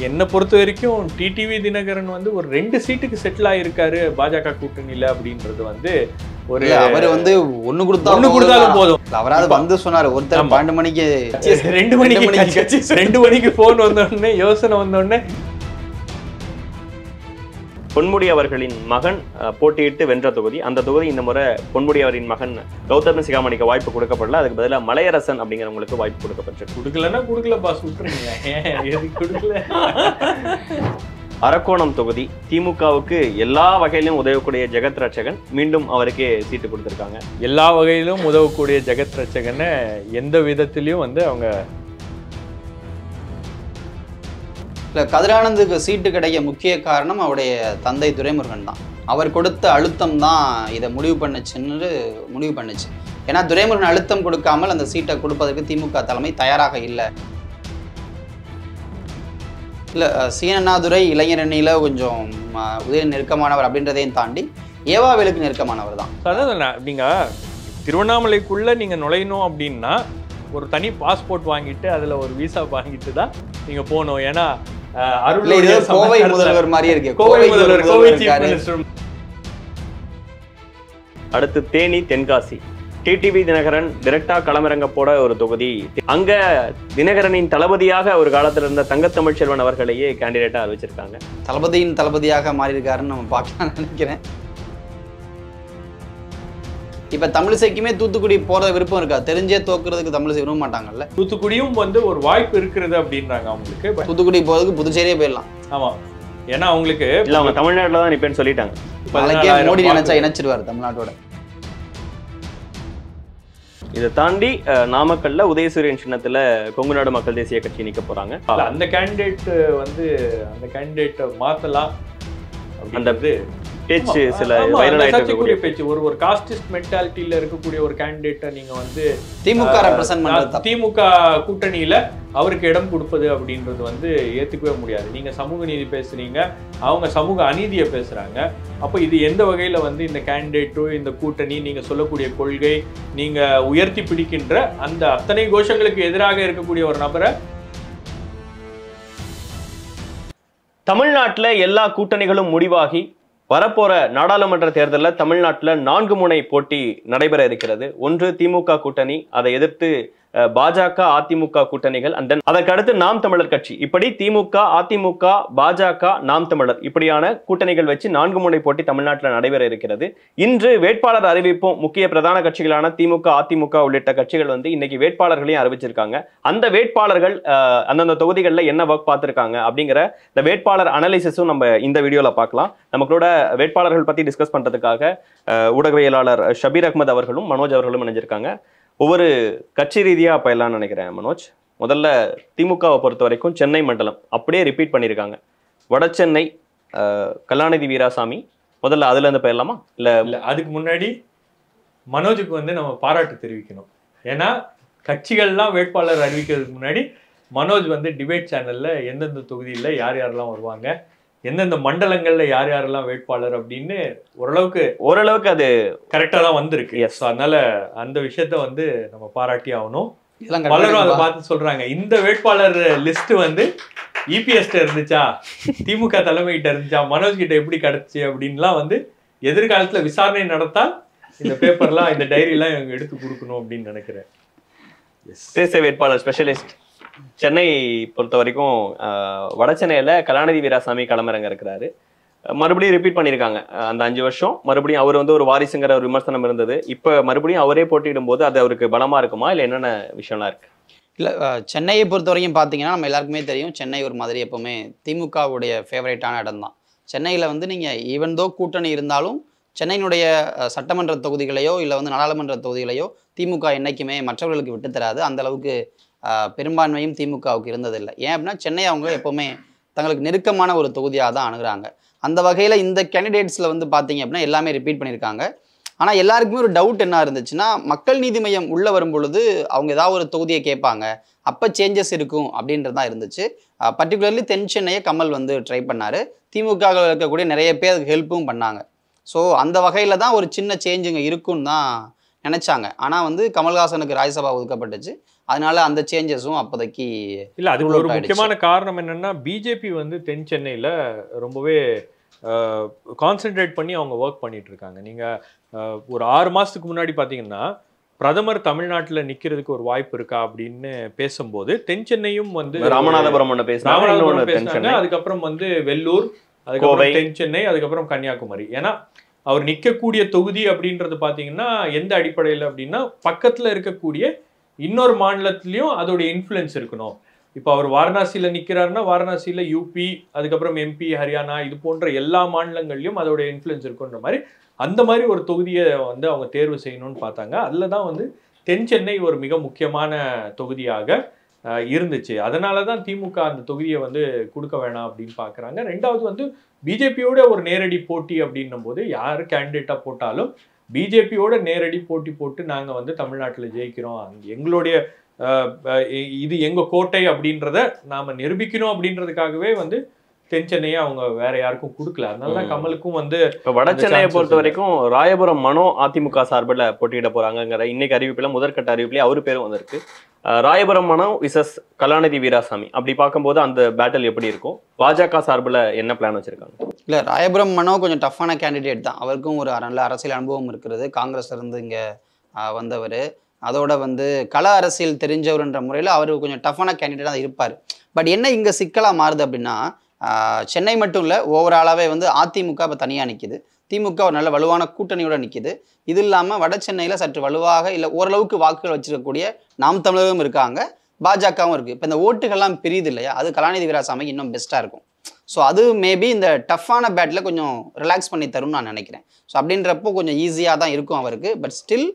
என்னை பொறுத்த வரைக்கும் டிடிவி தினகரன் வந்து ஒரு 2 சீட்டுக்கு செட்டில் ஆகியிருக்காரு பாஜக கூட்டணியில் அப்படின்றது வந்து ஒரு அவர் வந்து ஒண்ணு கொடுத்தாலும் போதும். அவராது வந்து சொன்னாரு ஒருத்தர் 12 மணிக்கு 2 மணிக்கு போன் வந்தோடனே யோசனை வந்தோடனே பொன்முடி அவர்களின் மகன் போட்டியிட்டு வென்ற தொகுதி. அந்த தொகுதி இந்த முறை பொன்முடி அவரின் மகன் கௌதம சிகாமணிக்கு வாய்ப்பு கொடுக்கப்படல. அதுக்கு பதிலாக மலையரசன் அப்படிங்கிறவங்களுக்கு வாய்ப்பு கொடுக்கப்பட்டு கொடுக்கலன்னா கொடுக்கல பாஸ் விட்டுருங்க. எதுக்கு கொடுக்கல? அரக்கோணம் தொகுதி திமுகவுக்கு எல்லா வகையிலும் உதவக்கூடிய ஜெகத் ரட்சகன் மீண்டும் அவருக்கே சீட்டு கொடுத்துருக்காங்க. எல்லா வகையிலும் உதவக்கூடிய ஜெகத் ரட்சகனை எந்த விதத்திலையும் வந்து அவங்க இல்லை, கதிரானந்துக்கு சீட்டு கிடைக்க முக்கிய காரணம் அவருடைய தந்தை துரைமுருகன் தான். அவர் கொடுத்த அழுத்தம் தான் இதை முடிவு பண்ணுச்சு. ஏன்னா துரைமுருகன் அழுத்தம் கொடுக்காமல் அந்த சீட்டை கொடுப்பதற்கு திமுக தலைமை தயாராக இல்லை. சீனண்ணாதுரை இளைஞரணியில் கொஞ்சம் உதய நெருக்கமானவர் அப்படின்றதையும் தாண்டி ஏவாவேலுக்கு நெருக்கமானவர் தான். அதான் நீங்கள் திருவண்ணாமலைக்குள்ளே நீங்கள் நுழையணும் அப்படின்னா ஒரு தனி பாஸ்போர்ட் வாங்கிட்டு அதில் ஒரு விசா வாங்கிட்டு தான் நீங்கள் போகணும். ஏன்னா கோவை முதல்வர் மாதிரியே இருக்கு. அடுத்து தேனி தென்காசி டிடிவி தினகரன் டைரக்டா களமிறங்க போட ஒரு தொகுதி. அங்க தினகரனின் தளபதியாக ஒரு காலத்துல இருந்த தங்கத்தமிழ்ச்செல்வன் அவர்களையே கேண்டிடேட்டா அறிவிச்சிருக்காங்க. தளபதியின் தளபதியாக மாறி இருக்காருன்னு நம்ம பார்க்கலாம் நினைக்கிறேன். இப்ப தமிழிசைக்குமே தூத்துக்குடி போற விருப்பம் இருக்கா? தெரிஞ்சே தோக்குறதுக்கு தமிழிசை விரும்ப மாட்டாங்கல்ல. தூத்துக்குடியும் வந்து ஒரு வாய்ப்பு இருக்கிறது அப்படின்றாங்க அவங்களுக்கு. தூத்துக்குடி போறதுக்கு புதுச்சேரியே போயிடலாம். ஆமா, ஏன்னா அவங்களுக்கு இல்ல அவங்க தமிழ்நாட்டில் தான் நிப்பேன்னு சொல்லிட்டாங்க. மோடி நினைச்சா இணைச்சிருவாரு தமிழ்நாட்டோட. இதை தாண்டி நாமக்கல்ல உதயசூரியன் சின்னத்துல கொங்குநாடு மக்கள் தேசிய கட்சி நிக்க போறாங்க. அந்த கேண்டிடேட் வந்து அந்த கேண்டிடேட்டை மாத்தலாம். அந்த பேச்சு சில சர்ச்சைக்குரிய பேச்சு. ஒரு காஸ்டிஸ்ட் மென்டாலிட்டியில இருக்கக்கூடிய ஒரு கேண்டிடேட்டை நீங்க வந்து திமுக கூட்டணியில அவருக்கு இடம் கொடுப்பது அப்படின்றது வந்து ஏத்துக்கவே முடியாது. நீங்க சமூக நீதி பேசுறீங்க, அவங்க சமூக அநீதியை பேசுறாங்க. அப்போ இது எந்த வகையில வந்து இந்த கேண்டிடேட்டோ இந்த கூட்டணி நீங்க சொல்லக்கூடிய கொள்கை நீங்க உயர்த்தி பிடிக்கின்ற அந்த அத்தனை கோஷங்களுக்கு எதிராக இருக்கக்கூடிய ஒரு நபரை தமிழ்நாட்டில் எல்லா கூட்டணிகளும் முடிவாகி வரப்போற நாடாளுமன்ற தேர்தலில் தமிழ்நாட்டில் 4 முனை போட்டி நடைபெற இருக்கிறது. ஒன்று திமுக கூட்டணி, அதை எதிர்த்து பாஜக அதிமுக கூட்டணிகள், அதற்கு அடுத்து நாம் தமிழர் கட்சி. இப்படி திமுக அதிமுக பாஜக நாம் தமிழர் இப்படியான கூட்டணிகள் வச்சு 4 முனை போட்டி தமிழ்நாட்டில் நடைபெற இருக்கிறது. இன்று வேட்பாளர் அறிவிப்பும் முக்கிய பிரதான கட்சிகளான திமுக அதிமுக உள்ளிட்ட கட்சிகள் வந்து இன்னைக்கு வேட்பாளர்களையும் அறிவிச்சிருக்காங்க. அந்த வேட்பாளர்கள் அந்தந்த தொகுதிகளில் என்ன ஒர்க் பார்த்துருக்காங்க அப்படிங்கிற இந்த வேட்பாளர் அனலிசிஸும் நம்ம இந்த வீடியோல பார்க்கலாம். நமக்களோட வேட்பாளர்கள் பத்தி டிஸ்கஸ் பண்றதுக்காக ஊடகவியலாளர் ஷபீர் அஹ்மத் அவர்களும் மனோஜ் அவர்களும் இணைஞ்சிருக்காங்க. ஒவ்வொரு கட்சி ரீதியா போயிடலாம்னு நினைக்கிறேன். மனோஜ், முதல்ல திமுகவை பொறுத்த வரைக்கும் சென்னை மண்டலம் அப்படியே ரிப்பீட் பண்ணியிருக்காங்க. வட சென்னை கலாநிதி வீராசாமி, முதல்ல அதுல இருந்து போயிடலாமா? இல்ல அதுக்கு முன்னாடி மனோஜுக்கு வந்து நம்ம பாராட்டு தெரிவிக்கணும். ஏன்னா கட்சிகள்லாம் வேட்பாளர் அறிவிக்கிறதுக்கு முன்னாடி மனோஜ் வந்து டிபேட் சேனல்ல எந்தெந்த தொகுதியில் யார் யாரெல்லாம் வருவாங்க, எந்தெந்த மண்டலங்கள்ல யார் யாரெல்லாம் வேட்பாளர் அப்படின்னு ஓரளவுக்கு அது கரெக்டா தான் வந்திருக்கு. எஸ், அதனால அந்த விஷயத்த வந்து நம்ம பாராட்டி ஆகணும். பலரும் அதை பார்த்து சொல்றாங்க, இந்த வேட்பாளர் லிஸ்ட் வந்து இபிஎஸ் இருந்துச்சா, திமுக தலைமைகிட்ட இருந்துச்சா, மனோஜ் கிட்ட எப்படி கிடைச்சு அப்படின்லாம் வந்து எதிர்காலத்துல விசாரணை நடத்தால் இந்த பேப்பர்லாம் இந்த டைரிலாம் இவங்க எடுத்து கொடுக்கணும் அப்படின்னு நினைக்கிறேன். தேசிய வேட்பாளர் ஸ்பெஷலிஸ்ட் சென்னை பொறுத்த வரைக்கும் வட சென்னையில கலாநிதி வீராசாமி களமிறங்க இருக்கிறாரு. மறுபடியும் ரிப்பீட் பண்ணியிருக்காங்க. அந்த 5 வருஷம் மறுபடியும் அவர் வந்து ஒரு வாரிசுங்கிற ஒரு விமர்சனம் இருந்தது. இப்போ மறுபடியும் அவரே போட்டியிடும் போது அது அவருக்கு பலமா இருக்குமா, இல்லை என்னென்ன விஷயம்லாம் இருக்கு? இல்லை, சென்னையை பொறுத்த வரைக்கும் பார்த்தீங்கன்னா நம்ம எல்லாருக்குமே தெரியும், சென்னை ஒரு மாதிரி எப்போவுமே திமுகவுடைய ஃபேவரேட்டான இடம் தான். சென்னையில் வந்து நீங்கள் ஈவன் தோ கூட்டணி இருந்தாலும் சென்னையினுடைய சட்டமன்ற தொகுதிகளையோ இல்லை வந்து நாடாளுமன்ற தொகுதிகளையோ திமுக என்றைக்குமே மற்றவர்களுக்கு விட்டு தராது. அந்தளவுக்கு பெரும்பான்மையும் திமுகவுக்கு இருந்ததில்லை. ஏன் அப்படின்னா சென்னை அவங்க எப்போவுமே தங்களுக்கு நெருக்கமான ஒரு தொகுதியாக தான் அணுகிறாங்க. அந்த வகையில் இந்த கேண்டிடேட்ஸில் வந்து பார்த்தீங்க அப்படின்னா எல்லாமே ரிப்பீட் பண்ணியிருக்காங்க. ஆனால் எல்லாருக்குமே ஒரு டவுட் என்ன இருந்துச்சுன்னா, மக்கள் நீதி மையம் உள்ளே வரும் பொழுது அவங்க ஏதாவது ஒரு தொகுதியை கேட்பாங்க, அப்போ சேஞ்சஸ் இருக்கும் அப்படின்றது தான் இருந்துச்சு. பர்டிகுலர்லி தென் சென்னையை கமல் வந்து ட்ரை பண்ணார். திமுக இருக்கக்கூடிய நிறைய பேர் அதுக்கு ஹெல்ப்பும் பண்ணாங்க. ஸோ அந்த வகையில் தான் ஒரு சின்ன சேஞ்சுங்க இருக்குன்னு தான் நினச்சாங்க. ஆனால் வந்து கமல்ஹாசனுக்கு ராஜ்யசபா ஒதுக்கப்பட்டுச்சு. அதனால அந்த சேஞ்சஸும் அப்போதைக்கு இல்ல அதுக்கு rule ஒரு out ஆயிடுச்சு. முக்கியமான காரணம் என்னன்னா பிஜேபி வந்து தென் சென்னையில ரொம்பவே கான்சென்ட்ரேட் பண்ணி அவங்க ஒர்க் பண்ணிட்டு இருக்காங்க. நீங்க ஒரு 6 மாசத்துக்கு முன்னாடி பாத்தீங்கன்னா பிரதமர் தமிழ்நாட்டுல நிக்கிறதுக்கு ஒரு வாய்ப்பு இருக்கா அப்படின்னு பேசும்போது தென் சென்னையும் வந்து ராமநாதபுரம் ஒண்ணு பேசினாங்க, ராமநாதபுரம் இன்னொன்னு தென் பேசினாங்க, சென்னை. அதுக்கப்புறம் வந்து வெள்ளூர், அதுக்கப்புறம் கோவை. தென் சென்னை, அதுக்கப்புறம் கன்னியாகுமரி. ஏன்னா அவர் நிற்கக்கூடிய தொகுதி அப்படின்றது பார்த்தீங்கன்னா எந்த அடிப்படையில் அப்படின்னா பக்கத்தில் இருக்கக்கூடிய இன்னொரு மாநிலத்திலையும் அதோடைய இன்ஃப்ளூயன்ஸ் இருக்கணும். இப்போ அவர் வாரணாசியில் நிற்கிறாருன்னா வாரணாசியில் யூபி, அதுக்கப்புறம் எம்பி, ஹரியானா இது போன்ற எல்லா மாநிலங்கள்லையும் அதோடைய இன்ஃப்ளூயன்ஸ் இருக்குன்ற மாதிரி அந்த மாதிரி ஒரு தொகுதியை வந்து அவங்க தேர்வு செய்யணும்னு பார்த்தாங்க. அதில் தான் வந்து தென் சென்னை ஒரு மிக முக்கியமான தொகுதியாக இருந்துச்சு. அதனால தான் திமுக அந்த தொகுதியை வந்து கொடுக்க வேணாம் அப்படின்னு பார்க்குறாங்க. ரெண்டாவது வந்து பிஜேபியோட ஒரு நேரடி போட்டி அப்படின்னும் போது யார் கேண்டிடேட்டாக போட்டாலும் பிஜேபியோட நேரடி போட்டி போட்டு நாங்கள் வந்து தமிழ்நாட்டில் ஜெயிக்கிறோம், எங்களுடைய இது எங்கள் கோட்டை அப்படின்றத நாம் நிரூபிக்கணும் அப்படின்றதுக்காகவே வந்து தென் சென்னையை அவங்க வேற யாருக்கும் கொடுக்கல. அதனால தான் கமலுக்கும் வந்து இப்போ வட சென்னையை பொறுத்த வரைக்கும் ராயபுரம் மனோ அதிமுக சார்பில் போட்டியிட போறாங்கிற இன்னைக்கு அறிவிப்பில் முதற்கட்ட அறிவிப்பிலே அவர் பேரும் வந்திருக்கு. ராயபுரம் மனோ விசஸ் கலாநிதி வீராசாமி அப்படி பார்க்கும்போது அந்த பேட்டில் எப்படி இருக்கும்? பாஜக சார்பில் என்ன பிளான் வச்சிருக்காங்க? இல்லை, ராயபுரம் மனோ கொஞ்சம் டஃப்பான கேண்டிடேட் தான். அவருக்கும் ஒரு நல்ல அரசியல் அனுபவம் இருக்கிறது. காங்கிரஸ்ல இருந்து இங்கே வந்தவர். அதோட வந்து கள அரசியல் தெரிஞ்சவர்ன்ற முறையில் அவர் கொஞ்சம் டஃப்பான கேண்டிடேட் தான் இருப்பார். பட் என்ன இங்கே சிக்கலாக மாறுது அப்படின்னா சென்னை மட்டும் இல்லை, ஓவராலாகவே வந்து அதிமுக இப்போ தனியாக நிற்கிது, திமுக ஒரு நல்ல வலுவான கூட்டணியோட நிற்கிது. இது இல்லாமல் வட சென்னையில் சற்று வலுவாக இல்லை ஓரளவுக்கு வாக்குகள் வச்சிருக்கக்கூடிய நாம் தமிழரும் இருக்காங்க, பாஜகவும் இருக்குது. இப்போ இந்த ஓட்டுகள்லாம் பிரியுது இல்லையா, அது கலாநிதி வீராசாமிக்கு இன்னும் பெஸ்ட்டாக இருக்கும். ஸோ அது மேபி இந்த டஃப்பான பேட்டில் கொஞ்சம் ரிலாக்ஸ் பண்ணி தரும்னு நான் நினைக்கிறேன். ஸோ அப்படின்றப்போ கொஞ்சம் ஈஸியாக தான் இருக்கும் அவருக்கு. பட் ஸ்டில்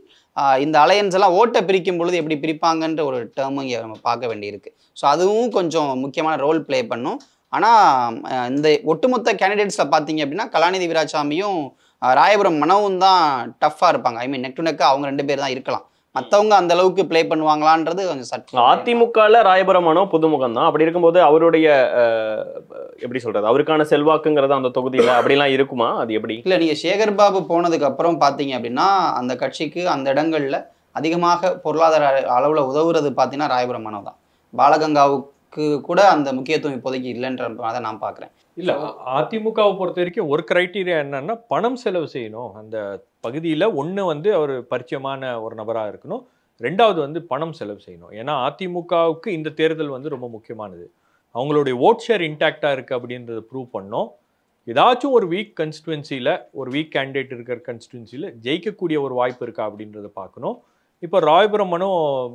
இந்த அலையன்ஸ் எல்லாம் ஓட்டை பிரிக்கும் பொழுது எப்படி பிரிப்பாங்கன்ற ஒரு டேர்மும் இங்கே நம்ம பார்க்க வேண்டியிருக்கு. ஸோ அதுவும் கொஞ்சம் முக்கியமான ரோல் ப்ளே பண்ணும். ஆனால் இந்த ஒட்டுமொத்த கேண்டிடேட்ஸில் பார்த்தீங்க அப்படின்னா கலாநிதி வீராசாமியும் ராயபுரம் மனோவும் தான் டஃப்பாக இருப்பாங்க. ஐ மீன் நெக் டு நெக்காக அவங்க 2 பேர் தான் இருக்கலாம். மற்றவங்க அந்த அளவுக்கு ப்ளே பண்ணுவாங்களான்றது கொஞ்சம் சற்று. அதிமுகவில் ராயபுரம் மனோ புதுமுகம் தான். அப்படி இருக்கும்போது அவருடைய எப்படி சொல்றது, அவருக்கான செல்வாக்குங்கிறது அந்த தொகுதியில் அப்படிலாம் இருக்குமா? அது எப்படி? இல்லை, நீங்கள் சேகர் பாபு போனதுக்கு அப்புறம் பார்த்தீங்க அப்படின்னா அந்த கட்சிக்கு அந்த இடங்களில் அதிகமாக பொருளாதார அளவில் உதவுறது பார்த்தீங்கன்னா ராயபுரம் மனோ தான். பாலகங்காவுக்கு கூட அந்த முக்கியத்துவம் இப்போதைக்கு இல்லைன்ற அதை நான் பார்க்குறேன். இல்லை, அதிமுகவை பொறுத்த வரைக்கும் ஒரு கிரைட்டீரியா என்னன்னா பணம் செலவு செய்யணும் அந்த பகுதியில். ஒன்று வந்து அவர் பரிச்சயமான ஒரு நபராக இருக்கணும், ரெண்டாவது வந்து பணம் செலவு செய்யணும். ஏன்னா அதிமுகவுக்கு இந்த தேர்தல் வந்து ரொம்ப முக்கியமானது. அவங்களுடைய ஓட் ஷேர் இன்டாக்டாக இருக்குது அப்படின்றத ப்ரூவ் பண்ணோம். ஏதாச்சும் ஒரு வீக் கன்ஸ்டிடுவன்சியில், ஒரு வீக் கேண்டிடேட் இருக்கிற கன்ஸ்டிடுவன்சியில் ஜெயிக்கக்கூடிய ஒரு வாய்ப்பு இருக்கா அப்படின்றத பார்க்கணும். இப்போ ராயபுரம்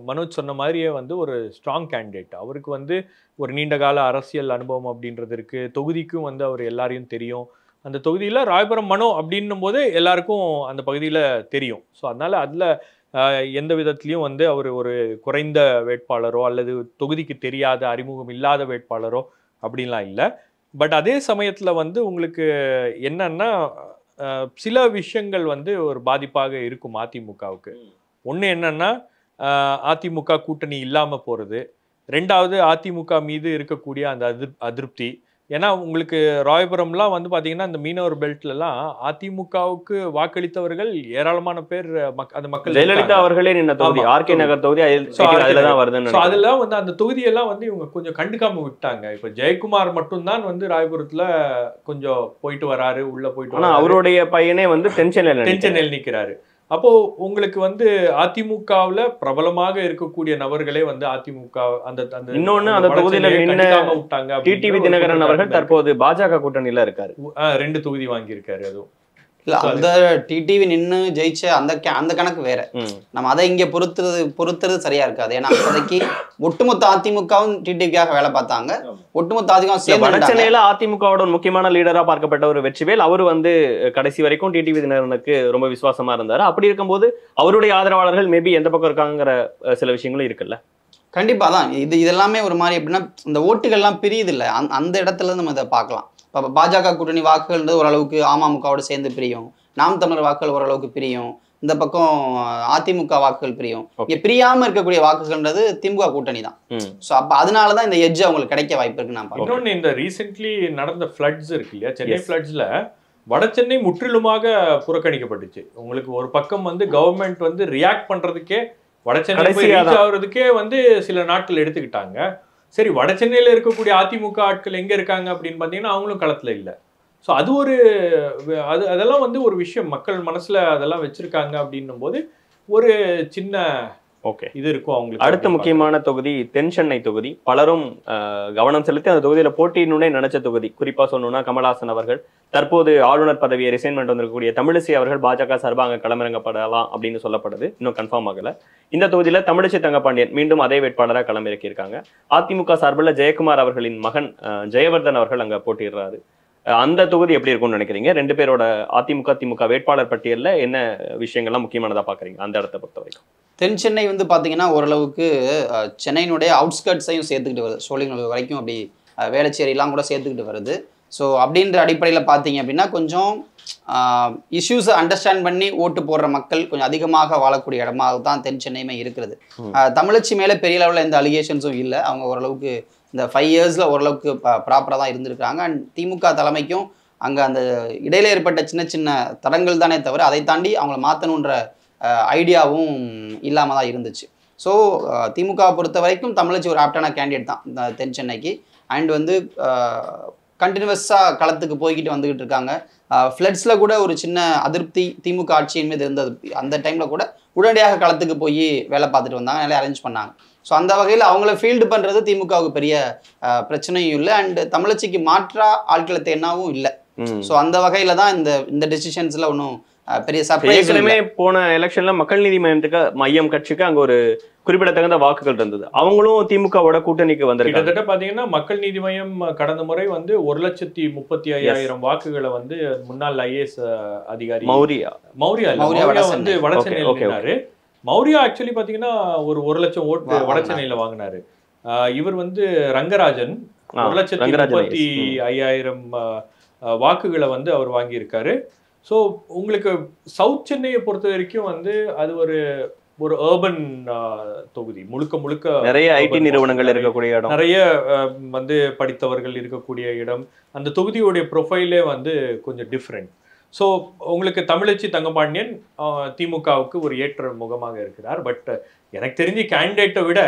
மனோஜ் சொன்ன மாதிரியே வந்து ஒரு ஸ்ட்ராங் கேண்டிடேட். அவருக்கு வந்து ஒரு நீண்ட கால அரசியல் அனுபவம் அப்படின்றது இருக்குது. தொகுதிக்கும் வந்து அவர் எல்லாரையும் தெரியும். அந்த தொகுதியில் ராயபுரம் மனோ அப்படின்னும் போது எல்லாருக்கும் அந்த பகுதியில் தெரியும். ஸோ அதனால் அதில் எந்த விதத்துலையும் வந்து அவர் ஒரு குறைந்த வேட்பாளரோ அல்லது தொகுதிக்கு தெரியாத அறிமுகம் இல்லாத வேட்பாளரோ அப்படின்லாம் இல்லை. பட் அதே சமயத்தில் வந்து உங்களுக்கு என்னன்னா சில விஷயங்கள் வந்து ஒரு பாதிப்பாக இருக்கும் அதிமுகவுக்கு. ஒன்று என்னன்னா அதிமுக கூட்டணி இல்லாமல் போகிறது, ரெண்டாவது அதிமுக மீது இருக்கக்கூடிய அந்த அதிருப்தி. ஏன்னா உங்களுக்கு ராயபுரம்லாம் வந்து பார்த்தீங்கன்னா இந்த மீனவர் பெல்ட்லலாம் அதிமுகவுக்கு வாக்களித்தவர்கள் ஏராளமான பேர் அந்த மக்கள். ஜெயலலிதா அவர்களே நின்ன தொகுதி ஆர்கே நகர் தொகுதி அதுலதான் வருதுன்னு. ஸோ அதெல்லாம் வந்து அந்த தொகுதியெல்லாம் வந்து இவங்க கொஞ்சம் கண்டுக்காம விட்டாங்க. இப்போ ஜெயக்குமார் மட்டும்தான் வந்து ராயபுரத்தில் கொஞ்சம் போயிட்டு வராரு, உள்ள போயிட்டு. ஆனால் அவருடைய பையனே வந்து டென்ஷனில் நிற்கிறாரு. அப்போ உங்களுக்கு வந்து அதிமுகவில் பிரபலமாக இருக்கக்கூடிய நபர்களே வந்து அதிமுக அந்த இன்னொன்னு அந்த தொகுதியில விட்டாங்க. டிடிவி தினகரன் அவர்கள் தற்போது பாஜக கூட்டணியில இருக்காரு, 2 தொகுதி வாங்கியிருக்காரு. அதுவும் இல்லை, அந்த டிடிவி நின்று ஜெயிச்ச அந்த கணக்கு வேற. நம்ம அதை இங்கே பொறுத்துறது சரியா இருக்காது. ஏன்னா அப்போதைக்கு ஒட்டுமொத்த அதிமுகவும் டிடிவிக்காக வேலை பார்த்தாங்க. ஒட்டுமொத்த அதிமுக வட சென்னையில அதிமுகவோட ஒரு முக்கியமான லீடரா பார்க்கப்பட்ட ஒரு வெற்றிவேல் அவர் வந்து கடைசி வரைக்கும் டிடிவி தினகரனுக்கு ரொம்ப விசுவாசமா இருந்தாரு. அப்படி இருக்கும்போது அவருடைய ஆதரவாளர்கள் மேபி எந்த பக்கம் இருக்காங்கிற சில விஷயங்களும் இருக்குல்ல. கண்டிப்பா தான். இதெல்லாமே ஒரு மாதிரி எப்படின்னா இந்த ஓட்டுகள்லாம் பிரியுது இல்லை, அந்த இடத்துல நம்ம இதை பார்க்கலாம். இப்போ பாஜக கூட்டணி வாக்குகள்ன்றது ஓரளவுக்கு அமமுகவோட சேர்ந்து பிரியும், நாம் தமிழர் வாக்குகள் ஓரளவுக்கு பிரியும், இந்த பக்கம் அதிமுக வாக்குகள் பிரியும். இங்க பிரியாம இருக்கக்கூடிய வாக்குகள்ன்றது திமுக கூட்டணி தான். ஸோ அப்போ அதனாலதான் இந்த எட்ஜ் அவங்களுக்கு கிடைக்க வாய்ப்பு இருக்கு. நான் இன்னொன்று இந்த ரீசென்ட்லி நடந்த ஃப்ளட்ஸ் இருக்கு இல்லையா, சென்னை ஃப்ளட்ஸ்ல வட சென்னை முற்றிலுமாக புறக்கணிக்கப்பட்டுச்சு. உங்களுக்கு ஒரு பக்கம் வந்து கவர்மெண்ட் வந்து ரியாக்ட் பண்றதுக்கே வடசென்னை போய் ரீச் ஆகுறதுக்கே வந்து சில நாட்கள் எடுத்துக்கிட்டாங்க. சரி, வட சென்னையில இருக்கக்கூடிய அதிமுக ஆட்கள் எங்க இருக்காங்க அப்படின்னு பாத்தீங்கன்னா அவங்களும் களத்துல இல்லை. ஸோ அது ஒரு அதெல்லாம் வந்து ஒரு விஷயம் மக்கள் மனசுல அதெல்லாம் வச்சிருக்காங்க அப்படின்னும் போது ஒரு சின்ன இது இருக்கும் அவங்களுக்கு. அடுத்த முக்கியமான தொகுதி தென் சென்னை தொகுதி. பலரும் கவனம் செலுத்தி அந்த தொகுதியில போட்டியினுடைய நினைச்ச தொகுதி. குறிப்பா சொல்லணும்னா கமல்ஹாசன் அவர்கள், தற்போது ஆளுநர் பதவியை ரிசைன்மெண்ட் வந்திருக்கக்கூடிய தமிழிசை அவர்கள் பாஜக சார்பாக களமிறங்கப்படலாம் அப்படின்னு சொல்லப்படுது. இன்னும் கன்ஃபார்ம் ஆகல. இந்த தொகுதியில தமிழிசை தங்கபாண்டியன் மீண்டும் அதே வேட்பாளராக களமிறக்கியிருக்காங்க. அதிமுக சார்பில் ஜெயக்குமார் அவர்களின் மகன் ஜெயவர்தன் அவர்கள் அங்க போட்டியிடுறாரு. அந்த தொகுதி எப்படி இருக்கும்னு நினைக்கிறீங்க? ரெண்டு பேரோட அதிமுக திமுக வேட்பாளர் பட்டியல்ல என்ன விஷயங்கள்லாம் முக்கியமானதா பாக்குறீங்க அந்த இடத்தை பொறுத்த வரைக்கும்? தென் சென்னை வந்து பார்த்தீங்கன்னா ஓரளவுக்கு சென்னையினுடைய அவுட்ஸ்கர்ட்ஸையும் சேர்த்துக்கிட்டு வருது. சோழிங்கநல்லூர் வரைக்கும் அப்படி வேளச்சேரிலாம் கூட சேர்த்துக்கிட்டு வருது. ஸோ அப்படின்ற அடிப்படையில் பார்த்தீங்க அப்படின்னா கொஞ்சம் இஷ்யூஸை அண்டர்ஸ்டாண்ட் பண்ணி ஓட்டு போடுற மக்கள் கொஞ்சம் அதிகமாக வாழக்கூடிய இடமாக தான் தென் சென்னையுமே இருக்கிறது. தமிழச்சி மேலே பெரிய லெவலில் எந்த அலிகேஷன்ஸும் இல்லை. அவங்க ஓரளவுக்கு இந்த 5 இயர்ஸில் ஓரளவுக்கு ப்ராப்பராக தான் இருந்திருக்காங்க. அண்ட் திமுக தலைமைக்கும் அங்கே அந்த இடையில ஏற்பட்ட சின்ன சின்ன தடங்கள் தானே தவிர அதை தாண்டி அவங்கள மாற்றணுன்ற ஐடியாவும் இல்லாமல் தான் இருந்துச்சு. ஸோ திமுக பொறுத்த வரைக்கும் தமிழச்சி ஒரு ஆப்டான கேண்டிடேட் தான் இந்த தென் சென்னைக்கு. அண்ட் வந்து கண்டினியூவஸாக களத்துக்கு போய்கிட்டு வந்துக்கிட்டு இருக்காங்க. ஃப்ளட்ஸில் கூட ஒரு சின்ன அதிருப்தி திமுக ஆட்சியின் மீது இருந்தது. அந்த டைமில் கூட உடனடியாக களத்துக்கு போய் வேலை பார்த்துட்டு வந்தாங்க, நல்லா அரேஞ்ச் பண்ணாங்க. ஸோ அந்த வகையில் அவங்கள ஃபீல்டு பண்ணுறது திமுகவுக்கு பெரிய பிரச்சனையும் இல்லை. அண்ட் தமிழச்சிக்கு மாற்றா ஆட்களை தேனாவும் இல்லை. ஸோ அந்த வகையில் தான் இந்த டெசிஷன்ஸில் ஒன்றும் பெரிய சர்ப்ரைஸ். ஏற்கனவே போன எலெக்ஷன்ல மக்கள் நீதி மையம் கட்சிக்கு அங்க ஒரு குறிப்பிடத்தகுந்த வாக்குகள் இருந்தது. அவங்களும் திமுகவோட கூட்டணிக்கு வந்திருக்காங்க. கிட்டத்தட்ட பாத்தீங்கன்னா மக்கள் நீதி மையம் கடந்த முறை வந்து 1,35,000 வாக்குகளை வந்து முன்னாள் IAS அதிகாரி மௌரியா வந்து வடசென்னையில் நின்னாரு. மௌரியா ஆக்சுவலி பாத்தீங்கன்னா ஒரு 1,00,000 ஓட்டு வடசென்னையில வாங்கினாரு. இவர் வந்து ரங்கராஜன் 1,35,000 வாக்குகளை வந்து அவர் வாங்கியிருக்காரு. ஸோ உங்களுக்கு சவுத் சென்னையை பொறுத்த வரைக்கும் வந்து அது ஒரு அர்பன் தொகுதி, முழுக்க நிறைய ஐடி நிறுவனங்கள் இருக்கக்கூடிய இடம், நிறைய வந்து படித்தவர்கள் இருக்கக்கூடிய இடம். அந்த தொகுதியுடைய ப்ரொஃபைலே வந்து கொஞ்சம் டிஃப்ரெண்ட். ஸோ உங்களுக்கு தமிழச்சி தங்கபாண்டியன் திமுகவுக்கு ஒரு ஏற்ற முகமாக இருக்கிறார். பட் எனக்கு தெரிஞ்சு கேண்டிடேட்டை விட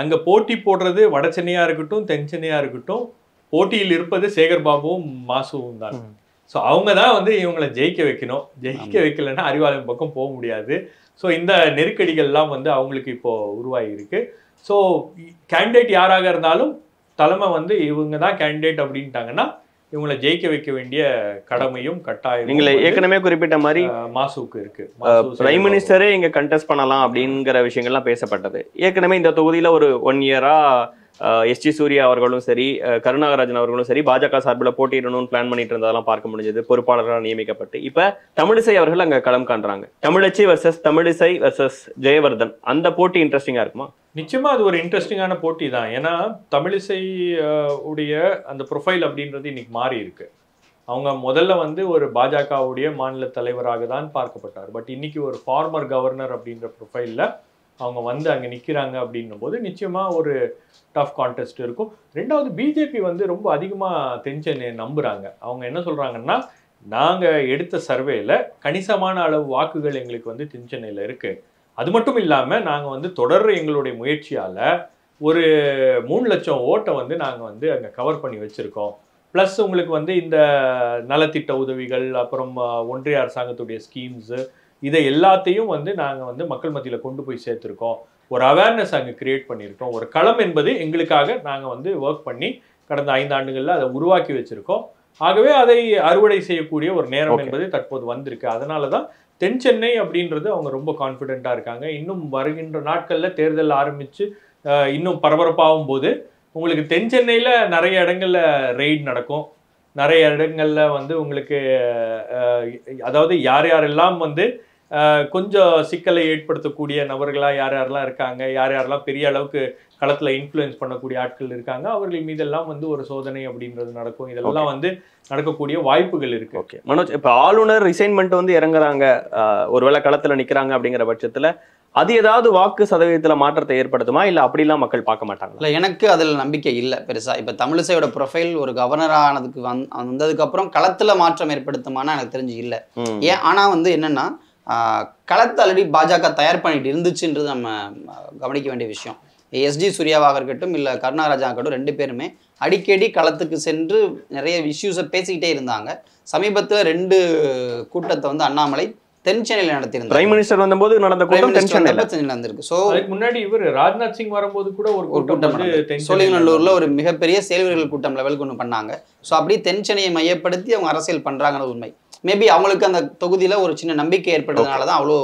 அங்கே போட்டி போடுறது வட சென்னையா இருக்கட்டும் தென் சென்னையா இருக்கட்டும், போட்டியில் இருப்பது சேகர் பாபுவும் மாசுவும் தான். ஸோ அவங்க தான் வந்து இவங்களை ஜெயிக்க வைக்கணும். ஜெயிக்க வைக்கலைன்னா அறிவாலயம் பக்கம் போக முடியாது. ஸோ இந்த நெருக்கடிகள்லாம் வந்து அவங்களுக்கு இப்போ உருவாகி இருக்கு. ஸோ கேண்டிடேட் யாராக இருந்தாலும் தலைமை வந்து இவங்க தான் கேண்டிடேட் அப்படின்ட்டாங்கன்னா இவங்களை ஜெயிக்க வைக்க வேண்டிய கடமையும் கட்டாயம் நீங்க ஏற்கனவே குறிப்பிட்ட மாதிரி மாசுவுக்கு இருக்கு. பிரைம் மினிஸ்டரே இங்க கண்டெஸ்ட் பண்ணலாம் அப்படிங்கிற விஷயங்கள்லாம் பேசப்பட்டது. ஏற்கனவே இந்த தொகுதியில ஒரு 1 இயரா எஸ்டி சூர்யா அவர்களும் சரி, கருணாகராஜன் அவர்களும் சரி பாஜக சார்பில் போட்டியிடணும்னு பிளான் பண்ணிட்டு இருந்ததெல்லாம் பார்க்க முடிஞ்சது, பொறுப்பாளராக நியமிக்கப்பட்டு. இப்ப தமிழிசை அவர்கள் அங்க களம் காண்றாங்க. தமிழச்சி வர்சஸ் தமிழிசை வர்சஸ் ஜெயவர்தன், அந்த போட்டி இன்ட்ரெஸ்டிங்கா இருக்குமா? நிச்சயமா அது ஒரு இன்ட்ரெஸ்டிங்கான போட்டி தான். ஏன்னா தமிழிசை உடைய அந்த ப்ரொஃபைல் அப்படின்றது இன்னைக்கு மாறி இருக்கு. அவங்க முதல்ல வந்து ஒரு பாஜகவுடைய மாநில தலைவராக தான் பார்க்கப்பட்டார். பட் இன்னைக்கு ஒரு ஃபார்மர் கவர்னர் அப்படின்ற ப்ரொஃபைல்ல அவங்க வந்து அங்கே நிற்கிறாங்க அப்படின்னும் போது நிச்சயமா ஒரு டஃப் கான்டெஸ்ட் இருக்கும். ரெண்டாவது பிஜேபி வந்து ரொம்ப அதிகமாக தென் சென்னையை நம்புறாங்க. அவங்க என்ன சொல்றாங்கன்னா, நாங்கள் எடுத்த சர்வேல கணிசமான அளவு வாக்குகள் எங்களுக்கு வந்து தென் சென்னையில் இருக்கு. அது மட்டும் இல்லாமல் நாங்கள் வந்து தொடர்ற எங்களுடைய முயற்சியால் ஒரு 3 லட்சம் ஓட்டை வந்து நாங்கள் வந்து அங்கே கவர் பண்ணி வச்சுருக்கோம். ப்ளஸ் உங்களுக்கு வந்து இந்த நலத்திட்ட உதவிகள், அப்புறம் ஒன்றிய அரசாங்கத்துடைய ஸ்கீம்ஸு, இதை எல்லாத்தையும் வந்து நாங்கள் வந்து மக்கள் மத்தியில் கொண்டு போய் சேர்த்துருக்கோம். ஒரு அவேர்னஸ் அங்கே கிரியேட் பண்ணியிருக்கோம். ஒரு களம் என்பது எங்களுக்காக நாங்கள் வந்து ஒர்க் பண்ணி கடந்த 5 ஆண்டுகளில் அதை உருவாக்கி வச்சுருக்கோம். ஆகவே அதை அறுவடை செய்யக்கூடிய ஒரு நேரம் என்பது தற்போது வந்திருக்கு. அதனால தான் தென் சென்னை அப்படின்றது அவங்க ரொம்ப கான்ஃபிடென்ட்டாக இருக்காங்க. இன்னும் வருகின்ற நாட்களில் தேர்தல் ஆரம்பித்து இன்னும் பரபரப்பாகும் போது உங்களுக்கு தென் சென்னையில் நிறைய இடங்களில் ரெய்ட் நடக்கும். நிறைய இடங்களில் வந்து உங்களுக்கு அதாவது யார் யாரெல்லாம் வந்து கொஞ்சம் சிக்கலை ஏற்படுத்தக்கூடிய நபர்களாக யார் யாரெல்லாம் இருக்காங்க, யார் யாரெல்லாம் பெரிய அளவுக்கு களத்தில் இன்ஃப்ளூயன்ஸ் பண்ணக்கூடிய ஆட்கள் இருக்காங்க, அவர்கள் மீதெல்லாம் வந்து ஒரு சோதனை அப்படின்றது நடக்கும். இதெல்லாம் வந்து நடக்கக்கூடிய வாய்ப்புகள் இருக்கு. ஓகே மனோஜ், இப்போ ஆளுநர் ரிசைன்மெண்ட் வந்து இறங்குறாங்க, ஒருவேளை களத்தில் நிற்கிறாங்க அப்படிங்கிற பட்சத்தில் அது ஏதாவது வாக்கு சதவீதத்தில் மாற்றத்தை ஏற்படுத்துமா, இல்லை அப்படிலாம் மக்கள் பார்க்க மாட்டாங்க? இல்லை, எனக்கு அதில் நம்பிக்கை இல்லை பெருசாக. இப்போ தமிழிசையோட ப்ரொஃபைல் ஒரு கவர்னர் ஆனதுக்கு வந்ததுக்கப்புறம் களத்தில் மாற்றம் ஏற்படுத்துமானா எனக்கு தெரிஞ்சு இல்லை. ஏன் ஆனால் வந்து என்னென்னா களத்தை ஆல்ரெடி பாஜக தயார் பண்ணிட்டு இருந்துச்சுன்றது நம்ம கவனிக்க வேண்டிய விஷயம். எஸ்டி சூர்யாவாக இருக்கட்டும் இல்லை கருணாராஜா இருக்கட்டும், 2 பேருமே அடிக்கடி களத்துக்கு சென்று நிறைய இஷ்யூஸை பேசிக்கிட்டே இருந்தாங்க. சமீபத்தில் 2 கூட்டத்தை வந்து அண்ணாமலை தென் சென்னையில் நடத்தியிருந்தார். பிரைம் மினிஸ்டர் வந்தபோது நடந்த கூட்டம் தென் சென்னையில் நடந்திருக்கு. ஸோ அதுக்கு முன்னாடி இவர் ராஜ்நாத் சிங் வரும்போது கூட ஒரு கூட்டம் சோழிங்கநல்லூர்ல ஒரு மிகப்பெரிய செயல்வீரர்கள் கூட்டம் லெவலுக்கு ஒன்று பண்ணாங்க. ஸோ அப்படியே தென் சென்னையை மையப்படுத்தி அவங்க அரசியல் பண்றாங்கன்னு உண்மை. மேபி அவங்களுக்கு அந்த தொகுதியில ஒரு சின்ன நம்பிக்கை ஏற்பட்டதுனால தான் அவ்வளோ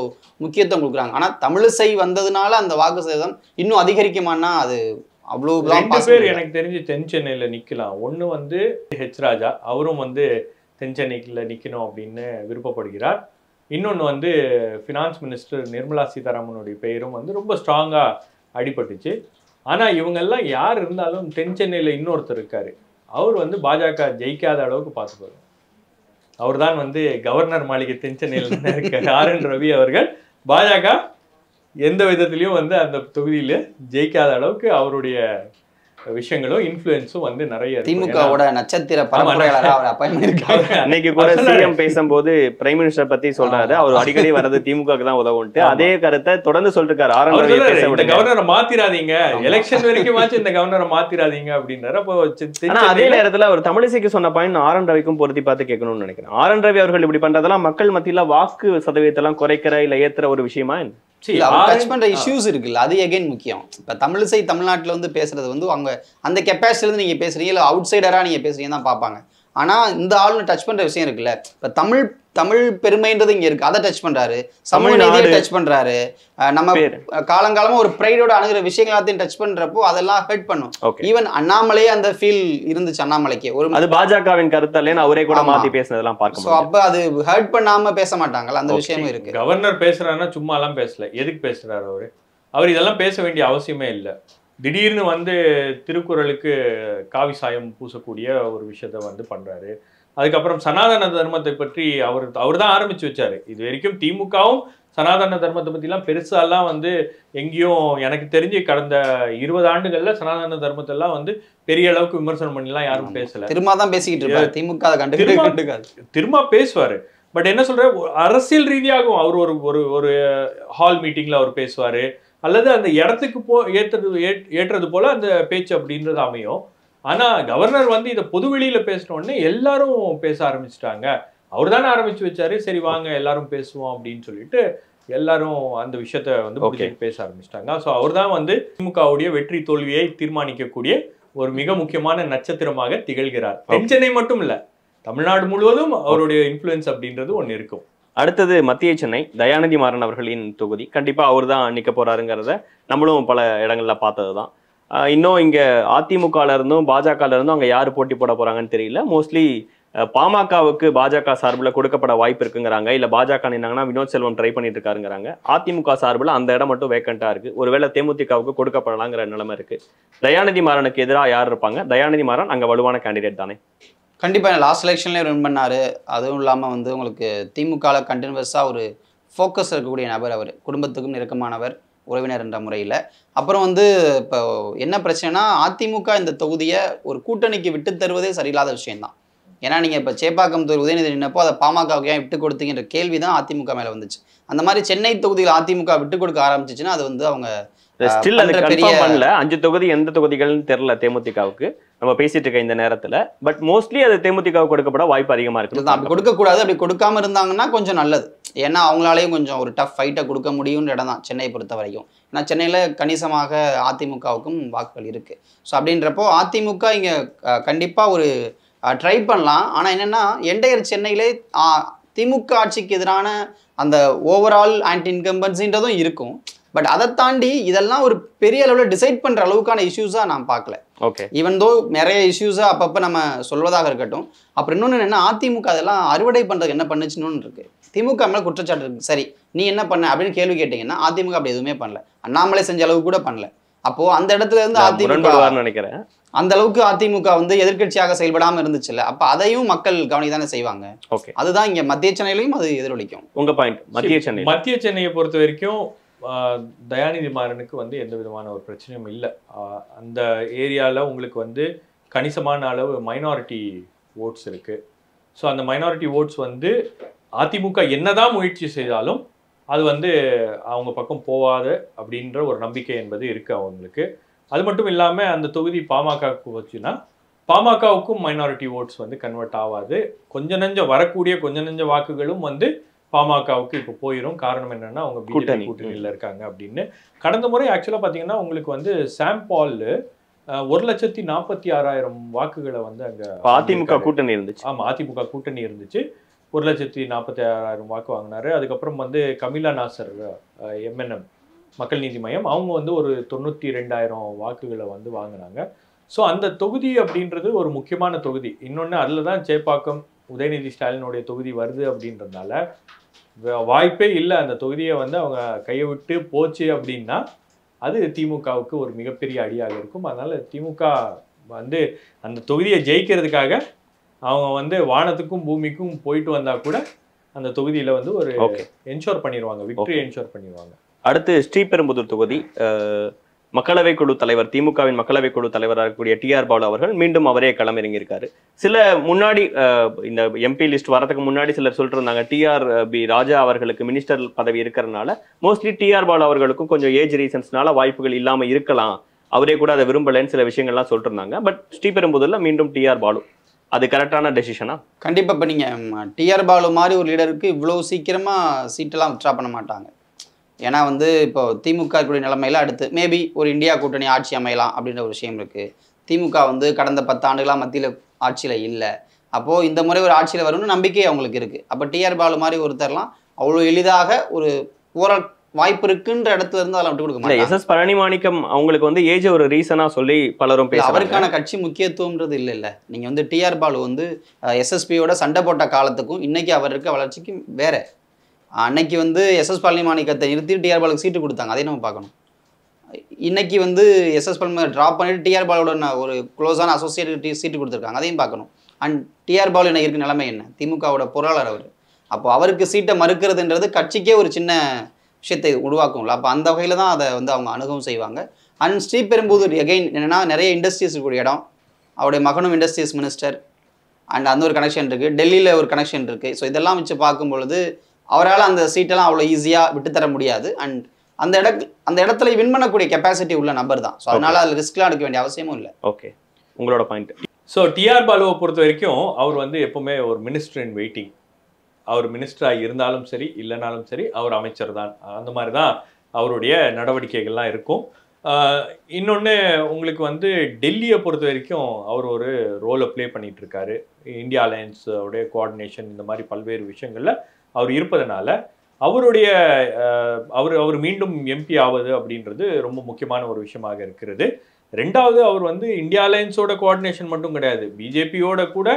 முக்கியத்துவம் கொடுக்குறாங்க. ஆனா தமிழிசை வந்ததுனால அந்த வாக்கு சதவீதம் இன்னும் அதிகரிக்குமானா அது அவ்வளோ. 2 பேர் எனக்கு தெரிஞ்சு தென் சென்னையில நிக்கலாம். ஒண்ணு வந்து ஹெச் ராஜா, அவரும் வந்து தென் சென்னைக்குள்ள நிக்கணும் அப்படின்னு விருப்பப்படுகிறார். இன்னொன்று வந்து ஃபினான்ஸ் மினிஸ்டர் நிர்மலா சீதாராமனுடைய பெயரும் வந்து ரொம்ப ஸ்ட்ராங்கா அடிபட்டுச்சு. ஆனா இவங்கெல்லாம் யார் இருந்தாலும் தென் சென்னையில இன்னொருத்தர் இருக்காரு, அவர் வந்து பாஜக ஜெயிக்காத அளவுக்கு பார்த்துப்பாரு. அவர் தான் வந்து கவர்னர் மாளிகை தென் சென்னையில் இருக்க ஆர்.என். ரவி அவர்கள். பாஜக எந்த விதத்திலையும் வந்து அந்த தொகுதியில ஜெயிக்காத அளவுக்கு அவருடைய விஷயங்களும் இன்ஃப்ளூயன்ஸும் வந்து நிறைய திமுகவோட நட்சத்திர பரம்பரையாளரா அவர் அப்பாயின்ட் பண்ணிருக்காரு. இன்னைக்கு கூட சிஎம் பேசும்போது பிரைம் மினிஸ்டர் பத்தி சொல்றாரு, அவர் அடிக்கடி வர்றது திமுகவுக்கு தான் உதவுன்ட்டு. அதே கருத்தை தொடர்ந்து சொல்லிருக்காரு. இந்த கவர்னரை மாத்திராதீங்க, எலெக்ஷன் வரைக்கும் இந்த கவர்னரை மாத்திராதீங்க அப்படின்னாரு. அப்போ அதே நேரத்துல அவர் தமிழிசைக்கு சொன்ன பாயிண்ட் ஆர்.என். ரவிக்கும் பொருத்தி பார்த்து கேட்கணும்னு நினைக்கிறேன். ஆர்.என். ரவி அவர்கள் இப்படி பண்றதெல்லாம் மக்கள் மத்தியில வாக்கு சதவீதத்தை எல்லாம் குறைக்கிற இல்ல ஏத்துற ஒரு விஷயமா? டச் பண்ற இஷ்யூஸ் இருக்குல்ல, அது எகைன் முக்கியம். இப்ப தமிழிசை தமிழ்நாட்டுல வந்து பேசுறது வந்து அவங்க அந்த கெப்பாசிட்டில இருந்து நீங்க பேசுறீங்க இல்ல அவுட் சைடரா நீங்க பேசுறீங்க தான் பார்ப்பாங்க. ஆனா இந்த ஆளுன்னு டச் பண்ற விஷயம் இருக்குல்ல, இப்ப தமிழ் பெருமைன்றது இங்க இருக்கு, அதை டச் பண்றாரு. சமூக நீதியை டச் பண்றாரு. நம்ம காலங்காலமா ஒரு பிரைடோட அணுகிற விஷயங்கள் எல்லாத்தையும் டச் பண்றப்போ அதெல்லாம் ஹர்ட் பண்ணும். ஈவன் அண்ணாமலையே அந்த ஃபீல் இருந்துச்சு அண்ணாமலைக்கு. ஒரு அது பாஜகவின் கருத்து அவரே கூட மாத்தி பேசுனதெல்லாம் பார்க்கணும். அப்ப அது ஹர்ட் பண்ணாம பேச மாட்டாங்கல்ல, அந்த விஷயமும் இருக்கு. கவர்னர் பேசுறாருன்னா சும்மா எல்லாம் பேசல. எதுக்கு பேசுறாரு அவரு? அவர் இதெல்லாம் பேச வேண்டிய அவசியமே இல்லை. திடீர்னு வந்து திருக்குறளுக்கு காவி சாயம் பூசக்கூடிய ஒரு விஷயத்த வந்து பண்றாரு. அதுக்கப்புறம் சனாதன தர்மத்தை பற்றி அவர் தான் ஆரம்பிச்சு வச்சாரு. இது வரைக்கும் திமுகவும் சனாதன தர்மத்தை பற்றிலாம் பெருசாலாம் வந்து எங்கேயும் எனக்கு தெரிஞ்சு கடந்த 20 ஆண்டுகள்ல சனாதன தர்மத்தை எல்லாம் வந்து பெரிய அளவுக்கு விமர்சனம் பண்ணிலாம் யாரும் பேசல. திரும்ப தான் பேசிக்கிட்டு இருப்பாரு. திமுக திரும்ப பேசுவாரு. பட் என்ன சொல்ற, அரசியல் ரீதியாகவும் அவர் ஒரு ஹால் மீட்டிங்ல அவர் பேசுவாரு, அல்லது அந்த இடத்துக்கு ஏற்றது போல அந்த பேச்சு அப்படின்றது அமையும். ஆனா கவர்னர் வந்து இதை பொதுவெளியில பேசின உடனே எல்லாரும் பேச ஆரம்பிச்சிட்டாங்க. அவர் தானே ஆரம்பிச்சு வச்சாரு, சரி வாங்க எல்லாரும் பேசுவோம் அப்படின்னு சொல்லிட்டு எல்லாரும் அந்த விஷயத்த வந்து பேச ஆரம்பிச்சிட்டாங்க. ஸோ அவர் தான் வந்து திமுகவுடைய வெற்றி தோல்வியை தீர்மானிக்கக்கூடிய ஒரு மிக முக்கியமான நட்சத்திரமாக திகழ்கிறார். தென் சென்னை மட்டும் இல்ல, தமிழ்நாடு முழுவதும் அவருடைய இன்ஃப்ளூயன்ஸ் அப்படின்றது ஒன்று இருக்கும். அடுத்தது மத்திய சென்னை தயாநிதி மாறன் அவர்களின் தொகுதி. கண்டிப்பா அவர் தான் நிக்க போறாருங்கிறத நம்மளும் பல இடங்கள்ல பார்த்ததுதான். இன்னும் இங்க அதிமுகல இருந்தும் பாஜகல இருந்தும் அங்க யாரு போட்டி போட போறாங்கன்னு தெரியல. மோஸ்ட்லி பாமகவுக்கு பாஜக சார்பில் கொடுக்கப்பட வாய்ப்பு இருக்குங்கிறாங்க. இல்ல பாஜக நின்னாங்கன்னா வினோத் செல்வம் ட்ரை பண்ணிட்டு இருக்காருங்கிறாங்க. அதிமுக சார்பில் அந்த இடம் மட்டும் வேக்கண்டா இருக்கு. ஒருவேளை தேமுதிகவுக்கு கொடுக்கப்படலாங்கிற நிலைமை இருக்கு. தயாநிதி மாறனுக்கு எதிராக யார் இருப்பாங்க? தயாநிதி மாறன் அங்க வலுவான கேண்டிடேட் தானே? கண்டிப்பாக லாஸ்ட் எலெக்ஷன்லேயே வின் பண்ணார். அதுவும் இல்லாமல் வந்து உங்களுக்கு திமுகவில் கண்டினியூஸாக ஒரு ஃபோக்கஸ் இருக்கக்கூடிய நபர். அவர் குடும்பத்துக்கும் நெருக்கமானவர், உறவினர் என்ற முறையில். அப்புறம் வந்து இப்போ என்ன பிரச்சனைனா, அதிமுக இந்த தொகுதியை ஒரு கூட்டணிக்கு விட்டு தருவதே சரியில்லாத விஷயம்தான். ஏன்னா நீங்கள் இப்போ சேப்பாக்கம் தொகுதி உதயநிதி நின்னப்போ அதை பாமகவுக்கு ஏன் விட்டு கொடுத்தீங்கன்ற கேள்வி தான் அதிமுக மேலே வந்துச்சு. அந்த மாதிரி சென்னை தொகுதியில் அதிமுக விட்டு கொடுக்க ஆரம்பிச்சிச்சுன்னா அது வந்து அவங்க ஸ்டில் அது கன்ஃபார்ம் பண்ணல. 5 தொகுதி எந்த தொகுதிகள்னு தெரியல தேமுதிகவுக்கு, நம்ம பேசிட்டு இருக்க இந்த நேரத்துல. பட் மோஸ்ட்லி அது தேமுதிகவுக்கு கொடுக்கப்பட வாய்ப்பு அதிகமா இருக்கு. அப்படி கொடுக்கக்கூடாது. அப்படி கொடுக்காம இருந்தாங்கன்னா கொஞ்சம் நல்லது. ஏன்னா அவங்களாலேயும் கொஞ்சம் ஒரு டஃப் ஃபைட்டை கொடுக்க முடியும்ன்ற இடம் தான் சென்னையை பொறுத்த வரைக்கும். ஏன்னா சென்னையில் கணிசமாக அதிமுகவுக்கும் வாக்குகள் இருக்குது. ஸோ அப்படின்றப்போ அதிமுக இங்கே கண்டிப்பாக ஒரு ட்ரை பண்ணலாம். ஆனால் என்னென்னா என்டையர் சென்னையிலே திமுக ஆட்சிக்கு எதிரான அந்த ஓவரால் ஆன்டி இன்கம்பன்சின்றதும் இருக்கும். பட் அதை தாண்டி இதெல்லாம் ஒரு பெரிய அளவில் டிசைட் பண்ணுற அளவுக்கான இஷ்யூஸாக நான் பார்க்கல. ஓகே, ஈவன் தோ நிறைய இஷ்யூஸாக அப்பப்போ நம்ம சொல்வதாக இருக்கட்டும். அப்புறம் இன்னொன்று என்னென்னா, அதிமுக அதெல்லாம் அறுவடை பண்ணுறதுக்கு என்ன பண்ணுச்சுன்னு இருக்குது. திமுக மேலே குற்றச்சாட்டு இருக்குது. சரி நீ என்ன பண்ண அப்படின்னு கேள்வி கேட்டிங்கன்னா அதிமுக அப்படி எதுவுமே பண்ணல. அண்ணாமலை செஞ்ச அளவுக்கு கூட பண்ணல. அப்போது அந்த இடத்துல இருந்து அதிமுக நினைக்கிறேன் அந்த அளவுக்கு அதிமுக வந்து எதிர்கட்சியாக செயல்படாமல் இருந்துச்சுல்ல. அப்போ அதையும் மக்கள் கவனிக்க தானே செய்வாங்க. ஓகே, அதுதான் இங்கே மத்திய சென்னையிலையும் அது எதிரொலிக்கும். உங்கள் பாயிண்ட் மத்திய சென்னையை பொறுத்த வரைக்கும் தயாநிதி மாறனுக்கு வந்து எந்த விதமான ஒரு பிரச்சனையும் இல்லை. அந்த ஏரியாவில் உங்களுக்கு வந்து கணிசமான அளவு மைனாரிட்டி ஓட்ஸ் இருக்குது. ஸோ அந்த மைனாரிட்டி ஓட்ஸ் வந்து அதிமுக என்னதான் முயற்சி செய்தாலும் அது வந்து அவங்க பக்கம் போகாது அப்படின்ற ஒரு நம்பிக்கை என்பது இருக்குது அவங்களுக்கு. அது மட்டும் இல்லாமல் அந்த தொகுதி பாமகவுக்கு வச்சுன்னா பாமகவுக்கும் மைனாரிட்டி ஓட்ஸ் வந்து கன்வெர்ட் ஆகாது. கொஞ்ச நெஞ்ச வாக்குகளும் வந்து பாமகவுக்கு இப்போ போயிடும். காரணம் என்னன்னா அவங்க பிஜேபி கூட்டணியில் இருக்காங்க அப்படின்னு. கடந்த முறை ஆக்சுவலாக பார்த்தீங்கன்னா உங்களுக்கு வந்து சாம் பால் 1,46,000 வாக்குகளை வந்து அங்கே அதிமுக கூட்டணி இருந்துச்சு. ஆமாம், அதிமுக கூட்டணி இருந்துச்சு. 1,46,000 வாக்கு வாங்கினாரு. அதுக்கப்புறம் வந்து கமிலா நாசர் எம்என்எம் மக்கள் நீதி மையம் அவங்க வந்து ஒரு 92,000 வாக்குகளை வந்து வாங்கினாங்க. ஸோ அந்த தொகுதி அப்படின்றது ஒரு முக்கியமான தொகுதி. இன்னொன்று அதில் தான் சேப்பாக்கம் உதயநிதி ஸ்டாலினுடைய தொகுதி வருது அப்படின்றதுனால வாய்ப்பே இல்லை அந்த தொகுதியை வந்து அவங்க கையை விட்டு போச்சு அப்படின்னா அது திமுகவுக்கு ஒரு மிகப்பெரிய அடியாக இருக்கும். அதனால திமுக வந்து அந்த தொகுதியை ஜெயிக்கிறதுக்காக அவங்க வந்து வானத்துக்கும் பூமிக்கும் போயிட்டு வந்தா கூட அந்த தொகுதியில வந்து ஒரு என்ஷோர் பண்ணிடுவாங்க, விக்டரி என்ஷோர் பண்ணிடுவாங்க. அடுத்து ஸ்ரீபெரும்புதூர் தொகுதி மக்களவை குழு தலைவர், திமுகவின் மக்களவை குழு தலைவராக இருக்கக்கூடிய டிஆர் பாலு அவர்கள் மீண்டும் அவரே களமிறங்கியிருக்காரு. சில முன்னாடி இந்த எம்பி லிஸ்ட் வரதுக்கு முன்னாடி சிலர் சொல்லிட்டு இருந்தாங்க டிஆர் பி ராஜா அவர்களுக்கு மினிஸ்டர் பதவி இருக்கிறதுனால மோஸ்ட்லி டிஆர் பாலு அவர்களுக்கும் கொஞ்சம் ஏஜ் ரீசன்ஸ்னால வாய்ப்புகள் இல்லாம இருக்கலாம், அவரே கூட அதை விரும்பலன்னு சில விஷயங்கள்லாம் சொல்லிட்டு இருந்தாங்க. பட் ஸ்ரீபெரும்புதூர்ல மீண்டும் டிஆர் பாலு, அது கரெக்டான டெசிஷனா? கண்டிப்பா. இப்போ நீங்க டிஆர் பாலு மாதிரி ஒரு லீடருக்கு இவ்வளவு சீக்கிரமா சீட்டெல்லாம் வித்ட்ரா பண்ண மாட்டாங்க. ஏன்னா வந்து இப்போ திமுக கூடிய நிலைமையில அடுத்து மேபி ஒரு இந்தியா கூட்டணி ஆட்சி அமையலாம் அப்படின்ற ஒரு விஷயம் இருக்குது. திமுக வந்து கடந்த 10 ஆண்டுகளாக மத்தியில் ஆட்சியில் இல்லை. அப்போது இந்த முறை ஒரு ஆட்சியில் வரும்னு நம்பிக்கை அவங்களுக்கு இருக்குது. அப்போ டிஆர் பாலு மாதிரி ஒருத்தர்லாம் அவ்வளோ எளிதாக ஒரு போகிற வாய்ப்பு இருக்குன்ற இடத்துல இருந்து அதெல்லாம் விட்டு கொடுக்க மாட்டாங்க. எஸ்.எஸ். பழனிமாணிக்கம் அவங்களுக்கு வந்து ஏஜ் ஒரு ரீசனாக சொல்லி பலரும் பேச, அவருக்கான கட்சி முக்கியத்துவம்ன்றது இல்லை. நீங்கள் வந்து டிஆர் பாலு வந்து எஸ்எஸ்பியோட சண்டை போட்ட காலத்துக்கும் இன்னைக்கு அவர் இருக்க வளர்ச்சிக்கும் வேற. அன்னைக்கு வந்து எஸ்எஸ் பழனிமாணிக்கத்தை நிறுத்தி டிஆர் பாலுக்கு சீட்டு கொடுத்தாங்க, அதையும் நம்ம பார்க்கணும். இன்னைக்கு வந்து எஸ்எஸ் பழனிமாணி ட்ராப் பண்ணிட்டு டிஆர் பாலோட ஒரு க்ளோஸான அசோசியேட் சீட்டு கொடுத்துருக்காங்க, அதையும் பார்க்கணும். அண்ட் டிஆர் பாலு இன்னைக்கு இருக்க நிலைமை என்ன? திமுகவோட பொருளாளர் அவர். அப்போ அவருக்கு சீட்டை மறுக்கிறதுன்றது கட்சிக்கே ஒரு சின்ன விஷயத்தை உருவாக்கும்ல. அப்போ அந்த வகையில் தான் அதை வந்து அவங்க அணுகவும் செய்வாங்க. அண்ட் ஸ்ரீபெரும்புதூர் எகைன் என்னென்னா நிறைய இண்டஸ்ட்ரீஸ் இருக்கக்கூடிய இடம், அவருடைய மகனும் இண்டஸ்ட்ரீஸ் மினிஸ்டர், அண்ட் அந்த ஒரு கனெக்ஷன் இருக்குது, டெல்லியில் ஒரு கனெக்ஷன் இருக்குது. ஸோ இதெல்லாம் வச்சு பார்க்கும் பொழுது அவரால் அந்த சீட்டெல்லாம் அவ்வளோ ஈஸியாக விட்டுத்தர முடியாது. அண்ட் அந்த இடத்துல வின் பண்ணக்கூடிய கெப்பாசிட்டி உள்ள நபர் தான். ஸோ அதனால அதில் ரிஸ்க்லாம் எடுக்க வேண்டிய அவசியமும் இல்லை. ஓகே, உங்களோட பாயிண்ட். ஸோ டிஆர் பாலுவை பொறுத்த வரைக்கும் அவர் வந்து எப்பவுமே ஒரு மினிஸ்டர் இன் வெயிட்டிங். அவர் மினிஸ்டராக இருந்தாலும் சரி இல்லைனாலும் சரி அவர் அமைச்சர் தான். அந்த மாதிரி தான் அவருடைய நடவடிக்கைகள்லாம் இருக்கும். இன்னொன்று உங்களுக்கு வந்து டெல்லியை பொறுத்த வரைக்கும் அவர் ஒரு ரோலை ப்ளே பண்ணிட்டு இருக்காரு. இந்தியா அலையன்ஸோடைய கோஆர்டினேஷன் இந்த மாதிரி பல்வேறு விஷயங்களில் அவர் இருப்பதனால அவருடைய அவர் மீண்டும் எம்பி ஆவது அப்படின்றது ரொம்ப முக்கியமான ஒரு விஷயமாக இருக்கிறது. ரெண்டாவது அவர் வந்து இந்தியா அலையன்ஸோட கோஆர்டினேஷன் மட்டும் கிடையாது, பிஜேபியோட கூட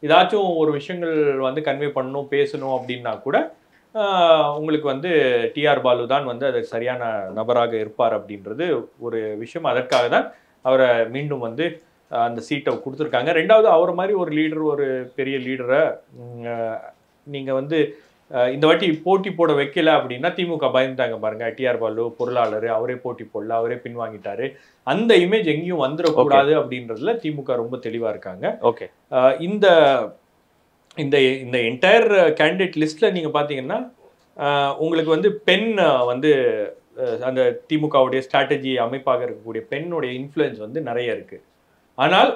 ஏதாச்சும் ஒரு விஷயங்கள் வந்து கன்வே பண்ணணும் பேசணும் அப்படின்னா கூட உங்களுக்கு வந்து டிஆர் பாலு தான் வந்து அது சரியான நபராக இருப்பார் அப்படின்றது ஒரு விஷயம். அதற்காக தான் அவரை மீண்டும் வந்து அந்த சீட்டை கொடுத்துருக்காங்க. ரெண்டாவது அவர் மாதிரி ஒரு லீடர், ஒரு பெரிய லீடரை நீங்கள் வந்து இந்த வாட்டி போட்டி போட வைக்கல அப்படின்னா திமுக பயந்துட்டாங்க பாருங்க. டிஆர் பாலு பொருளாளர், அவரே போட்டி போடல, அவரே பின்வாங்கிட்டாரு, அந்த இமேஜ் எங்கேயும் வந்துடக்கூடாது அப்படின்றதுல திமுக ரொம்ப தெளிவா இருக்காங்க. ஓகே, இந்த இந்த இந்த என்டையர் கேண்டிடேட் லிஸ்ட்ல நீங்க பாத்தீங்கன்னா உங்களுக்கு வந்து பெண் வந்து அந்த திமுகவுடைய ஸ்ட்ராட்டஜி அமைப்பாக இருக்கக்கூடிய பெண்ணுடைய இன்ஃப்ளூயன்ஸ் வந்து நிறைய இருக்கு. ஆனால்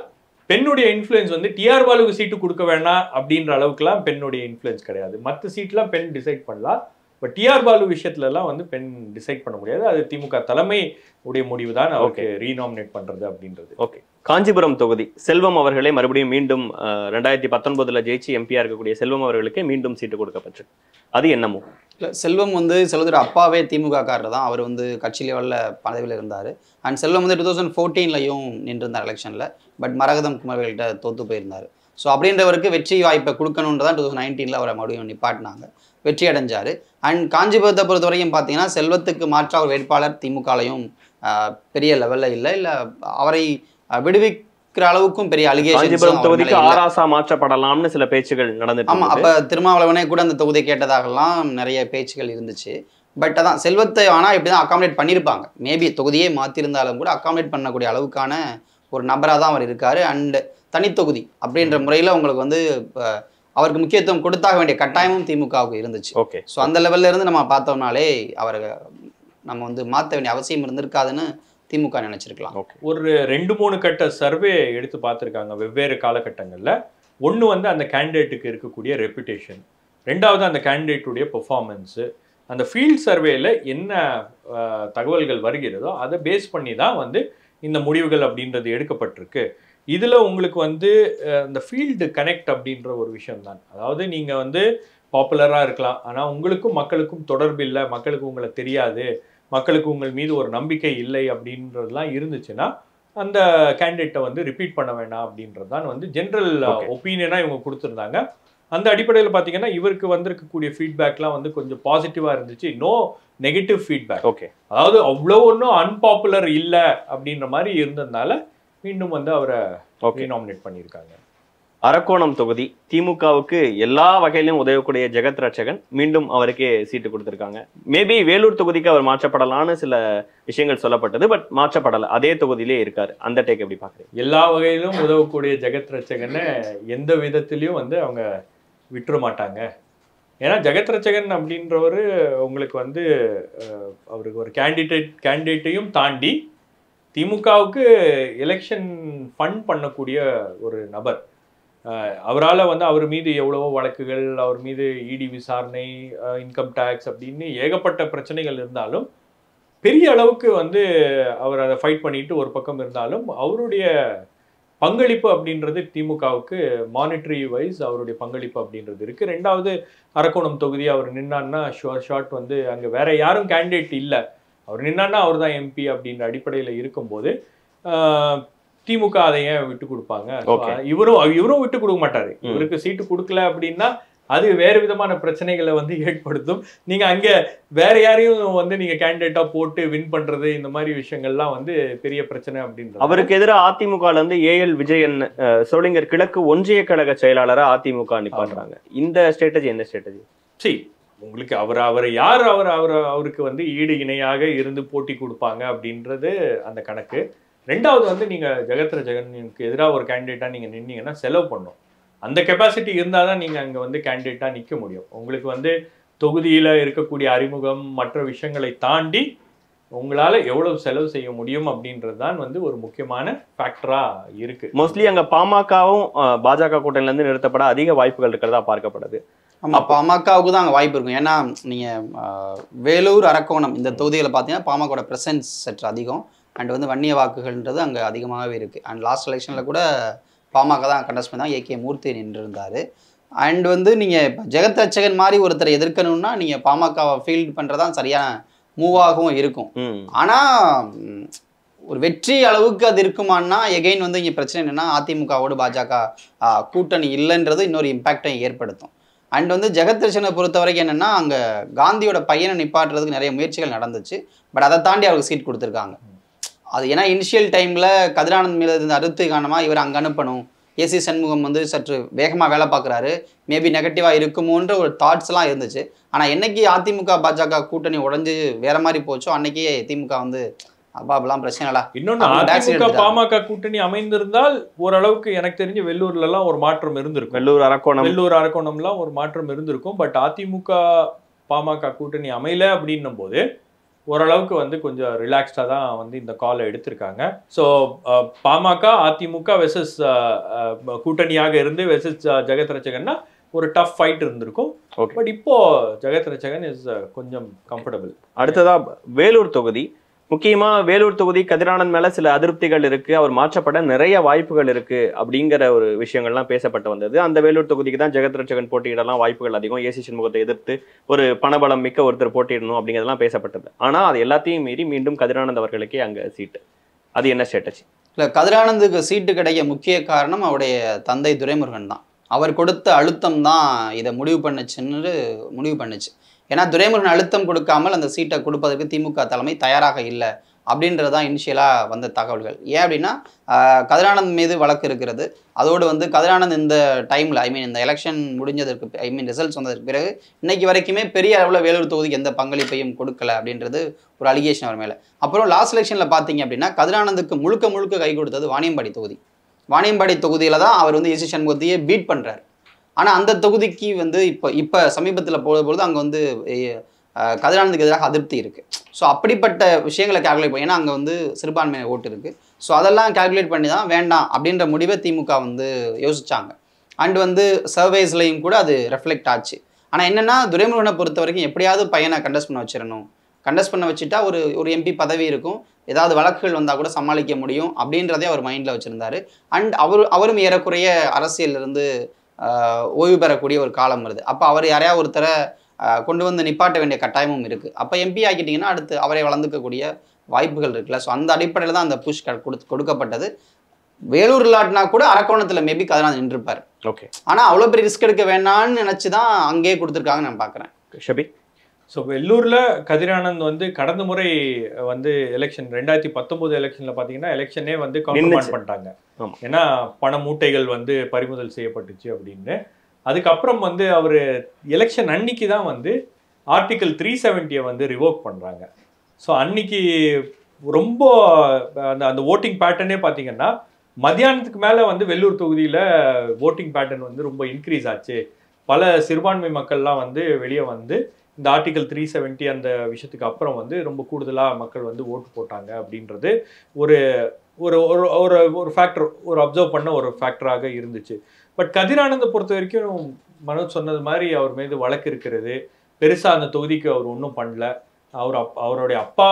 பெண்ணுடைய இன்ஃப்ளூயன்ஸ் வந்து டிஆர் பாலுக்கு சீட்டு கொடுக்க வேண்டாம் அப்படின்ற அளவுக்குலாம் பெண்ணுடைய இன்ஃப்ளூயன்ஸ் கிடையாது. மற்ற சீட்லாம் பெண் டிசைட் பண்ணலாம், பட் டிஆர் பாலு விஷயத்துலலாம் வந்து பெண் டிசைட் பண்ண முடியாது. அது திமுக தலைமை உடைய முடிவு தான் அவருக்கு ரீநாமினேட் பண்றது அப்படின்றது. ஓகே, காஞ்சிபுரம் தொகுதி செல்வம் அவர்களே மறுபடியும் மீண்டும் 2019 ஜெயிச்சு எம்பியா இருக்கக்கூடிய செல்வம் அவர்களுக்கு மீண்டும் சீட்டு கொடுக்கப்பட்டு, அது என்னமோ இல்லை, செல்வம் வந்து செல்வத்தோட அப்பாவே திமுக காரர் தான். அவர் வந்து கட்சி லெவலில் பதவியில் இருந்தார். அண்ட் செல்வம் வந்து 2014லையும் நின்றிருந்தார் எலெக்ஷனில். பட் மரகதம் குமரவேல்கிட்ட தோற்று போயிருந்தார். ஸோ அப்படின்றவருக்கு வெற்றி வாய்ப்பை கொடுக்கணுன்றதான் 2019 அவரை மறுபடியும் நிப்பாட்டினாங்க, வெற்றி அடைஞ்சார். அண்ட் காஞ்சிபுரத்தை பொறுத்த வரைக்கும் பார்த்தீங்கன்னா செல்வத்துக்கு மாற்றாக ஒரு வேட்பாளர் திமுகலையும் பெரிய லெவலில் இல்லை அவரை விடுவிக்கிற அளவுக்கும் பெரிய அலிகேஷன் தொகுதிக்கு ஆராசா மாற்றப்படலாம்னு சில பேச்சுகள் நடந்துட்டு. ஆமா, அப்ப திருமாவளவனே கூட அந்த தொகுதியை கேட்டதாகலாம் நிறைய பேச்சுகள் இருந்துச்சு. பட் அதான் செல்வத்தை ஆனா இப்படிதான் அகாமடேட் பண்ணியிருப்பாங்க. மேபி தொகுதியே மாத்திருந்தாலும் கூட அகாமடேட் பண்ணக்கூடிய அளவுக்கான ஒரு நபராக தான் அவர் இருக்காரு. அண்ட் தனித்தொகுதி அப்படின்ற முறையில் உங்களுக்கு வந்து அவருக்கு முக்கியத்துவம் கொடுத்தாக வேண்டிய கட்டாயமும் திமுகவுக்கு இருந்துச்சு. ஓகே. ஸோ அந்த லெவல்ல இருந்து நம்ம பார்த்தோம்னாலே அவரை நம்ம வந்து மாற்ற வேண்டிய அவசியம் இருந்திருக்காதுன்னு திமுக நினைச்சிருக்கலாம். ஒரு 2-3 கட்ட சர்வே எடுத்து பார்த்துருக்காங்க வெவ்வேறு காலகட்டங்களில். ஒன்று வந்து அந்த கேண்டிடேட்டுக்கு இருக்கக்கூடிய ரெப்புடேஷன், ரெண்டாவது அந்த கேண்டிடேட்டுடைய பெர்ஃபார்மன்ஸு, அந்த ஃபீல்ட் சர்வேல என்ன தகவல்கள் வருகிறதோ அதை பேஸ் பண்ணி தான் வந்து இந்த முடிவுகள் அப்படின்றது எடுக்கப்பட்டிருக்கு. இதில் உங்களுக்கு வந்து இந்த ஃபீல்டு கனெக்ட் அப்படின்ற ஒரு விஷயம் தான். அதாவது நீங்கள் வந்து பாப்புலராக இருக்கலாம், ஆனால் உங்களுக்கும் மக்களுக்கும் தொடர்பு இல்லை, மக்களுக்கு உங்களை தெரியாது, மக்களுக்கு உங்கள் மீது ஒரு நம்பிக்கை இல்லை அப்படின்றதுலாம் இருந்துச்சுன்னா அந்த கேண்டிடேட்டை வந்து ரிப்பீட் பண்ண வேண்டாம் அப்படின்றது தான் வந்து ஜென்ரல் ஒப்பீனியனாக இவங்க கொடுத்துருந்தாங்க. அந்த அடிப்படையில் பார்த்தீங்கன்னா இவருக்கு வந்திருக்கக்கூடிய ஃபீட்பேக்லாம் வந்து கொஞ்சம் பாசிட்டிவாக இருந்துச்சு. No negative feedback. ஓகே. அதாவது அவ்வளோ ஒன்றும் அன்பாப்புலர் இல்லை அப்படின்ற மாதிரி இருந்ததுனால மீண்டும் வந்து அவரை நாமினேட் பண்ணியிருக்காங்க. அரக்கோணம் தொகுதி திமுகவுக்கு எல்லா வகையிலும் உதவக்கூடிய ஜெகத் ரட்சகன் மீண்டும் அவருக்கே சீட்டு கொடுத்திருக்காங்க. மேபி வேலூர் தொகுதிக்கு அவர் மாற்றப்படலான்னு சில விஷயங்கள் சொல்லப்பட்டது, பட் மாற்றப்படலை, அதே தொகுதியிலே இருக்காரு. அந்த டேக் எப்படி பாக்குறீங்க? எல்லா வகையிலும் உதவக்கூடிய ஜெகத் ரட்சகனை எந்த விதத்திலையும் வந்து அவங்க விட்டுற மாட்டாங்க. ஏன்னா ஜெகத் ரட்சகன் அப்படின்றவர் உங்களுக்கு வந்து அவருக்கு ஒரு கேண்டிடேட்டையும் தாண்டி திமுகவுக்கு எலெக்ஷன் ஃபண்ட் பண்ணக்கூடிய ஒரு நபர். அவரால் வந்து அவர் மீது எவ்வளவோ வழக்குகள், அவர் மீது இடி விசாரணை, இன்கம் டேக்ஸ் அப்படின்னு ஏகப்பட்ட பிரச்சனைகள் இருந்தாலும் பெரிய அளவுக்கு வந்து அவர் அதை ஃபைட் பண்ணிட்டு ஒரு பக்கம் இருந்தாலும் அவருடைய பங்களிப்பு அப்படின்றது திமுகவுக்கு மானிட்டரி வைஸ் அவருடைய பங்களிப்பு அப்படின்றது இருக்குது. ரெண்டாவது அரக்கோணம் தொகுதி அவர் நின்னான்னா ஷார்ட் வந்து அங்கே வேற யாரும் கேண்டிடேட் இல்லை, அவர் நின்னான்னா அவர் தான் எம்பி அப்படின்ற அடிப்படையில் இருக்கும்போது திமுக அதை ஏன் விட்டு கொடுப்பாங்க? இவரும் விட்டு கொடுக்க மாட்டாரு. இவருக்கு சீட்டு கொடுக்கல அப்படின்னா அது வேறு விதமான பிரச்சனைகளை வந்து ஏற்படுத்தும். நீங்க அங்க வேற யாரையும் வந்து நீங்க கேண்டிடேட்டா போட்டு வின் பண்றது இந்த மாதிரி விஷயங்கள்லாம் வந்து பெரிய பிரச்சனை அப்படின்றது. அவருக்கு எதிராக அதிமுகல இருந்து ஏஎல் விஜயன் சோளிங்கர் கிழக்கு ஒன்றிய கழக செயலாளரா அதிமுக நிப்பாட்டுறாங்க. இந்த ஸ்ட்ராட்டஜி என்ன ஸ்ட்ராட்டஜி? சரி, உங்களுக்கு அவரை யார் அவருக்கு வந்து ஈடு இணையாக இருந்து போட்டி கொடுப்பாங்க அப்படின்றது அந்த கணக்கு. ரெண்டாவது வந்து நீங்க ஜெகத் ரட்சகனுக்கு எதிராக ஒரு கேண்டிடேட்டா நீங்க நின்னீங்கன்னா செலவு பண்ணும். அந்த கெப்பாசிட்டி இருந்தால் தான் நீங்கள் அங்கே வந்து கேண்டிடேட்டாக நிற்க முடியும். உங்களுக்கு வந்து தொகுதியில் இருக்கக்கூடிய அறிமுகம் மற்ற விஷயங்களை தாண்டி உங்களால் எவ்வளவு செலவு செய்ய முடியும் அப்படின்றது தான் வந்து ஒரு முக்கியமான ஃபேக்டராக இருக்குது. மோஸ்ட்லி அங்கே பாமகவும் பாஜக கூட்டணியிலேருந்து நிறுத்தப்பட அதிக வாய்ப்புகள் இருக்கிறதா பார்க்கப்படுது. ஆமாம், பாமகவுக்கு தான் அங்கே வாய்ப்பு இருக்கும். ஏன்னா நீங்கள் வேலூர், அரக்கோணம் இந்த தொகுதியில் பார்த்தீங்கன்னா பாமகோட ப்ரெசன்ஸ் சற்று அதிகம். அண்ட் வந்து வன்னிய வாக்குகள்ன்றது அங்கே அதிகமாகவே இருக்குது. அண்ட் லாஸ்ட் எலெக்ஷனில் கூட பாமக தான் கண்டஸ்ட் பண்ணி தான் ஏகே மூர்த்தி நின்றுருந்தார். அண்ட் வந்து நீங்கள் இப்போ ஜெகத் ரட்சகன் மாதிரி ஒருத்தரை எதிர்க்கணும்னா நீங்கள் பாமகவை ஃபீல்டு பண்ணுறதான் சரியான மூவாகவும் இருக்கும். ஆனால் ஒரு வெற்றி அளவுக்கு அது இருக்குமானா எகெயின் வந்து இங்கே பிரச்சனை என்னென்னா அதிமுகவோடு பாஜக கூட்டணி இல்லைன்றது இன்னொரு இம்பேக்டையும் ஏற்படுத்தும். அண்ட் வந்து ஜெகத் ரட்சகனை பொறுத்த வரைக்கும் என்னென்னா அங்கே காந்தியோட பையனை நிப்பாட்டுறதுக்கு நிறைய முயற்சிகள் நடந்துச்சு. பட் அதை தாண்டி அவருக்கு சீட் கொடுத்துருக்காங்க. அது ஏன்னா இனிஷியல் டைமில் கதிரானந்த் மேலே இருந்த அறுத்து காரணமாக இவர் அங்கே அனுப்பணும், ஏசி சண்முகம் வந்து சற்று வேகமாக வேலை பார்க்குறாரு, மேபி நெகட்டிவாக இருக்குமோன்ற ஒரு தாட்ஸ்லாம் இருந்துச்சு. ஆனால் என்னைக்கு அதிமுக பாஜக கூட்டணி உடஞ்சி வேற மாதிரி போச்சோ அன்னைக்கே திமுக வந்து அப்பாப்பெல்லாம் பிரச்சனை இல்லை. இன்னொன்று அதிமுக பாமக கூட்டணி அமைந்திருந்தால் ஓரளவுக்கு எனக்கு தெரிஞ்சு வெள்ளூர்லாம் ஒரு மாற்றம் இருந்திருக்கும். வெள்ளூர் அரக்கோணம்லாம் ஒரு மாற்றம் இருந்திருக்கும். பட் அதிமுக பாமக கூட்டணி அமையல அப்படின்னும் போது ஓரளவுக்கு வந்து கொஞ்சம் ரிலாக்ஸ்டாக தான் வந்து இந்த காலை எடுத்திருக்காங்க. ஸோ பாமக அதிமுக வெர்சஸ் கூட்டணியாக இருந்து வெர்சஸ் ஜெகத் ரட்சகன்னா ஒரு டஃப் ஃபைட் இருந்திருக்கும். பட் இப்போ ஜெகத் ரட்சகன் இஸ் கொஞ்சம் கம்ஃபர்டபுள். அடுத்ததா வேலூர் தொகுதி, முக்கியமா வேலூர் தொகுதி கதிரானந்த் மேல சில அதிருப்திகள் இருக்கு, அவர் மாற்றப்பட நிறைய வாய்ப்புகள் இருக்கு அப்படிங்கிற ஒரு விஷயங்கள்லாம் பேசப்பட்டு வந்தது. அந்த வேலூர் தொகுதிக்கு தான் ஜெகத் ரட்சகன் போட்டியிடலாம் வாய்ப்புகள் அதிகம், ஏசி சண்முகத்தை எதிர்த்து ஒரு பணபலம் மிக்க ஒருத்தர் போட்டியிடணும் அப்படிங்கிறதெல்லாம் பேசப்பட்டது. ஆனா அது எல்லாத்தையும் மீறி மீண்டும் கதிரானந்த் அவர்களுக்கே அங்க சீட்டு. அது என்ன ஸ்ட்ராட்டஜி? இல்லை, கதிரானந்துக்கு சீட்டு கிடைக்க முக்கிய காரணம் அவருடைய தந்தை துரைமுருகன் தான். அவர் கொடுத்த அழுத்தம் தான் இதை முடிவு பண்ணுச்சு. ஏன்னா துரைமுருகன் அழுத்தம் கொடுக்காமல் அந்த சீட்டை கொடுப்பதற்கு திமுக தலைமை தயாராக இல்லை அப்படின்றது தான் இனிஷியலாக வந்த தகவல்கள். ஏன் அப்படின்னா கதிரானந்த் மீது வழக்கு இருக்கிறது. அதோடு வந்து கதிரானந்த் இந்த டைமில் இந்த எலெக்ஷன் முடிஞ்சதற்கு ரிசல்ட்ஸ் வந்ததற்கு பிறகு இன்னைக்கு வரைக்குமே பெரிய அளவில் வேலூர் தொகுதிக்கு எந்த பங்களிப்பையும் கொடுக்கல அப்படின்றது ஒரு அலிகேஷன் அவர் மேலே. அப்புறம் லாஸ்ட் எலெக்ஷனில் பார்த்தீங்க அப்படின்னா கதிரானந்துக்கு முழுக்க கை கொடுத்தது வாணியம்பாடி தொகுதி. வாணியம்பாடி தொகுதியில் தான் அவர் வந்து ஏசி சண்முகத்தையே பீட் பண்ணுறாரு. ஆனால் அந்த தொகுதிக்கு வந்து இப்போ சமீபத்தில் போகும்பொழுது அங்கே வந்து கதிரானந்துக்கு எதிராக அதிருப்தி இருக்குது. ஸோ அப்படிப்பட்ட விஷயங்களை கால்குலேட் பண்ணி, ஏன்னா அங்கே வந்து சிறுபான்மையினர் ஓட்டு இருக்குது. ஸோ அதெல்லாம் கால்குலேட் பண்ணி தான் வேண்டாம் அப்படின்ற முடிவை திமுக வந்து யோசிச்சாங்க. அண்ட் வந்து சர்வேஸ்லையும் கூட அது ரெஃப்ளெக்ட் ஆச்சு. ஆனால் என்னென்னா துரைமுருகனை பொறுத்த வரைக்கும் எப்படியாவது பையனை கண்டஸ்ட் பண்ண வச்சிடணும், கண்டஸ்ட் பண்ண வச்சுட்டா ஒரு எம்பி பதவி இருக்கும், ஏதாவது வழக்குகள் வந்தால் கூட சமாளிக்க முடியும் அப்படின்றதே அவர் மைண்டில் வச்சுருந்தாரு. அண்ட் அவரும் ஏறக்குறைய அரசியலிருந்து ஓய்வு பெறக்கூடிய ஒரு காலம் வருது. அப்போ அவர் யாரையா ஒருத்தரை கொண்டு வந்து நிப்பாட்ட வேண்டிய கட்டாயமும் இருக்குது. அப்போ எம்பி ஆக்கிட்டிங்கன்னா அடுத்து அவரை வளர்ந்துக்கக்கூடிய வாய்ப்புகள் இருக்குல்ல. ஸோ அந்த அடிப்படையில் தான் அந்த புஷ் கொடுக்கப்பட்டது. வேலூர் இல்லாட்டினா கூட அரக்கோணத்தில் மேபி கதிரானந்த் நின்றுப்பார். ஓகே. ஆனால் அவ்வளோ பெரிய ரிஸ்க் எடுக்க வேணான்னு நினச்சி தான் அங்கேயே கொடுத்துருக்காங்கன்னு நான் பார்க்குறேன். ஷபி, ஸோ வெள்ளூரில் கதிரானந்த் வந்து கடந்த முறை வந்து எலெக்ஷன் 2019 எலெக்ஷனில் பார்த்தீங்கன்னா எலெக்ஷனே வந்து கவுண்டர்மார்க் பண்ணிட்டாங்க. ஏன்னா பண மூட்டைகள் வந்து பறிமுதல் செய்யப்பட்டுச்சு அப்படின்னு. அதுக்கப்புறம் வந்து அவர் எலெக்ஷன் அன்னைக்கு தான் வந்து ஆர்டிகல் 370 வந்து ரிவோக் பண்ணுறாங்க. ஸோ அன்னைக்கு ரொம்ப அந்த ஓட்டிங் பேட்டர்னே பார்த்தீங்கன்னா மத்தியானத்துக்கு மேலே வந்து வெள்ளூர் தொகுதியில் ஓட்டிங் பேட்டர்ன் வந்து ரொம்ப இன்க்ரீஸ் ஆச்சு. பல சிறுபான்மை மக்கள்லாம் வந்து வெளியே வந்து இந்த ஆர்டிகல் 370 அந்த விஷயத்துக்கு அப்புறம் வந்து ரொம்ப கூடுதலாக மக்கள் வந்து ஓட்டு போட்டாங்க அப்படின்றது ஒரு ஒரு ஒரு ஒரு ஃபேக்டர், ஒரு அப்சர்வ் பண்ண ஒரு ஃபேக்டராக இருந்துச்சு. பட் கதிரானந்தை பொறுத்த வரைக்கும் மனோஜ் சொன்னது மாதிரி அவர் மீது வழக்கு இருக்கிறது. பெருசாக அந்த தொகுதிக்கு அவர் ஒன்றும் பண்ணல. அவருடைய அப்பா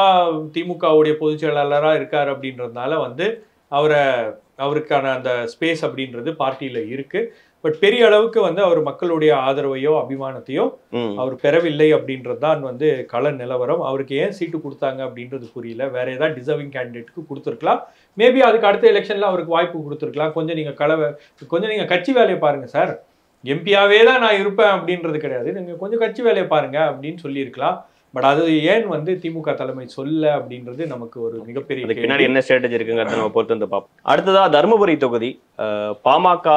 திமுகவுடைய பொதுச் செயலாளராக இருக்கார் அப்படின்றதுனால வந்து அவருக்கான அந்த ஸ்பேஸ் அப்படின்றது பார்ட்டியில் இருக்குது. பட் பெரிய அளவுக்கு வந்து அவர் மக்களுடைய ஆதரவையோ அபிமானத்தையோ அவர் பெறவில்லை அப்படின்றது தான் வந்து கள நிலவரம். அவருக்கு ஏன் சீட்டு கொடுத்தாங்க அப்படின்றது புரியல. வேற ஏதாவது டிசர்விங் கேண்டிடேட்டுக்கு கொடுத்துருக்கலாம். மேபி அதுக்கு அடுத்த எலெக்ஷனில் அவருக்கு வாய்ப்பு கொடுத்துருக்கலாம். கொஞ்சம் நீங்கள் கட்சி வேலையை பாருங்க சார், எம்பியாவே தான் நான் இருப்பேன் அப்படின்றது கிடையாது, நீங்கள் கொஞ்சம் கட்சி வேலையை பாருங்க அப்படின்னு சொல்லியிருக்கலாம். பட் அது ஏன் வந்து திமுக தலைமை சொல்ல அப்படின்றது நமக்கு ஒரு மிகப்பெரிய பின்னாடி என்ன ஸ்ட்ராட்டஜி இருக்குங்கிறத நம்ம பொறுத்து வந்து பார்ப்போம். அடுத்ததா தருமபுரி தொகுதி பாமக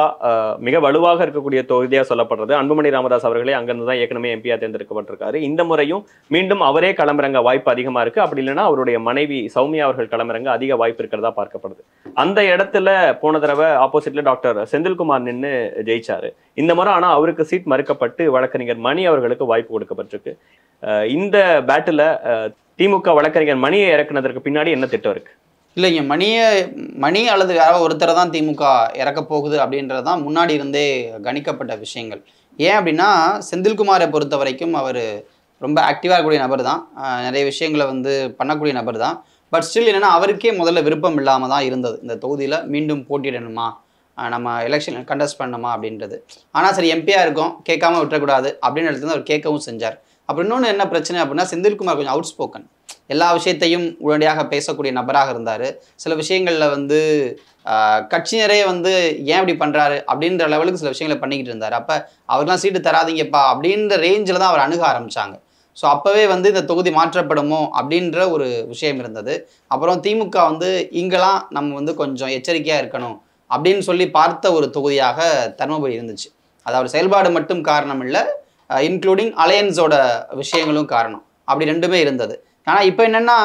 மிக வலுவாக இருக்கக்கூடிய தொகுதியா சொல்லப்படுறது. அன்புமணி ராமதாஸ் அவர்களே அங்கிருந்து தான் ஏற்கனவே எம்பியா தேர்ந்தெடுக்கப்பட்டிருக்காரு. இந்த முறையும் மீண்டும் அவரே களமிறங்க வாய்ப்பு அதிகமா இருக்கு. அப்படி இல்லைன்னா அவருடைய மனைவி சௌமியா அவர்கள் களமிறங்க அதிக வாய்ப்பு இருக்கிறதா பார்க்கப்படுது. அந்த இடத்துல போன தடவை ஆப்போசிட்ல டாக்டர் செந்தில்குமார் நின்று ஜெயிச்சாரு. இந்த முறை ஆனா அவருக்கு சீட் மறுக்கப்பட்டு வழக்கறிஞர் மணி அவர்களுக்கு வாய்ப்பு கொடுக்கப்பட்டிருக்கு. இந்த பேட்டில் திமுக வழக்கறிஞர் மணியை இறக்குனதற்கு பின்னாடி என்ன திட்டம் இருக்கு? இல்லைங்க, மணி அல்லது யாரோ ஒருத்தரை தான் திமுக இறக்க போகுது அப்படின்றது தான் முன்னாடி இருந்தே கணிக்கப்பட்ட விஷயங்கள். ஏன் அப்படின்னா செந்தில்குமாரை பொறுத்த வரைக்கும் அவர் ரொம்ப ஆக்டிவாக இருக்கக்கூடிய நபர் தான், நிறைய விஷயங்களை வந்து பண்ணக்கூடிய நபர் தான். பட் ஸ்டில் என்னென்னா அவருக்கே முதல்ல விருப்பம் இல்லாமல் தான் இருந்தது இந்த தொகுதியில் மீண்டும் போட்டியிடணுமா, நம்ம எலெக்ஷன் கண்டஸ்ட் பண்ணணுமா அப்படின்றது. ஆனால் சரி எம்பியாக இருக்கோம், கேட்காம விட்டுறக்கூடாது அப்படின்னு எடுத்து அவர் கேட்கவும் செஞ்சார். அப்புறம் இன்னொன்று என்ன பிரச்சனை அப்படின்னா செந்தில்குமார் கொஞ்சம் அவுட் ஸ்போக்கன், எல்லா விஷயத்தையும் உடனடியாக பேசக்கூடிய நபராக இருந்தார். சில விஷயங்களில் வந்து கட்சியினரே வந்து ஏன் இப்படி பண்ணுறாரு அப்படின்ற லெவலுக்கு சில விஷயங்களை பண்ணிக்கிட்டு இருந்தார். அப்போ அவருக்கெல்லாம் சீட்டு தராதிங்கப்பா அப்படின்ற ரேஞ்சில் தான் அவர் அணுக ஆரம்பித்தாங்க. ஸோ அப்போவே வந்து இந்த தொகுதி மாற்றப்படுமோ அப்படின்ற ஒரு விஷயம் இருந்தது. அப்புறம் திமுக வந்து இங்கெல்லாம் நம்ம வந்து கொஞ்சம் எச்சரிக்கையாக இருக்கணும் அப்படின்னு சொல்லி பார்த்த ஒரு தொகுதியாக தருமபுரி இருந்துச்சு. அதாவது செயல்பாடு மட்டும் காரணம் இல்லை, இன்க்ளூடிங் அலையன்ஸோட விஷயங்களும் காரணம். அப்படி ரெண்டுமே இருந்தது. ஆனால் இப்போ என்னென்னா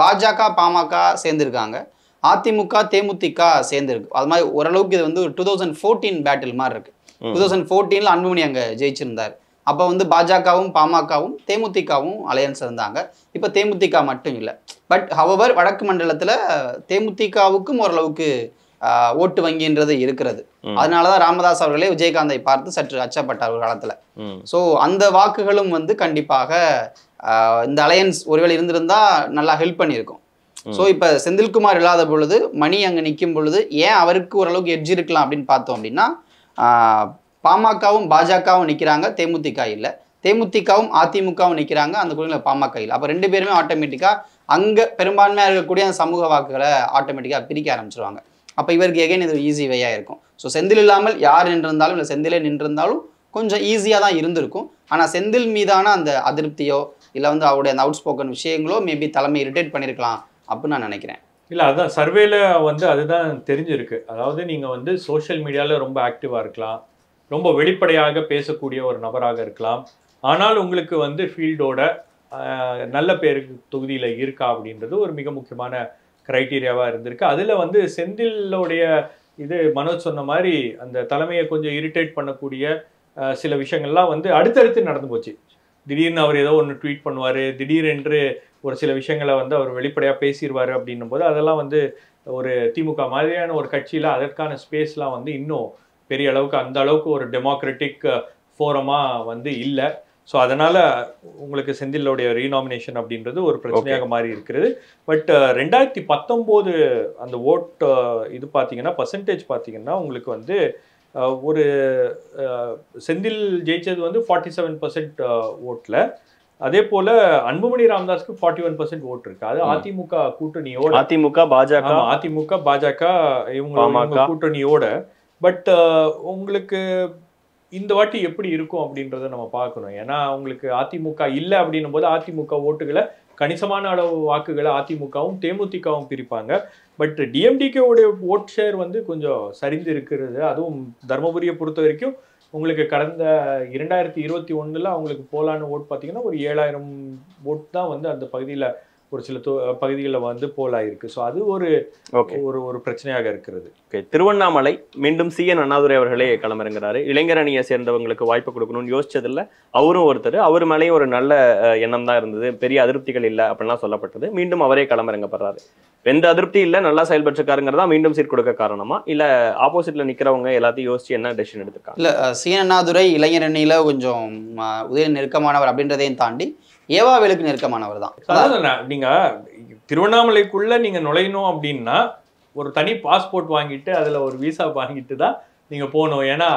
பாஜக பாமக சேர்ந்துருக்காங்க, அதிமுக தேமுதிக சேர்ந்துருக்கு. அது மாதிரி ஓரளவுக்கு இது வந்து ஒரு 2014 பேட்டில் மாதிரி இருக்குது. 2014 அன்புமணி அங்கே ஜெயிச்சிருந்தார். அப்போ வந்து பாஜகவும் பாமகவும் தேமுதிகவும் அலையன்ஸ் இருந்தாங்க. இப்போ தேமுதிக மட்டும் இல்லை. பட் ஹவவர் வடக்கு மண்டலத்தில் தேமுதிகவுக்கும் ஓரளவுக்கு ஓட்டு வங்கின்றது இருக்கிறது. அதனாலதான் ராமதாஸ் அவர்களே விஜயகாந்தை பார்த்து சற்று அச்சப்பட்டார் ஒரு காலத்துல. ஸோ அந்த வாக்குகளும் வந்து கண்டிப்பாக இந்த அலையன்ஸ் ஒருவேளை இருந்திருந்தா நல்லா ஹெல்ப் பண்ணியிருக்கும். ஸோ இப்போ செந்தில்குமார் இல்லாத பொழுது மணி அங்கே நிற்கும் பொழுது ஏன் அவருக்கு ஓரளவுக்கு எட்ஜ் இருக்கலாம் அப்படின்னு பார்த்தோம் அப்படின்னா பாமகவும் பாஜகவும் நிற்கிறாங்க, தேமுதிக இல்லை. தேமுதிகவும் அதிமுகவும் நிற்கிறாங்க, அந்த குழுவில் பாமக இல்லை. அப்போ ரெண்டு பேருமே ஆட்டோமேட்டிக்காக அங்கே பெரும்பான்மையாக இருக்கக்கூடிய அந்த சமூக வாக்குகளை ஆட்டோமேட்டிக்காக பிரிக்க ஆரம்பிச்சிருவாங்க. அப்போ இவருக்கு எகைன் இது ஈஸி வேயாக இருக்கும். ஸோ செந்தில் இல்லாமல் யார் நின்றிருந்தாலும் இல்லை செந்திலே நின்றிருந்தாலும் கொஞ்சம் ஈஸியாக தான் இருந்திருக்கும். ஆனால் செந்தில் மீதான அந்த அதிருப்தியோ இல்லை வந்து அவருடைய அந்த அவுட் ஸ்போக்கன் விஷயங்களோ மேபி தலைமை இரிட்டேட் பண்ணியிருக்கலாம் அப்படின்னு நான் நினைக்கிறேன். இல்லை, அதுதான் சர்வேல வந்து அதுதான் தெரிஞ்சிருக்கு. அதாவது நீங்கள் வந்து சோஷியல் மீடியாவில் ரொம்ப ஆக்டிவாக இருக்கலாம், ரொம்ப வெளிப்படையாக பேசக்கூடிய ஒரு நபராக இருக்கலாம், ஆனால் உங்களுக்கு வந்து ஃபீல்டோட நல்ல பேருக்கு தொகுதியில் இருக்கா அப்படின்றது ஒரு மிக முக்கியமான கிரைட்டீரியாவாக இருந்திருக்கு. அதில் வந்து செந்திலோடைய இது மனோஜ் சொன்ன மாதிரி அந்த தலைமையை கொஞ்சம் இரிட்டேட் பண்ணக்கூடிய சில விஷயங்கள்லாம் வந்து அடுத்தடுத்து நடந்து போச்சு. திடீர்னு அவர் ஏதோ ஒன்று ட்வீட் பண்ணுவார், திடீரென்று ஒரு சில விஷயங்களை வந்து அவர் வெளிப்படையாக பேசிடுவார் அப்படின்னும் போது அதெல்லாம் வந்து ஒரு திமுக மாதிரியான ஒரு கட்சியில் அதற்கான ஸ்பேஸ்லாம் வந்து இன்னும் பெரிய அளவுக்கு அந்த அளவுக்கு ஒரு டெமோக்ராட்டிக் ஃபோரமாக வந்து இல்லை. ஸோ அதனால் உங்களுக்கு செந்திலோடைய ரீநாமினேஷன் அப்படின்றது ஒரு பிரச்சனையாக மாறி இருக்கிறது. பட் 2019 அந்த ஓட் இது பார்த்தீங்கன்னா பர்சன்டேஜ் பார்த்தீங்கன்னா உங்களுக்கு வந்து ஒரு செந்தில் ஜெயிச்சது வந்து 47% ஓட்டில், அதே போல அன்புமணி ராமதாஸ்க்கு 41% ஓட்டு இருக்கு. அது அதிமுக கூட்டணியோட, அதிமுக பாஜக இவங்க கூட்டணியோட. பட் உங்களுக்கு இந்த வாட்டி எப்படி இருக்கும் அப்படின்றத நம்ம பார்க்கணும். ஏன்னா உங்களுக்கு அதிமுக இல்லை அப்படின்னும் போது அதிமுக ஓட்டுகளை கணிசமான அளவு வாக்குகளை அதிமுகவும் தேமுதிகவும் பிரிப்பாங்க. பட் டிஎம்டிகேவுடைய ஓட் ஷேர் வந்து கொஞ்சம் சரிந்து இருக்கிறது. அதுவும் தர்மபுரியை பொறுத்த வரைக்கும் உங்களுக்கு கடந்த 2021 அவங்களுக்கு போலான ஓட் பார்த்தீங்கன்னா ஒரு 7000 ஓட் தான் வந்து அந்த பகுதியில் ஒரு சில பகுதிகளில் வந்து போலாயிருக்கு. ஸோ அது ஒரு ஒரு பிரச்சனையாக இருக்கிறது. திருவண்ணாமலை மீண்டும் CN அண்ணாதுரை அவர்களே களமிறங்குறாரு. இளைஞர் அணியை சேர்ந்தவங்களுக்கு வாய்ப்பு கொடுக்கணும்னு யோசிச்சதில்ல அவரும் ஒருத்தர். அவர் மேலேயே ஒரு நல்ல எண்ணம் தான் இருந்தது, பெரிய அதிருப்திகள் இல்லை அப்படின்லாம் சொல்லப்பட்டது. மீண்டும் அவரே களமிறங்கப்படுறாரு. எந்த அதிருப்தி இல்லை, நல்லா செயல்பட்டுருக்காருங்கிறதா மீண்டும் சீட் கொடுக்க காரணமா, இல்ல ஆப்போசிட்ல நிக்கிறவங்க எல்லாத்தையும் யோசிச்சு என்ன டெசிஷன் எடுத்துருக்காங்க? இல்ல CN அண்ணாதுரை இளைஞர் அணியில கொஞ்சம் உதய நெருக்கமானவர் அப்படின்றதையும் தாண்டி ஏவாவேலுக்கு நெருக்கமானவர் தான். அதாவது நீங்க திருவண்ணாமலைக்குள்ள நீங்க நுழையணும் அப்படின்னா ஒரு தனி பாஸ்போர்ட் வாங்கிட்டு அதுல ஒரு விசா வாங்கிட்டு தான் நீங்க போகணும். ஏன்னா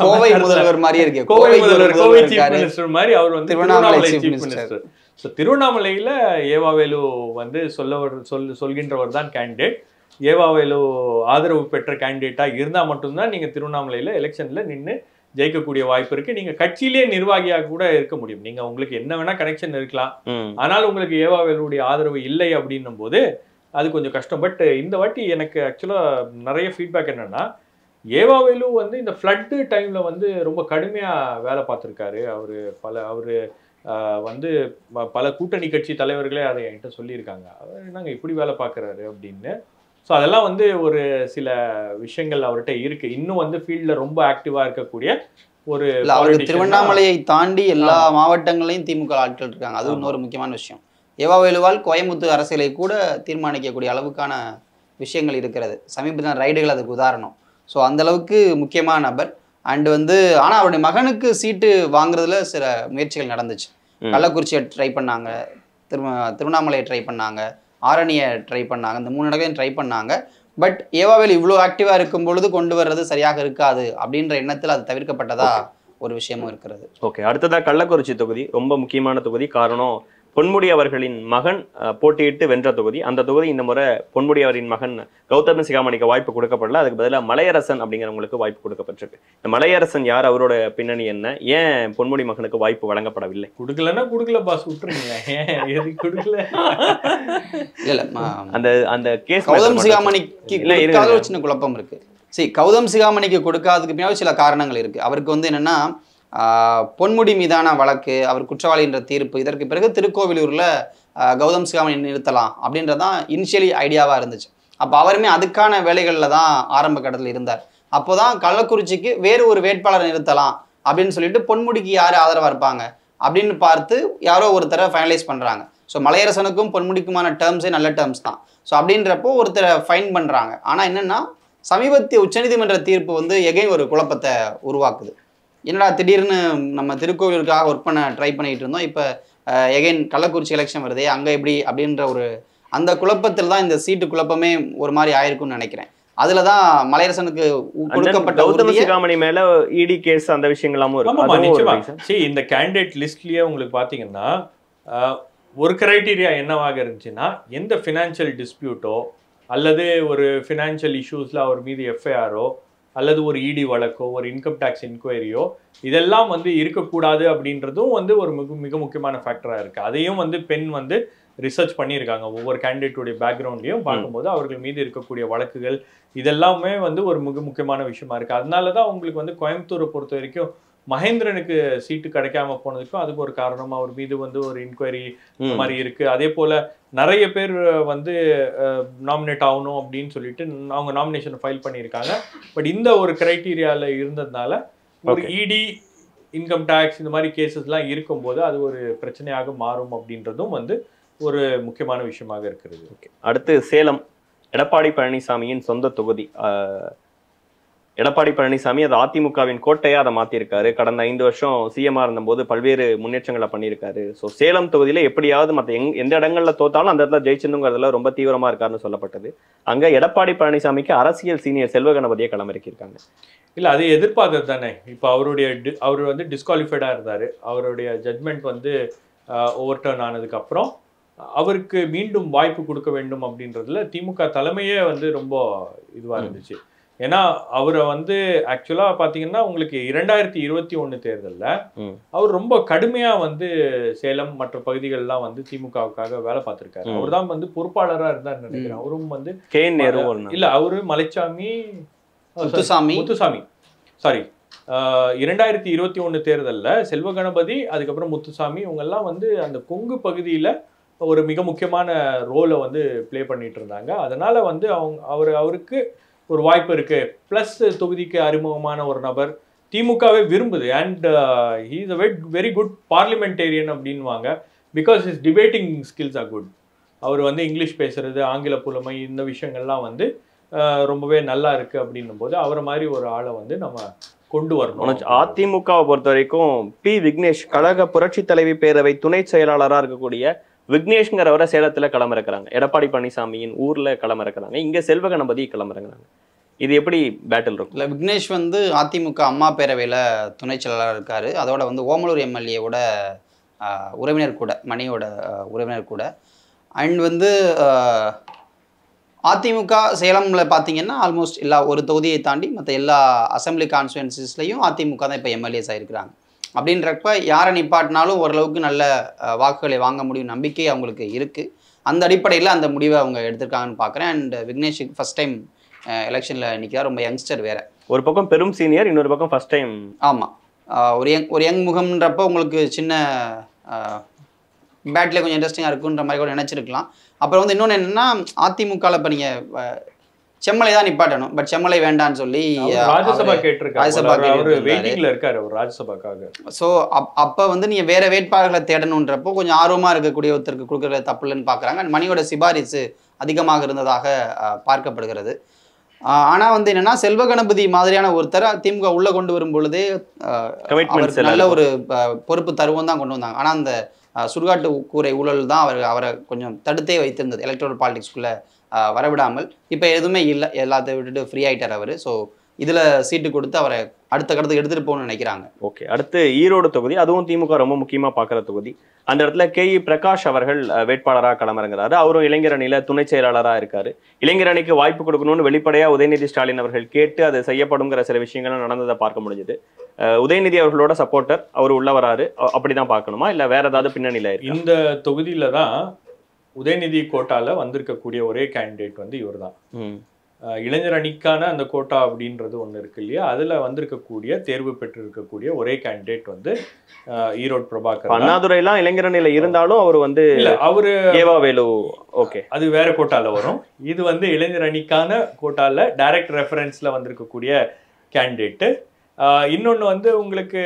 கோவை முதல்வர் மாதிரி இருக்கு, கோவை முதல்வர், கோவை சீஃப் மினிஸ்டர் மாதிரி அவர் வந்து திருவண்ணாமலை சீஃப் மினிஸ்டர். ஸோ திருவண்ணாமலையில ஏவாவேலு வந்து சொல்கின்றவர் தான் கேண்டிடேட். ஏவாவேலு ஆதரவு பெற்ற கேண்டிடேட்டா இருந்தா மட்டும்தான் நீங்க திருவண்ணாமலையில எலெக்ஷன்ல நின்று ஜெயிக்கக்கூடிய வாய்ப்பு இருக்கு. நீங்க கட்சியிலேயே நிர்வாகியாக கூட இருக்க முடியும். நீங்க உங்களுக்கு என்ன வேணா கனெக்ஷன் இருக்கலாம், ஆனால் உங்களுக்கு ஏவாவேலுடைய ஆதரவு இல்லை அப்படின்னும் போது அது கொஞ்சம் கஷ்டம். பட் இந்த வாட்டி எனக்கு ஆக்சுவலா நிறைய ஃபீட்பேக் என்னன்னா, ஏவாவேலு வந்து இந்த ஃப்ளட்டு டைம்ல வந்து ரொம்ப கடுமையா வேலை பார்த்துருக்காரு. அவரு வந்து பல கூட்டணி கட்சி தலைவர்களே அதை என்கிட்ட சொல்லியிருக்காங்க, அவர் என்னங்க இப்படி வேலை பார்க்குறாரு அப்படின்னு. ஸோ அதெல்லாம் வந்து ஒரு சில விஷயங்கள் அவர்கிட்ட இருக்கு. இன்னும் வந்து ஃபீல்ட்ல ரொம்ப ஆக்டிவா இருக்கக்கூடிய ஒரு திருவண்ணாமலையை தாண்டி எல்லா மாவட்டங்களையும் திமுக ஆட்கள் இருக்காங்க. அது இன்னொரு முக்கியமான விஷயம். ஏவாவேலுவால் கோயம்புத்தூர் அரசியலை கூட தீர்மானிக்கக்கூடிய அளவுக்கான விஷயங்கள் இருக்கிறது. சமீபத்தின ரைடுகள் அதுக்கு உதாரணம். ஸோ அந்த அளவுக்கு முக்கியமான நபர். அண்ட் வந்து ஆனால் அவருடைய மகனுக்கு சீட்டு வாங்குறதுல சில முயற்சிகள் நடந்துச்சு. கள்ளக்குறிச்சியை ட்ரை பண்ணாங்க, திருவண்ணாமலையை ட்ரை பண்ணாங்க, ஆரணியை ட்ரை பண்ணாங்க, இந்த 3 இடங்களையும் ட்ரை பண்ணாங்க. பட் ஏவாவேலு இவ்வளோ ஆக்டிவாக இருக்கும் பொழுது கொண்டு வர்றது சரியாக இருக்காது அப்படின்ற எண்ணத்தில் அது தவிர்க்கப்பட்டதா ஒரு விஷயமும் இருக்கிறது. ஓகே, அடுத்ததாக கள்ளக்குறிச்சி தொகுதி ரொம்ப முக்கியமான தொகுதி. காரணம், பொன்முடி அவர்களின் மகன் போட்டியிட்டு வென்ற தொகுதி. அந்த தொகுதி இந்த முறை பொன்முடி அவரின் மகன் கௌதம சிகாமணிக்கு வாய்ப்பு கொடுக்கப்படல. அதுக்கு பதிலாக மலையரசன் அப்படிங்கிறவங்களுக்கு வாய்ப்பு கொடுக்கப்பட்டிருக்கு. இந்த மலையரசன் யார், அவரோட பின்னணி என்ன, ஏன் பொன்முடி மகனுக்கு வாய்ப்பு வழங்கப்படவில்லை? கொடுக்கலன்னா கொடுக்கல பாஸ், விட்டுருங்க. ஏன் கொடுக்கல? இல்ல அந்த அந்த கேஸ் கௌதம் சிகாமணிக்கு ஒரு சின்ன குழப்பம் இருக்கு. சரி, கௌதம் சிகாமணிக்கு கொடுக்காததுக்கு பின்னாடி சில காரணங்கள் இருக்கு. அவருக்கு வந்து என்னன்னா, பொன்முடி மீதான வழக்கு, அவர் குற்றவாளி என்ற தீர்ப்பு, இதற்கு பிறகு திருக்கோவிலூரில் கௌதம் சிகாமணி நிறுத்தலாம் அப்படின்றதான் இனிஷியலி ஐடியாவாக இருந்துச்சு. அப்போ அவருமே அதுக்கான வேலைகளில் தான் ஆரம்ப கட்டத்தில் இருந்தார். அப்போ தான் கள்ளக்குறிச்சிக்கு வேறு ஒரு வேட்பாளர் நிறுத்தலாம் அப்படின்னு சொல்லிட்டு பொன்முடிக்கு யார் ஆதரவாக இருப்பாங்க அப்படின்னு பார்த்து யாரோ ஒருத்தரை ஃபைனலைஸ் பண்ணுறாங்க. ஸோ மலையரசனுக்கும் பொன்முடிக்குமான டேர்ம்ஸே நல்ல டேர்ம்ஸ் தான். ஸோ அப்படின்றப்போ ஒருத்தரை ஃபைன் பண்ணுறாங்க. ஆனால் என்னென்னா, சமீபத்திய உச்சநீதிமன்ற தீர்ப்பு வந்து எகைன் ஒரு குழப்பத்தை உருவாக்குது. என்னடா திடீர்னு நம்ம திருக்கோவிலூருக்காக ஒர்க் பண்ண ட்ரை பண்ணிட்டு இருந்தோம், இப்போ எகைன் கள்ளக்குறிச்சி எலெக்ஷன் வருதே, அங்கே எப்படி அப்படின்ற ஒரு அந்த குழப்பத்தில் தான் இந்த சீட்டு குழப்பமே ஒரு மாதிரி ஆயிருக்கும்னு நினைக்கிறேன். அதுல தான் மலையரசனுக்கு கொடுக்கப்பட்ட கௌதம சிகாமணி மேல இடி கேஸ் அந்த விஷயங்களாமும் இருக்கு. இந்த கேண்டிடேட் லிஸ்ட்லயே உங்களுக்கு பாத்தீங்கன்னா ஒரு கிரைட்டீரியா என்னவாக இருந்துச்சுன்னா, எந்த ஃபினான்ஷியல் டிஸ்பியூட்டோ அல்லது ஒரு ஃபினான்ஷியல் இஷ்யூஸ்ல அவர் மீது எஃப்ஐஆரோ அல்லது ஒரு இடி வழக்கோ ஒரு இன்கம் டேக்ஸ் என்கொயரியோ இதெல்லாம் வந்து இருக்கக்கூடாது அப்படின்றதும் வந்து ஒரு மிக முக்கியமான ஃபேக்டராக இருக்குது. அதையும் வந்து பெண் வந்து ரிசர்ச் பண்ணியிருக்காங்க. ஒவ்வொரு கேண்டிடேட்டுடைய பேக்ரவுண்ட்லையும் பார்க்கும்போது அவர்கள் மீது இருக்கக்கூடிய வழக்குகள் இதெல்லாமே வந்து ஒரு மிக முக்கியமான விஷயமா இருக்குது. அதனால தான் உங்களுக்கு வந்து கோயம்புத்தூரை பொறுத்த வரைக்கும் மகேந்திரனுக்கு சீட்டு கிடைக்காம போனதுக்கும் அதுக்கு ஒரு காரணம் அவர் மீது வந்து ஒரு இன்கொயரி மாதிரி இருக்கு. அதே போல நிறைய பேர் வந்து நாமினேட் ஆகணும் அப்படின்னு சொல்லிட்டு அவங்க நாமினேஷன் ஃபைல் பண்ணியிருக்காங்க. பட் இந்த ஒரு கிரைட்டீரியாவில் இருந்ததுனால ஒரு இடி இன்கம் டேக்ஸ் இந்த மாதிரி கேசஸ்லாம் இருக்கும்போது அது ஒரு பிரச்சனையாக மாறும் அப்படின்றதும் வந்து ஒரு முக்கியமான விஷயமாக இருக்கிறது. அடுத்து சேலம் எடப்பாடி பழனிசாமியின் சொந்த தொகுதி. எடப்பாடி பழனிசாமி அது அதிமுகவின் கோட்டையா அதை மாத்திருக்காரு. கடந்த 5 வருஷம் சிஎம்ஆ இருந்தபோது பல்வேறு முன்னேற்றங்களை பண்ணியிருக்காரு. ஸோ சேலம் தொகுதியில எப்படியாவது மற்ற எந்த இடங்கள்ல தோத்தாலும் அந்த இடத்துல ஜெயிச்சிருங்கிறதுல ரொம்ப தீவிரமா இருக்காருன்னு சொல்லப்பட்டது. அங்க எடப்பாடி பழனிசாமிக்கு அரசியல் சீனியர் செல்வ கணபதியை களமிறக்கியிருக்காங்க. இல்லை, அது எதிர்பார்த்தது தானே. இப்போ அவர் வந்து டிஸ்குவாலிஃபைடாக இருந்தார். அவருடைய ஜட்மெண்ட் வந்து ஓவர் டர்ன் ஆனதுக்கு அப்புறம் அவருக்கு மீண்டும் வாய்ப்பு கொடுக்க வேண்டும் அப்படின்றதுல திமுக தலைமையே வந்து ரொம்ப இதுவாக இருந்துச்சு. ஏன்னா அவரை வந்து ஆக்சுவலாக பார்த்தீங்கன்னா உங்களுக்கு 2021 தேர்தலில் அவர் ரொம்ப கடுமையாக வந்து சேலம் மற்ற பகுதிகள்லாம் வந்து திமுகவுக்காக வேலை பார்த்துருக்காரு. அவர் தான் வந்து பொறுப்பாளராக இருந்தார் நினைக்கிறேன். அவரும் வந்து இல்லை, அவரு மலைச்சாமி முத்துசாமி சாரி 2021 தேர்தலில் செல்வ கணபதி அதுக்கப்புறம் முத்துசாமி இவங்கெல்லாம் வந்து அந்த கொங்கு பகுதியில் ஒரு மிக முக்கியமான ரோலை வந்து ப்ளே பண்ணிட்டு இருந்தாங்க. அதனால வந்து அவருக்கு ஒரு வாய்ப்பு இருக்கு. பிளஸ் தொகுதிக்கு அறிமுகமான ஒரு நபர் திமுகவே விரும்புது. And he is a very good parliamentarian அப்படின்வாங்க. Because his debating skills are good. அவர் வந்து இங்கிலீஷ் பேசுறது, ஆங்கில புலமை, இந்த விஷயங்கள்லாம் வந்து ரொம்பவே நல்லா இருக்கு அப்படின்னும் போது அவரை மாதிரி ஒரு ஆளை வந்து நம்ம கொண்டு வரணும். அதிமுகவை பொறுத்த வரைக்கும் பி விக்னேஷ் கழக புரட்சி தலைவி பேரவை துணை செயலாளராக இருக்கக்கூடிய விக்னேஷ்ங்கிறவரை சேலத்துல களமிறக்குறாங்க. எடப்பாடி பழனிசாமியின் ஊர்ல களமிறக்குறாங்க. இங்க செல்வ கணபதி களமிறங்குறாங்க. இது எப்படி பேட்டில் இருக்கும்? இல்லை, விக்னேஷ் வந்து அதிமுக அம்மா பேரவையில் துணை செயலாளர் இருக்காரு. அதோட வந்து ஓமலூர் எம்எல்ஏவோட உறவினர் கூட, மணியோட உறவினர் கூட. அண்ட் வந்து அதிமுக சேலமில் பார்த்தீங்கன்னா ஆல்மோஸ்ட் எல்லா ஒரு தொகுதியை தாண்டி மற்ற எல்லா அசம்பிளி கான்ஸ்டுவன்சிஸ்லையும் அதிமுக தான் இப்போ எம்எல்ஏஸ் ஆகிருக்கிறாங்க. அப்படின்றப்ப யாரை நிப்பாட்டினாலும் ஓரளவுக்கு நல்ல வாக்குகளை வாங்க முடியும் நம்பிக்கை அவங்களுக்கு இருக்குது. அந்த அடிப்படையில் அந்த முடிவை அவங்க எடுத்திருக்காங்கன்னு பார்க்குறேன். அண்ட் விக்னேஷ் ஃபஸ்ட் டைம் எலெக்ஷனில் நிற்கிறார். ரொம்ப யங்ஸ்டர் வேறு. ஒரு பக்கம் பெரும் சீனியர், இன்னொரு பக்கம் ஃபஸ்ட் டைம். ஆமாம், ஒரு யங் முகம்ன்றப்போ உங்களுக்கு சின்ன பேட்டில் கொஞ்சம் இன்ட்ரெஸ்டிங்காக இருக்குன்ற மாதிரி கூட நினச்சிருக்கலாம். அப்புறம் வந்து இன்னொன்று என்னென்னா அதிமுகவில் இப்போ நீங்கள் செம்மலை தான் நிப்பாட்டணும், பட் செம்மலை வேண்டான்னு சொல்லி ராஜ்யசபா இருக்காரு ராஜ்யசபாக்காக. ஸோ அப்போ வந்து நீங்கள் வேற வேட்பாளர்களை தேடணுன்றப்போ கொஞ்சம் ஆர்வமாக இருக்கக்கூடிய ஒருத்தருக்கு கொடுக்குற தப்பு இல்லைன்னு பார்க்குறாங்க. மணியோட சிபாரிசு அதிகமாக இருந்ததாக பார்க்கப்படுகிறது. ஆனால் வந்து என்னன்னா செல்வ கணபதி மாதிரியான ஒருத்தர் திமுக உள்ள கொண்டு வரும் பொழுதே நல்ல ஒரு பொறுப்பு தருவோம் தான் கொண்டு வந்தாங்க. ஆனால் அந்த சுடுகாட்டு கூரை ஊழல் தான் அவரை கொஞ்சம் தடுத்தே வைத்திருந்தது எலக்ட்ரல் பாலிடிக்ஸ்குள்ளே வரவிடாமல். இப்போ எதுவுமே இல்லை, எல்லாத்தையும் விட்டுட்டு ஃப்ரீ ஆகிட்டார் அவர். ஸோ இதில் சீட்டு கொடுத்து அவரை அடுத்த கடத்துக்கு எடுத்துகிட்டு போகணும்னு நினைக்கிறாங்க. ஓகே, அடுத்து ஈரோடு தொகுதி. அதுவும் திமுக ரொம்ப முக்கியமாக பார்க்குற தொகுதி. அந்த இடத்துல KE பிரகாஷ் அவர்கள் வேட்பாளராக களமிறங்குறாரு. அவரும் இளைஞர் அணியில் துணை செயலாளராக இருக்காரு. இளைஞர் அணிக்கு வாய்ப்பு கொடுக்கணும்னு வெளிப்படையாக உதயநிதி ஸ்டாலின் அவர்கள் கேட்டு அது செய்யப்படுங்கிற சில விஷயங்களும் நடந்ததை பார்க்க முடிஞ்சது. உதயநிதி அவர்களோட சப்போர்ட்டர் அவர் உள்ள வராரு, அப்படிதான் பார்க்கணுமா இல்லை வேற ஏதாவது பின்னணியில் இருக்கு? இந்த தொகுதியில தான் உதயநிதி கோட்டால வந்திருக்கக்கூடிய ஒரே கேண்டிடேட் வந்து இவர் தான். இளைஞர் அணிக்கான அந்த கோட்டா அப்படின்றது ஒன்று இருக்கு இல்லையா, அதில் வந்திருக்கக்கூடிய தேர்வு பெற்று இருக்கக்கூடிய ஒரே கேண்டிடேட் வந்து ஈரோடு பிரபாகர். அண்ணாதுரைலாம் இளைஞர் அணியில் இருந்தாலும் அவர் வந்து அவரு ஏவாவேலு. ஓகே, அது வேற கோட்டால வரும். இது வந்து இளைஞர் அணிக்கான கோட்டால டைரக்ட் ரெஃபரன்ஸ்ல வந்திருக்கக்கூடிய கேண்டிடேட்டு. இன்னொன்று வந்து உங்களுக்கு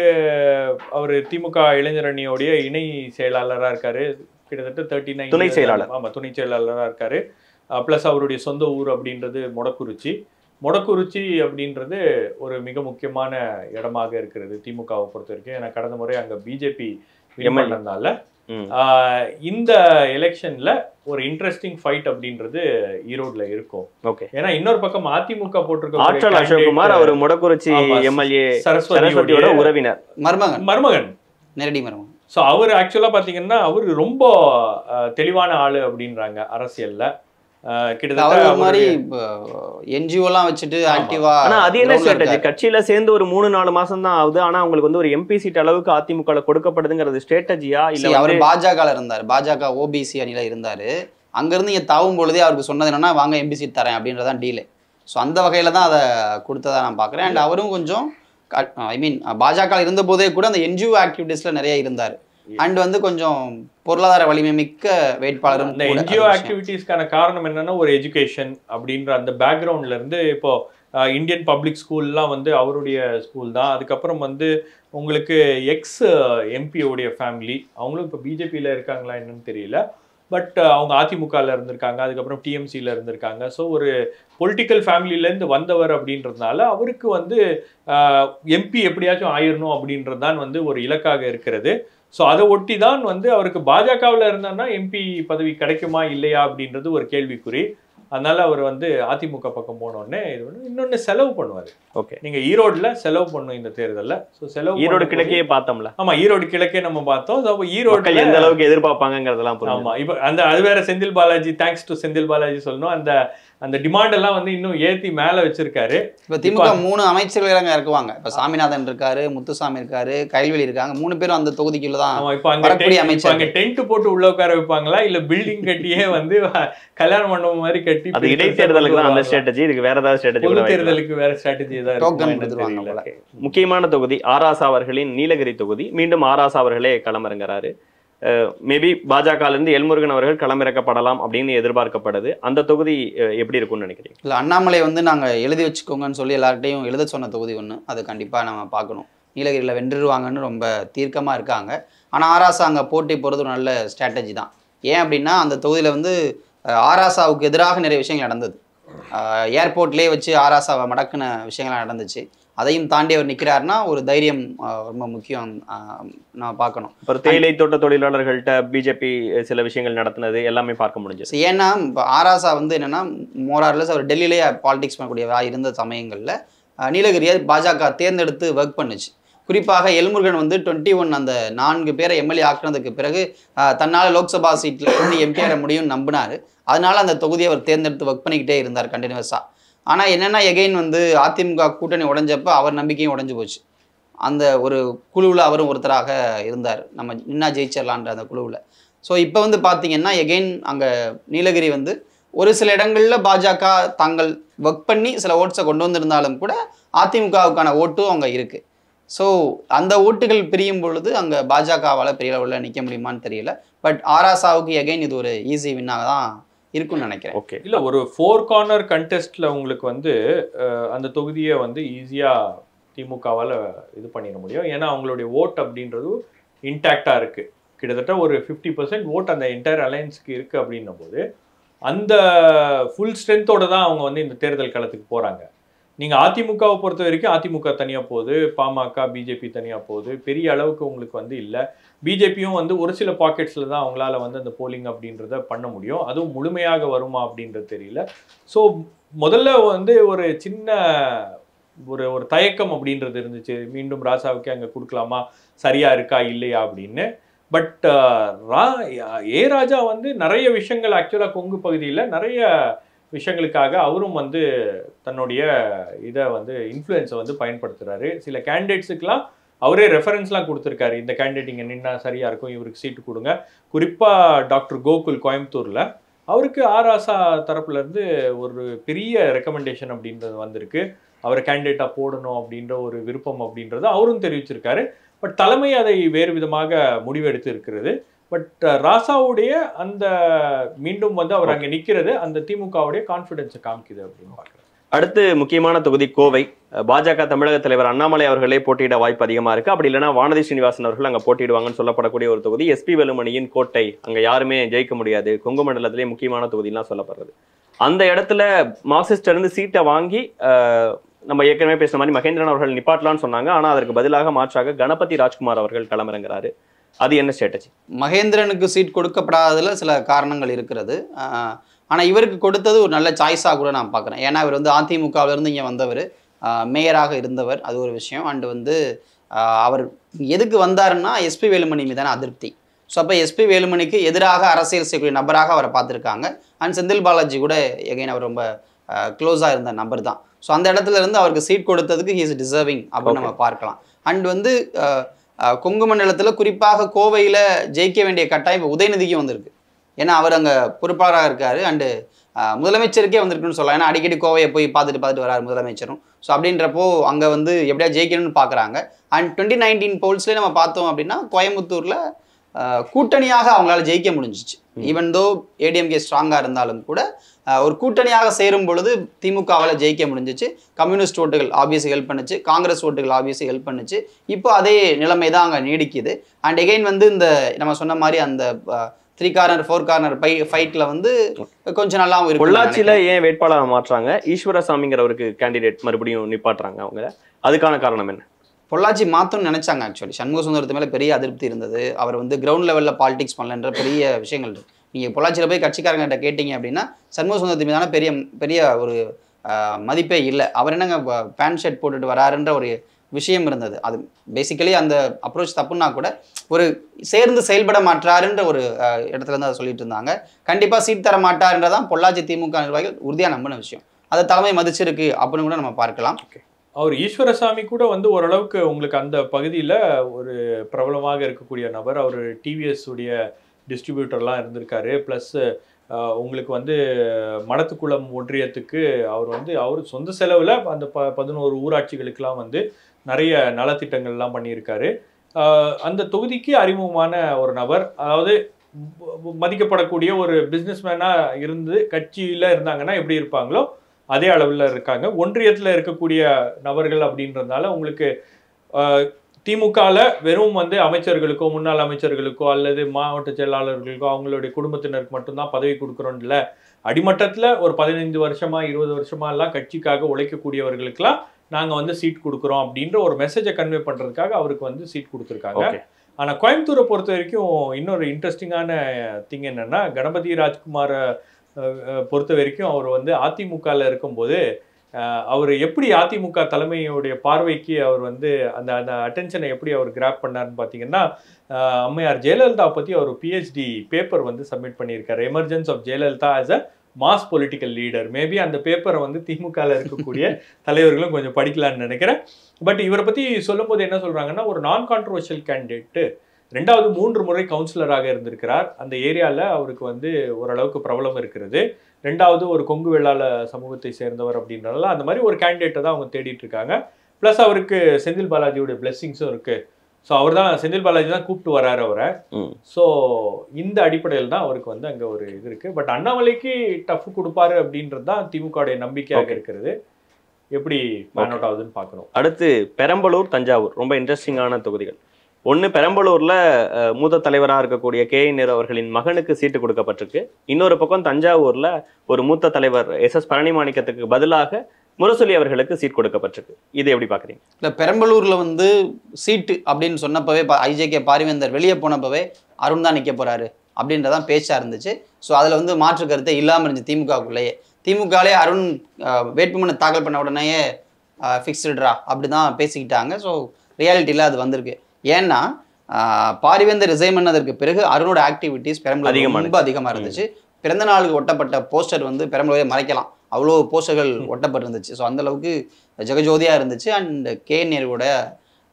அவர் திமுக இளைஞர் அணியோடைய இணை செயலாளராக இருக்காரு. கிட்டத்தட்ட 39 துணை செயலாளர். ஆமாம், துணை செயலாளராக இருக்காரு. ப்ளஸ் அவருடைய சொந்த ஊர் அப்படின்றது மொடக்குறிச்சி அப்படின்றது ஒரு மிக முக்கியமான இடமாக இருக்கிறது திமுகவை பொறுத்த வரைக்கும். ஏன்னா கடந்த முறை அங்கே பிஜேபி பண்ணதுனால இந்த எலெக்ஷன்ல ஒரு இன்ட்ரெஸ்டிங் ஃபைட் அப்படின்றது ஈரோடுல இருக்கும். ஓகே, ஏன்னா இன்னொரு பக்கம் அதிமுக போட்டிருக்க ஆற்றல் அசோக்குமார் அவர் மொடக்குறிச்சி எம்எல்ஏ சரஸ்வதியோட உறவினர், மருமகன், நேரடி மருமகன். ஸோ அவர் ஆக்சுவலாக பார்த்தீங்கன்னா அவர் ரொம்ப தெளிவான ஆளு அப்படின்றாங்க அரசியல்ல. என்ஜிஓலாம் வச்சுட்டு ஆக்டிவா. ஆனா அது என்ன ஸ்ட்ராட்டஜி? கட்சியில சேர்ந்து ஒரு 3-4 மாசம் தான் ஆகுது, ஆனா உங்களுக்கு வந்து ஒரு எம்பி சீட் அளவுக்கு அதிமுக கொடுக்கப்படுதுங்கிறது ஸ்ட்ராட்டஜியா இல்ல? அவர் பாஜக இருந்தாரு, பாஜக ஓபிசி அணியில இருந்தாரு. அங்க இருந்து இங்க தாவும் பொழுதே அவருக்கு சொன்னது என்னன்னா வாங்க எம்பி சீட் தரேன் அப்படின்றதான் டீலே. ஸோ அந்த வகையில தான் அதை கொடுத்ததா நான் பாக்குறேன். அண்ட் அவரும் கொஞ்சம் பாஜக இருந்த போதே கூட அந்த என்ஜிஓ ஆக்டிவிட்டிஸ்ல நிறைய இருந்தாரு. அண்ட் வந்து கொஞ்சம் பொருளாதார வலிமை மிக்க வேட்பாளர். இந்த என்ஜிஓ ஆக்டிவிட்டீஸ்க்கான காரணம் என்னன்னா ஒரு எஜுகேஷன் அப்படின்ற அந்த பேக்ரவுண்ட்ல இருந்து இப்போ இந்தியன் பப்ளிக் ஸ்கூல்லாம் வந்து அவருடைய ஸ்கூல் தான். அதுக்கப்புறம் வந்து உங்களுக்கு எக்ஸ் எம்பியோடைய ஃபேமிலி, அவங்களும் இப்போ பிஜேபியில் இருக்காங்களா என்னன்னு தெரியல. பட் அவங்க அதிமுகவில் இருந்திருக்காங்க, அதுக்கப்புறம் டிஎம்சியில் இருந்திருக்காங்க. ஸோ ஒரு பொலிட்டிக்கல் ஃபேமிலியிலேருந்து வந்தவர் அப்படின்றதுனால அவருக்கு வந்து எம்பி எப்படியாச்சும் ஆயிடணும் அப்படின்றது தான் வந்து ஒரு இலக்காக இருக்கிறது. ஸோ அதை ஒட்டி தான் வந்து அவருக்கு பாஜகவில் இருந்தான்னா எம்பி பதவி கிடைக்குமா இல்லையா அப்படின்றது ஒரு கேள்விக்குறி. அதனால அவர் வந்து அதிமுக பக்கம் போனோடனே இது இன்னொன்னு செலவு பண்ணுவார். ஓகே, நீங்க ஈரோடுல செலவு பண்ணும் இந்த தேர்தலில். ஸோ செலவு ஈரோடு கிழக்கே பார்த்தோம்ல. ஆமா, ஈரோடு கிழக்கே நம்ம பார்த்தோம். ஈரோடு எந்த அளவுக்கு எதிர்பார்ப்பாங்கிறதெல்லாம். ஆமா, இப்போ அந்த அது வேற செந்தில் பாலாஜி, தேங்க்ஸ் டு செந்தில் பாலாஜி சொல்லணும். அந்த டிமாண்ட் எல்லாம் வந்து இன்னும் ஏத்தி மேல வச்சிருக்காரு. இப்போ திமுக 3 அமைச்சர்கள் அங்க இருக்குவாங்க. இப்போ சாமிநாதன் இருக்காரு, முத்துசாமி இருக்காரு, கைல்வெளி இருக்காங்க. 3 பேரும் அந்த தொகுதிக்குள்ள தான். இப்போ அங்க டென்ட் போட்டு உள்ள உட்கார வைப்பாங்களா இல்ல பில்டிங் கட்டியே வந்து கல்யாண மண்டபம் மாதிரி கட்டி? அது இடைத்தேர்தலுக்கு தான் அந்த ஸ்ட்ராட்டஜி. இதுக்கு வேற ஏதாவது ஸ்ட்ராட்டஜி? பொது தேர்தலுக்கு வேற ஸ்ட்ராட்டஜி ஏதாவது. முக்கியமான தொகுதி ஆராசா அவர்களின் நீலகிரி தொகுதி. மீண்டும் ஆராசா அவர்களே களமிறங்குறாரு. மேபி பாஜகல இருந்து எல்முருகன் அவர்கள் களமிறக்கப்படலாம் அப்படின்னு எதிர்பார்க்கப்படுது. அந்த தொகுதி எப்படி இருக்கும்னு நினைக்கிறீங்க? இல்லை, அண்ணாமலை வந்து நாங்கள் எழுதி வச்சுக்கோங்கன்னு சொல்லி எல்லார்கிட்டையும் எழுத சொன்ன தொகுதி ஒன்று. அது கண்டிப்பாக நம்ம பார்க்கணும். நீலகிரியில் வென்றுருவாங்கன்னு ரொம்ப தீர்க்கமாக இருக்காங்க. ஆனால் ஆராசா அங்கே போட்டி போகிறது ஒரு நல்ல ஸ்ட்ராட்டஜி தான். ஏன் அப்படின்னா அந்த தொகுதியில் வந்து ஆராசாவுக்கு எதிராக நிறைய விஷயங்கள் நடந்தது. ஏர்போர்ட்லேயே வச்சு ஆராசாவை மடக்குன விஷயங்கள்லாம் நடந்துச்சு. அதையும் தாண்டி அவர் நிற்கிறாருன்னா ஒரு தைரியம் ரொம்ப முக்கியம். நம்ம பார்க்கணும். இப்போ தேயிலை தோட்ட தொழிலாளர்கள்ட்ட பிஜேபி சில விஷயங்கள் நடத்தினது எல்லாமே பார்க்க முடிஞ்சது. ஏன்னா இப்போ ஆராசா வந்து என்னென்னா மோரார்லெஸ் அவர் டெல்லியிலேயே பாலிடிக்ஸ் பண்ணக்கூடிய இருந்த சமயங்களில் நீலகிரியை பாஜக தேர்ந்தெடுத்து ஒர்க் பண்ணுச்சு. குறிப்பாக எல்முருகன் வந்து 21 அந்த 4 பேரை எம்எல்ஏ ஆக்குனதுக்கு பிறகு தன்னால் லோக்சபா சீட்டில் வந்து எம்பி ஆட முடியும்னு நம்பினார். அதனால அந்த தொகுதியை அவர் தேர்ந்தெடுத்து ஒர்க் பண்ணிக்கிட்டே இருந்தார் கண்டினியூஸாக. ஆனால் என்னென்னா எகைன் வந்து அதிமுக கூட்டணி உடைஞ்சப்போ அவர் நம்பிக்கையும் உடைஞ்சு போச்சு. அந்த ஒரு குழுவில் அவரும் ஒருத்தராக இருந்தார். நம்ம நின்னா ஜெயிச்சிடலான்ற அந்த குழுவில். ஸோ இப்போ வந்து பார்த்தீங்கன்னா எகைன் அங்கே நீலகிரி வந்து ஒரு சில இடங்களில் பாஜக தாங்கள் ஒர்க் பண்ணி சில ஓட்ஸை கொண்டு வந்திருந்தாலும் கூட அதிமுகவுக்கான ஓட்டும் அங்கே இருக்குது. ஸோ அந்த ஓட்டுகள் பிரியும் பொழுது அங்கே பாஜகவால் பெரிய அளவில் நிற்க முடியுமான்னு தெரியல. பட் ஆராசாவுக்கு எகைன் இது ஒரு ஈஸி வின்னாக தான் இருக்குன்னு நினைக்கிறேன். ஓகே, இல்லை ஒரு 4 கார்னர் கண்டெஸ்ட்ல உங்களுக்கு வந்து அந்த தொகுதியை வந்து ஈஸியாக திமுகவால் இது பண்ணிட முடியும். ஏன்னா அவங்களுடைய ஓட் அப்படின்றது இன்டாக்டாக இருக்குது. கிட்டத்தட்ட ஒரு 50% ஓட் அந்த என்டையர் அலையன்ஸுக்கு இருக்குது அப்படின்னும் போது அந்த ஃபுல் ஸ்ட்ரென்த்தோடு தான் அவங்க வந்து இந்த தேர்தல் களத்துக்கு போகிறாங்க. நீங்கள் அதிமுகவை பொறுத்த வரைக்கும் அதிமுக தனியாக போகுது, பாமக பிஜேபி தனியாக போகுது, பெரிய அளவுக்கு உங்களுக்கு வந்து இல்லை. பிஜேபியும் வந்து ஒரு சில பாக்கெட்ஸில் தான் அவங்களால வந்து அந்த போலிங் அப்படின்றத பண்ண முடியும். அதுவும் முழுமையாக வருமா அப்படின்றது தெரியல. ஸோ முதல்ல வந்து ஒரு சின்ன ஒரு தயக்கம் அப்படின்றது இருந்துச்சு. மீண்டும் ராசாவுக்கே அங்கே கொடுக்கலாமா, சரியா இருக்கா இல்லையா அப்படின்னு. பட் ஏ ராஜா வந்து நிறைய விஷயங்கள் ஆக்சுவலாக கொங்கு பகுதியில் நிறைய விஷயங்களுக்காக அவரும் வந்து தன்னுடைய இதை வந்து இன்ஃப்ளூயன்ஸை வந்து பயன்படுத்துகிறாரு. சில கேண்டிடேட்ஸுக்கெலாம் அவரே ரெஃபரன்ஸ்லாம் கொடுத்துருக்காரு. இந்த கேண்டிடேட் இங்கே நின்னா சரியாக இருக்கும், இவருக்கு சீட்டு கொடுங்க. குறிப்பாக டாக்டர் கோகுல் கோயம்புத்தூரில் அவருக்கு ஆராசா தரப்புலேருந்து ஒரு பெரிய ரெக்கமெண்டேஷன் அப்படின்றது வந்திருக்கு. அவரை கேண்டிடேட்டாக போடணும் அப்படின்ற ஒரு விருப்பம் அப்படின்றத அவரும் தெரிவிச்சிருக்காரு. பட் தலைமை அதை வேறு விதமாக முடிவெடுத்து இருக்கிறது. பட் ராசாவுடைய அந்த மீண்டும் வந்து அவர் அங்கே நிற்கிறது அந்த திமுகவுடைய கான்ஃபிடன்ஸை காமிக்குது அப்படின்னு பார்க்குறேன். அடுத்து முக்கியமான தொகுதி கோவை. பாஜக தமிழக தலைவர் அண்ணாமலை அவர்களே போட்டியிட வாய்ப்பு அதிகமாக இருக்குது. அப்படி இல்லைன்னா வானதி ஸ்ரீனிவாசன் அவர்கள் அங்கே போட்டியிடுவாங்கன்னு சொல்லப்படக்கூடிய ஒரு தொகுதி. எஸ்பி வேலுமணியின் கோட்டை, அங்கே யாருமே ஜெயிக்க முடியாது, கொங்கு மண்டலத்திலே முக்கியமான தொகுதிலாம் சொல்லப்படுறது. அந்த இடத்துல மார்க்சிஸ்ட் இருந்து சீட்டை வாங்கி நம்ம ஏற்கனவே பேசுன மாதிரி மகேந்திரன் அவர்கள் நிப்பாட்டலான்னு சொன்னாங்க. ஆனால் அதற்கு பதிலாக மாற்றாக கணபதி ராஜ்குமார் அவர்கள் களமிறங்குறாரு. அது என்ன ஸ்ட்ராட்டஜி? மகேந்திரனுக்கு சீட் கொடுக்கப்படாததில் சில காரணங்கள் இருக்கிறது. ஆனால் இவருக்கு கொடுத்தது ஒரு நல்ல சாய்ஸாக கூட நான் பார்க்குறேன். ஏன்னா இவர் வந்து அதிமுகவிலேருந்து இங்கே வந்தவர், மேயராக இருந்தவர், அது ஒரு விஷயம். அண்டு வந்து அவர் எதுக்கு வந்தாருன்னா எஸ்பி வேலுமணி மீதான அதிருப்தி. ஸோ அப்போ எஸ்பி வேலுமணிக்கு எதிராக அரசியல் செய்யக்கூடிய நபராக அவரை பார்த்துருக்காங்க. அண்ட் செந்தில் பாலாஜி கூட எகைன் அவர் ரொம்ப க்ளோஸாக இருந்த நபர் தான். ஸோ அந்த இடத்துல இருந்து அவருக்கு சீட் கொடுத்ததுக்கு ஹி இஸ் டிசர்விங் அப்படின்னு நம்ம பார்க்கலாம். அண்ட் வந்து கொங்கு மண்டலத்தில் குறிப்பாக கோவையில் ஜெயிக்க வேண்டிய கட்டாயம் இப்போ உதயநிதிக்கும் வந்திருக்கு. ஏன்னா அவர் அங்கே பொறுப்பாளராக இருக்கார். அண்டு முதலமைச்சருக்கே வந்திருக்குன்னு சொல்லலாம். ஏன்னா அடிக்கடி கோவையை போய் பார்த்துட்டு வராரு முதலமைச்சரும். ஸோ அப்படின்றப்போ அங்கே வந்து எப்படியா ஜெயிக்கணும்னு பார்க்குறாங்க. அண்ட் 2019 போல்ஸ்லேயே நம்ம பார்த்தோம் அப்படின்னா கோயம்புத்தூரில் கூட்டணியாக அவங்களால ஜெயிக்க முடிஞ்சிச்சு. ஈவன் தோ ஏடிஎம்கே ஸ்ட்ராங்காக இருந்தாலும் கூட ஒரு கூட்டணியாக சேரும் பொழுது திமுகவால் ஜெயிக்க முடிஞ்சிச்சு. கம்யூனிஸ்ட் ஓட்டுகள் ஆப்வியஸி ஹெல்ப் பண்ணுச்சு, காங்கிரஸ் ஓட்டுகள் ஆப்வியஸி ஹெல்ப் பண்ணுச்சு. இப்போ அதே நிலைமை தான் அங்கே நீடிக்குது. அண்ட் எகைன் வந்து இந்த நம்ம சொன்ன மாதிரி அந்த 3 கார்னர் 4 கார்னர் ஃபைட்ல வந்து கொஞ்சம் நல்லாவும் இருக்கு. பொள்ளாச்சியில ஏன் வேட்பாளரை மாற்றாங்க? ஈஸ்வரசாமிங்கிறவருக்கு கேண்டிடேட் மறுபடியும் நிப்பாட்டுறாங்க அவங்க. அதுக்கான காரணம் என்ன? பொள்ளாச்சி மாற்றணும்னு நினைச்சாங்க. ஆக்சுவலி சண்முக சுந்தரத்து மேலே பெரிய அதிருப்தி இருந்தது. அவர் வந்து கிரவுண்ட் லெவலில் பாலிடிக்ஸ் பண்ணலன்ற பெரிய விஷயங்கள் இருக்குது. நீங்கள் பொள்ளாச்சியில் போய் கட்சிக்காரங்கிட்ட கேட்டிங்க அப்படின்னா சண்முக சுந்தரத்து மீதான பெரிய பெரிய ஒரு மதிப்பே இல்லை. அவர் என்னங்க பேண்ட் ஷர்ட் போட்டுட்டு வராருன்ற ஒரு விஷயம் இருந்தது. அது பேசிக்கலி அந்த அப்ரோச் தப்புன்னா கூட ஒரு சேர்ந்து செயல்பட மாட்டாருன்ற ஒரு இடத்துல இருந்து அதை சொல்லிட்டு இருந்தாங்க. கண்டிப்பாக சீட் தர மாட்டாருன்றதான் பொள்ளாச்சி திமுக நிர்வாகிகள் உறுதியாக நம்பின விஷயம். அதை தலைமை மதிச்சிருக்கு அப்படின்னு கூட நம்ம பார்க்கலாம். அவர் ஈஸ்வரசாமி கூட வந்து ஓரளவுக்கு உங்களுக்கு அந்த பகுதியில் ஒரு பிரபலமாக இருக்கக்கூடிய நபர். அவர் டிவிஎஸ் உடைய டிஸ்ட்ரிபியூட்டர்லாம் இருந்திருக்காரு. ப்ளஸ் உங்களுக்கு வந்து மடத்துக்குளம் ஒன்றியத்துக்கு அவர் சொந்த செலவில் அந்த 11 ஊராட்சிகளுக்கெல்லாம் வந்து நிறைய நலத்திட்டங்கள்லாம் பண்ணியிருக்காரு. அந்த தொகுதிக்கு அறிமுகமான ஒரு நபர், அதாவது மதிக்கப்படக்கூடிய ஒரு பிஸ்னஸ்மேனாக இருந்து கட்சியில் இருந்தாங்கன்னா எப்படி இருப்பாங்களோ அதே அளவில் இருக்காங்க. ஒன்றியத்தில் இருக்கக்கூடிய நபர்கள் அப்படின்றதுனால உங்களுக்கு திமுகவில் வெறும் வந்து அமைச்சர்களுக்கோ முன்னாள் அமைச்சர்களுக்கோ அல்லது மாவட்ட செயலாளர்களுக்கோ அவங்களுடைய குடும்பத்தினருக்கு மட்டும்தான் பதவி கொடுக்குறோம் இல்லை, அடிமட்டத்தில் ஒரு 15 வருஷமா 20 வருஷமா எல்லாம் கட்சிக்காக உழைக்கக்கூடியவர்களுக்கெல்லாம் நாங்கள் வந்து சீட் கொடுக்குறோம் அப்படின்ற ஒரு மெசேஜை கன்வே பண்ணுறதுக்காக அவருக்கு வந்து சீட் கொடுத்துருக்காங்க. ஆனால் கோயம்புத்தூரை பொறுத்த வரைக்கும் இன்னொரு இன்ட்ரெஸ்டிங்கான திங் என்னன்னா, கணபதி ராஜ்குமாரை பொறுத்த வரைக்கும் அவர் வந்து அதிமுகவில் இருக்கும்போது அவர் எப்படி அதிமுக தலைமையுடைய பார்வைக்கு அவர் வந்து அந்த அந்த அட்டென்ஷனை எப்படி அவர் கிராப் பண்ணார்னு பார்த்தீங்கன்னா, அம்மையார் ஜெயலலிதா பற்றி அவர் பிஹெச்டி பேப்பர் வந்து சப்மிட் பண்ணியிருக்காரு. Emergence of Jayalalithaa as a mass political leader. Maybe அந்த பேப்பரை வந்து திமுகவில் இருக்கக்கூடிய தலைவர்களும் கொஞ்சம் படிக்கலான்னு நினைக்கிறேன். பட் இவரை பற்றி சொல்லும் போது என்ன சொல்கிறாங்கன்னா, ஒரு நான் கான்ட்ரவர்ஷியல் கேண்டிடேட்டு, 3 முறை கவுன்சிலராக இருந்திருக்கிறார். அந்த ஏரியாவில் அவருக்கு வந்து ஓரளவுக்கு பிரபலம் இருக்கிறது. 2வது ஒரு கொங்கு வெள்ளாள சமூகத்தை சேர்ந்தவர் அப்படின்றனால அந்த மாதிரி ஒரு கேண்டிடேட்டை தான் அவங்க தேடிட்டு இருக்காங்க. ப்ளஸ் அவருக்கு செந்தில் பாலாஜியோட பிளெஸிங்ஸும் இருக்கு. ஸோ அவர் தான் செந்தில் பாலாஜி தான் கூப்பிட்டு வர்றாரு அவரை. ஸோ இந்த அடிப்படையில் தான் அவருக்கு வந்து அங்கே ஒரு இது இருக்கு. பட் அண்ணாமலைக்கு டஃப் கொடுப்பாரு அப்படின்றது தான் திமுகவுடைய நம்பிக்கையாக இருக்கிறது. எப்படி மேன் அவுட் ஆகுதுன்னு பார்க்கணும். அடுத்து பெரம்பலூர், தஞ்சாவூர் ரொம்ப இன்ட்ரெஸ்டிங்கான தொகுதிகள். ஒன்று, பெரம்பலூர்ல மூத்த தலைவராக இருக்கக்கூடிய KN அவர்களின் மகனுக்கு சீட்டு கொடுக்கப்பட்டிருக்கு. இன்னொரு பக்கம் தஞ்சாவூர்ல ஒரு மூத்த தலைவர் SS பழனிமாணிக்கத்துக்கு பதிலாக முரசொலி அவர்களுக்கு சீட் கொடுக்கப்பட்டிருக்கு. இது எப்படி பாக்குறீங்க? இல்லை, பெரம்பலூர்ல வந்து சீட்டு அப்படின்னு சொன்னப்பவே IJK பாரிவேந்தர் வெளியே போனப்பவே அருண் தான் நிற்க போறாரு அப்படின்றதான் பேச்சா இருந்துச்சு. ஸோ அதில் வந்து மாற்று கருத்தை இல்லாமல் இருந்துச்சு திமுகவுக்குள்ளேயே. திமுகலே அருண் வேட்புமனு தாக்கல் பண்ண உடனேயே ஃபிக்ஸ்டுரா அப்படி தான் பேசிக்கிட்டாங்க. ஸோ ரியாலிட்டியில் அது வந்திருக்கு. ஏன்னா பாரிவேந்தர் ரிசைன் பண்ணதற்கு பிறகு அருணோட ஆக்டிவிட்டிஸ் பெரம்பலூர் ரொம்ப அதிகமாக இருந்துச்சு. பிறந்த நாளுக்கு ஒட்டப்பட்ட போஸ்டர் வந்து பெரம்பலூரை மறைக்கலாம், அவ்வளோ போஸ்டர்கள் ஒட்டப்பட்டிருந்துச்சு. ஸோ அந்தளவுக்கு ஜெகஜோதியாக இருந்துச்சு. அண்ட் KN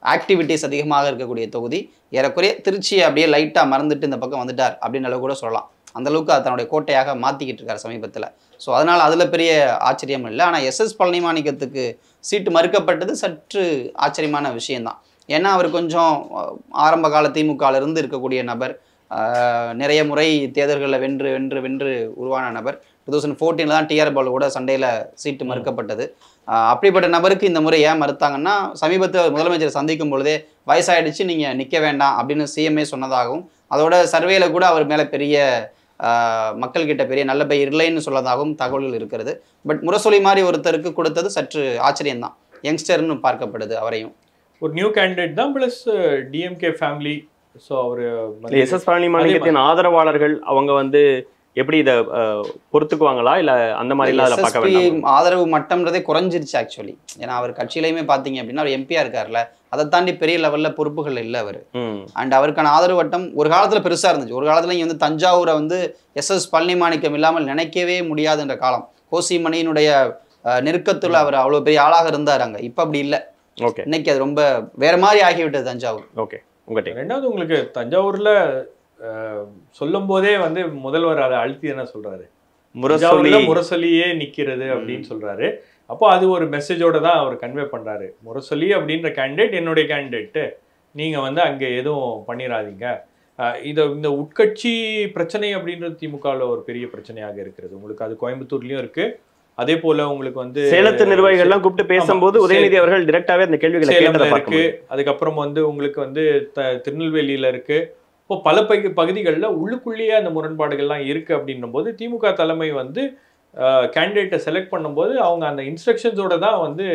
ஆக்டிவிட்டிஸ் அதிகமாக இருக்கக்கூடிய தொகுதி. ஏறக்குறைய திருச்சியை அப்படியே லைட்டாக மறந்துட்டு இந்த பக்கம் வந்துட்டார் அப்படின்னு அளவு கூட சொல்லலாம். அந்தளவுக்கு அது தன்னுடைய கோட்டையாக மாற்றிக்கிட்டு இருக்கார் சமீபத்தில். ஸோ அதனால் அதில் பெரிய ஆச்சரியம் இல்லை. ஆனால் SS பழனிமாணிக்கத்துக்கு சீட்டு மறுக்கப்பட்டது சற்று ஆச்சரியமான விஷயம்தான். ஏன்னா அவர் கொஞ்சம் ஆரம்ப கால திமுகவிலிருந்து இருக்கக்கூடிய நபர், நிறைய முறை தேர்தல்களில் வென்று வென்று வென்று உருவான நபர். 2014 தான் TR பாலோட சண்டையில் சீட்டு மறுக்கப்பட்டது. அப்படிப்பட்ட நபருக்கு இந்த முறை ஏன் மறுத்தாங்கன்னா, சமீபத்தில் முதலமைச்சரை சந்திக்கும் பொழுதே வயசாயிடுச்சு, நீங்கள் நிற்க வேண்டாம் அப்படின்னு CMA சொன்னதாகவும், அதோட சர்வேல கூட அவர் மேலே பெரிய மக்கள்கிட்ட பெரிய நல்ல பெயர் இல்லைன்னு சொல்லதாகவும் தகவல்கள் இருக்கிறது. பட் முரசொலி மாதிரி ஒருத்தருக்கு கொடுத்தது சற்று ஆச்சரியம்தான். யங்ஸ்டர்னு பார்க்கப்படுது அவரையும். ஒரு நியூ கேண்டிடேட் தான். Plus DMK family. ஸோ அவர் SS பழனிமாணிக்கத்தின் ஆதரவாளர்கள் அவங்க வந்து எப்படி இதை பொறுத்துக்குவாங்களா இல்லை அந்த மாதிரிலாம் அதில் பார்க்க வேண்டாம்? ஆதரவு மட்டம்ன்றதே குறைஞ்சிருச்சு ஆக்சுவலி. ஏன்னா அவர் கட்சியிலையுமே பார்த்தீங்க அப்படின்னா அவர் MP இருக்கார்ல, அதை தாண்டி பெரிய லெவலில் பொறுப்புகள் இல்லை அவர். அண்ட் அவருக்கான ஆதரவு வட்டம் ஒரு காலத்தில் பெருசாக இருந்துச்சு. ஒரு காலத்தில் இங்கே வந்து தஞ்சாவூரை வந்து SS பழனிமாணிக்கம் இல்லாமல் நினைக்கவே முடியாதுன்ற காலம். கோசிமணியினுடைய நெருக்கத்தில் அவர் அவ்வளோ பெரிய ஆளாக இருந்தார் அங்கே. இப்போ அப்படி இல்லை. ஓகே, இன்னைக்கு அது ரொம்ப வேற மாதிரி ஆகிவிட்டது தஞ்சாவூர். ஓகே, உங்கள்கிட்ட 2வது உங்களுக்கு தஞ்சாவூர்ல சொல்லும் போதே வந்து முதல்வர் அதை அழுத்தி என்ன சொல்றாரு, முரசொலியே நிக்கிறது அப்படின்னு சொல்றாரு. அப்போ அது ஒரு மெசேஜோட தான் அவர் கன்வே பண்றாரு. முரசொலி அப்படின்ற கேண்டிடேட் என்னுடைய கேண்டிடேட்டு, நீங்க வந்து அங்கே எதுவும் பண்ணிடாதீங்க. இந்த உட்கட்சி பிரச்சனை அப்படின்றது திமுகவில் ஒரு பெரிய பிரச்சனையாக இருக்கிறது. உங்களுக்கு அது கோயம்புத்தூர்லயும் இருக்கு. அதே போல உங்களுக்கு வந்து சேலத்து நிர்வாகிகள்லாம் கூப்பிட்டு பேசும்போது உதயநிதி அவர்கள் டைரக்டாவே அந்த கேள்விகளை கேட்டதை இருக்கு. அதுக்கப்புறம் வந்து உங்களுக்கு வந்து திருநெல்வேலியில இருக்கு. இப்போ பல பகுதிகளில் உள்ளுக்குள்ளேயே அந்த முரண்பாடுகள்லாம் இருக்கு அப்படின்னும் போது திமுக தலைமை வந்து கேண்டிடேட்டை செலக்ட் பண்ணும்போது அவங்க அந்த இன்ஸ்ட்ரக்ஷன்ஸோட தான் வந்து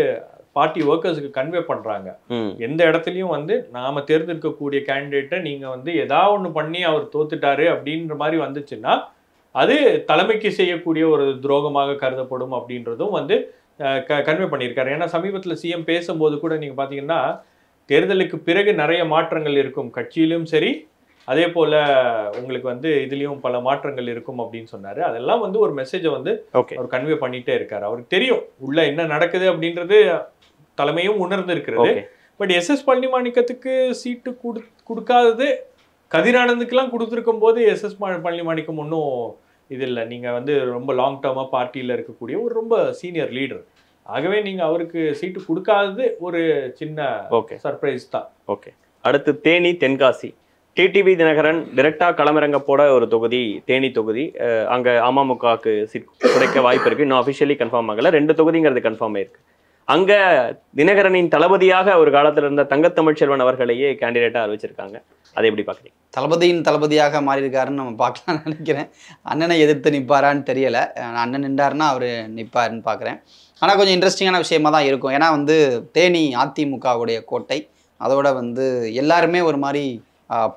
பார்ட்டி ஒர்க்கர்ஸுக்கு கன்வே பண்றாங்க. எந்த இடத்துலையும் வந்து நாம தேர்ந்தெடுக்கக்கூடிய கேண்டிடேட்டை நீங்க வந்து ஏதாவது ஒன்று பண்ணி அவர் தோத்துட்டாரு அப்படின்ற மாதிரி வந்துச்சுன்னா அது தலைமைக்கு செய்யக்கூடிய ஒரு துரோகமாக கருதப்படும் அப்படின்றதும் வந்து கன்வே பண்ணியிருக்காரு. ஏன்னா சமீபத்தில் சிஎம் பேசும்போது கூட நீங்க பாத்தீங்கன்னா தேர்தலுக்கு பிறகு நிறைய மாற்றங்கள் இருக்கும், கட்சியிலும் சரி அதே போல உங்களுக்கு வந்து இதுலயும் பல மாற்றங்கள் இருக்கும் அப்படின்னு சொன்னாரு. அதெல்லாம் வந்து ஒரு மெசேஜை வந்து அவர் கன்வே பண்ணிட்டே இருக்காரு. அவருக்கு தெரியும் உள்ள என்ன நடக்குது அப்படின்றது, தலைமையும் உணர்ந்து இருக்கிறது. But SS. பழனிமாணிக்கத்துக்கு சீட்டு கொடுக்காதது கதிரானந்துக்கெல்லாம் கொடுத்துருக்கும் போது எஸ்.எஸ். பழனிமாணிக்கம் ஒன்றும் இது இல்லை. நீங்க வந்து ரொம்ப லாங் டேர்மா பார்ட்டியில இருக்கக்கூடிய ஒரு ரொம்ப சீனியர் லீடர், ஆகவே நீங்க அவருக்கு சீட்டு கொடுக்காதது ஒரு சின்ன சர்ப்ரைஸ் தான். ஓகே, அடுத்து தேனி தென்காசி. டிடிவி தினகரன் டைரக்டா களமிறங்க போட ஒரு தொகுதி தேனி தொகுதி. அங்க அமமுகவுக்கு சீட் கிடைக்க வாய்ப்பு இருக்கு. இன்னும் அபிஷியலி கன்ஃபார்ம் ஆகல. 2 தொகுதிங்கிறது கன்ஃபார்ம் ஆயிருக்கு. அங்க தினகரனின் தளபதியாக ஒரு காலத்துல இருந்த தங்கத்தமிழ்ச்செல்வன் அவர்களையே கேண்டிடேட்டா அறிவிச்சிருக்காங்க. அதை எப்படி பாக்குறீங்க? தளபதியின் தளபதியாக மாறி இருக்காருன்னு நம்ம பார்க்கலாம்னு நினைக்கிறேன். அண்ணனை எதிர்த்து நிற்பாரான்னு தெரியல. அண்ணன் நின்றாருன்னா அவர் நிற்பாருன்னு பார்க்குறேன். ஆனால் கொஞ்சம் இன்ட்ரெஸ்டிங்கான விஷயமா தான் இருக்கும். ஏன்னா வந்து தேனி அதிமுகவுடைய கோட்டை, அதோட வந்து எல்லாருமே ஒரு மாதிரி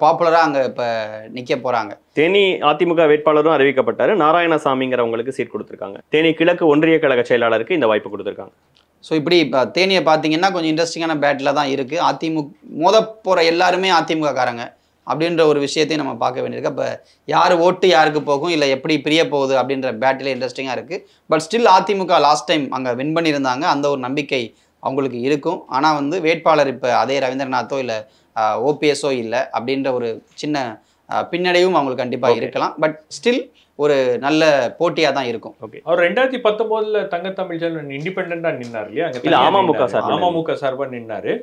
பாப்புலராக அங்கே இப்போ நிற்க போகிறாங்க. தேனி அதிமுக வேட்பாளரும் அறிவிக்கப்பட்டாரு. நாராயணசாமிங்கிறவங்களுக்கு சீட் கொடுத்துருக்காங்க. தேனி கிழக்கு ஒன்றிய கழக செயலாளருக்கு இந்த வாய்ப்பு கொடுத்துருக்காங்க. ஸோ இப்படி இப்போ தேனியை பார்த்தீங்கன்னா கொஞ்சம் இன்ட்ரெஸ்டிங்கான பேட்டில் தான் இருக்குது. மோத போகிற எல்லாருமே அதிமுக காரங்க அப்படின்ற ஒரு விஷயத்தையும் நம்ம பார்க்க வேண்டியிருக்கு. அப்போ யார் ஓட்டு யாருக்கு போகும், இல்லை எப்படி பிரிய போகுது அப்படின்ற பேட்டில் இன்ட்ரெஸ்டிங்காக இருக்குது. But still AIADMK last time அங்கே வின் பண்ணியிருந்தாங்க, அந்த ஒரு நம்பிக்கை அவங்களுக்கு இருக்கும். ஆனால் வந்து வேட்பாளர் இப்போ அதே ரவீந்திரநாத்தோ இல்லை ஓபிஎஸ்ஓ இல்லை அப்படின்ற ஒரு சின்ன பின்னடைவும் அவங்களுக்கு கண்டிப்பாக இருக்கலாம். பட் ஸ்டில் ஒரு நல்ல போட்டியாக தான் இருக்கும். அவர் 2019 தங்கத்தமிழ்ச்செல்வன் இண்டிபெண்டா நின்னார் இல்லையா? அமமுக சார்பா நின்னாரு.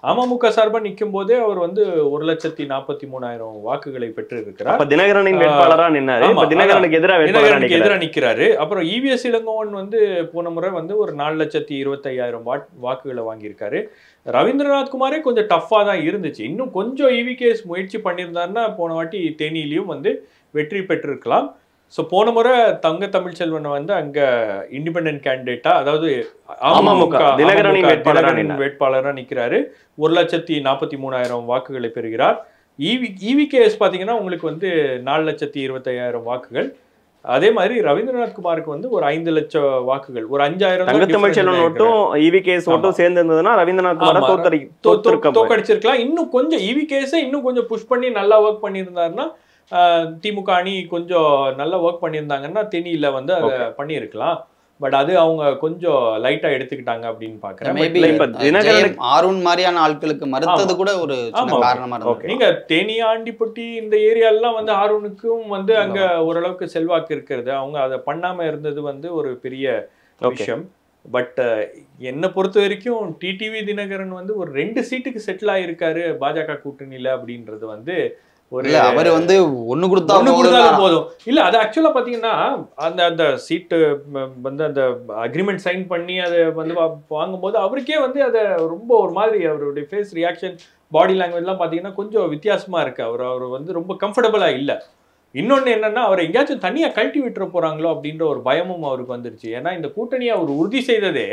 அமமுக சார்பா நிற்கும் போதே அவர் வந்து 1,43,000 வாக்குகளை பெற்று இருக்கிறார். தினகரனின் வேட்பாளரா நின்னாரு. தினகரனுக்கு எதிராக நிற்கிறாரு. அப்புறம் இவிஎஸ் இளங்கோவன் வந்து போன முறை வந்து ஒரு 4,25,000 வாக்குகளை வாங்கியிருக்காரு. ரவீந்திரநாத் குமாரே கொஞ்சம் டஃப்பா தான் இருந்துச்சு. இன்னும் கொஞ்சம் இவிகேஎஸ் முயற்சி பண்ணியிருந்தாருன்னா போன வாட்டி தேனியிலையும் வந்து வெற்றி பெற்றிருக்கலாம். ஸோ போன முறை தங்கத்தமிழ்ச்செல்வன் வந்து அங்க இண்டிபெண்டன்ட் கேண்டிடேட்டா, அதாவது அமமுக வேட்பாளராக நிற்கிறாரு. 1,43,000 வாக்குகளை பெறுகிறார். இவிகேஎஸ் பார்த்தீங்கன்னா உங்களுக்கு வந்து 4,25,000 வாக்குகள். அதே மாதிரி ரவீந்திரநாத் குமாருக்கு வந்து ஒரு 5 லட்சம் வாக்குகள், ஒரு 5,000. தங்கத்தமிழ்ச்செல்வன் ஓட்டும் இவிகேஎஸ் ஓட்டும் சேர்ந்து இருந்ததுன்னா ரவீந்திரநாத் குமார் தோக்கடிச்சிருக்கலாம். இன்னும் கொஞ்சம் இவிகேஎஸ் இன்னும் கொஞ்சம் புஷ் பண்ணி நல்லா ஒர்க் பண்ணியிருந்தாருன்னா திமுக அணி கொஞ்சம் நல்லா ஒர்க் பண்ணியிருந்தாங்கன்னா தேனியில வந்து அதை பண்ணியிருக்கலாம். பட் அது அவங்க கொஞ்சம் லைட்டா எடுத்துக்கிட்டாங்க அப்படின்னு பாக்குறேன். ஆர்வன் மாதிரியான ஆட்களுக்கு மறுத்தது கூட ஒரு காரணமா இருக்கு. நீங்க தேனி ஆண்டிப்பட்டி இந்த ஏரியாலாம் வந்து ஆர்வனுக்கும் வந்து அங்க ஓரளவுக்கு செல்வாக்கு இருக்கிறது. அவங்க அதை பண்ணாம இருந்தது வந்து ஒரு பெரிய விஷயம். பட் என்னை பொறுத்த வரைக்கும் டிடிவி தினகரன் வந்து ஒரு 2 சீட்டுக்கு செட்டில் ஆயிருக்காரு பாஜக கூட்டணியில அப்படின்றது வந்து அவர் வந்து ஒண்ணு கொடுத்தாலும் போதும் இல்ல. அது ஆக்சுவலா பாத்தீங்கன்னா அந்த சீட்டு வந்து அந்த அக்ரிமெண்ட் சைன் பண்ணி அதை வந்து வாங்கும்போது அவருக்கே வந்து அதை ரொம்ப ஒரு மாதிரி அவருடைய ஃபேஸ் ரியாக்ஷன், பாடி லாங்குவேஜ் எல்லாம் பாத்தீங்கன்னா கொஞ்சம் வித்தியாசமா இருக்கு. அவர் வந்து ரொம்ப கம்ஃபர்டபுளா இல்ல. இன்னொன்னு என்னன்னா அவர் எங்கேயாச்சும் தனியா கழட்டி விட்டுற போறாங்களோ அப்படின்ற ஒரு பயமும் அவருக்கு வந்துருச்சு. ஏன்னா இந்த கூட்டணியை அவர் உறுதி செய்ததே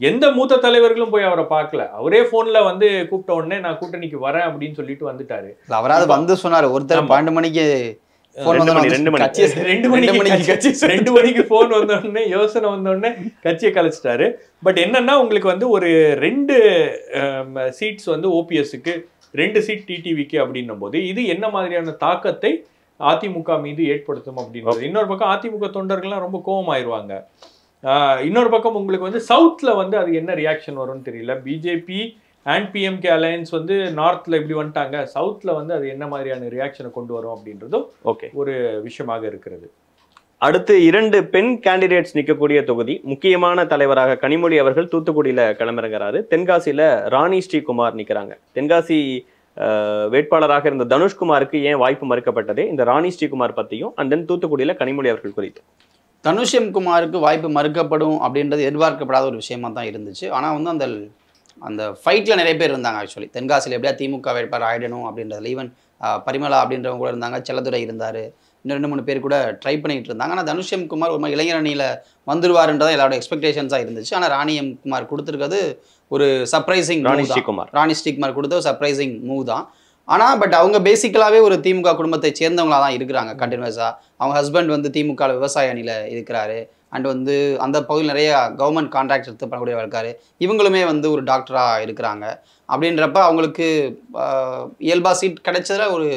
எந்த மூத்த தலைவர்களும் போய் அவரை பார்க்கல. அவரே போன்ல வந்து கூப்பிட்ட உடனே நான் கூட்டணிக்கு வரேன் அப்படின்னு சொல்லிட்டு வந்துட்டாரு. அவராது வந்து சொன்னாரு. ஒருத்தர் 12 மணிக்கு 2 மணிக்கு போன் வந்த உடனே யோசனை வந்த உடனே கட்சியை கலைச்சிட்டாரு. பட் என்னன்னா உங்களுக்கு வந்து ஒரு 2 சீட்ஸ் வந்து ஓபிஎஸ்க்கு, 2 சீட் டிடிவிக்கு அப்படின்னும் போது இது என்ன மாதிரியான தாக்கத்தை அதிமுக மீது ஏற்படுத்தும் அப்படின்றது. இன்னொரு பக்கம் அதிமுக தொண்டர்கள்லாம் ரொம்ப கோபமாயிருவாங்க. இன்னொரு பக்கம் உங்களுக்கு வந்து சவுத்ல வந்து அது என்ன ரியாக்ஷன் வரும்னு தெரியல. பிஜேபி அண்ட் பிஎம்கே அலையன்ஸ் வந்து நார்த்ல இப்படி வந்துட்டாங்க, சவுத்ல வந்து அது என்ன மாதிரியான ரியாக்ஷனை கொண்டு வரும் அப்படின்றதும் ஒரு விஷயமாக இருக்கிறது. அடுத்து 2 பெண் கேண்டிடேட்ஸ் நிற்கக்கூடிய தொகுதி. முக்கியமான தலைவராக கனிமொழி அவர்கள் தூத்துக்குடியில களமிறங்குறாரு. தென்காசியில ராணி ஸ்ரீகுமார் நிற்கிறாங்க. தென்காசி வேட்பாளராக இருந்த தனுஷ்குமாருக்கு ஏன் வாய்ப்பு மறுக்கப்பட்டது, இந்த ராணி ஸ்ரீகுமார் பத்தியும் அண்ட் தென் தூத்துக்குடியில கனிமொழி அவர்கள் குறித்து. தனுஷ் எம் குமாருக்கு வாய்ப்பு மறுக்கப்படும் அப்படின்றது எதிர்பார்க்கப்படாத ஒரு விஷயமா தான் இருந்துச்சு. ஆனால் வந்து அந்த ஃபைட்டில் நிறைய பேர் இருந்தாங்க. ஆக்சுவலி தென்காசியில் எப்படியா திமுக வேட்பாளர் ஆகிடணும் அப்படின்றதுல ஈவன் பரிமளா அப்படின்றவங்க கூட இருந்தாங்க, செல்லதுரை இருந்தார், இன்னும் 2-3 பேர் கூட ட்ரை பண்ணிட்டு இருந்தாங்க. ஆனால் தனுஷ் எம் குமார் ஒரு மாதிரி இளைஞர் அணியில் வந்துருவாருன்றதான் எல்லாரோட எக்ஸ்பெக்டேஷன்ஸாக இருந்துச்சு. ஆனால் ராணி எம் குமார் கொடுத்துருக்கிறது ஒரு சர்ப்ரைசிங் ராணி ஸ்ரீகுமார் கொடுத்த ஒரு சர்ப்ரைசிங் மூவ் தான். ஆனால் பட் அவங்க பேசிக்கலாகவே ஒரு திமுக குடும்பத்தை சேர்ந்தவங்களாக தான் இருக்கிறாங்க கண்டினியூஸாக. அவங்க ஹஸ்பண்ட் வந்து திமுக விவசாய அணியில் இருக்கிறாரு, அண்ட் வந்து அந்த பகுதியில் நிறைய கவர்மெண்ட் கான்ட்ராக்ட் எடுத்து பண்ணக்கூடிய இருக்காரு. இவங்களுமே வந்து ஒரு டாக்டராக இருக்கிறாங்க. அப்படின்றப்ப அவங்களுக்கு இயல்பா சீட் கிடைச்சதுல ஒரு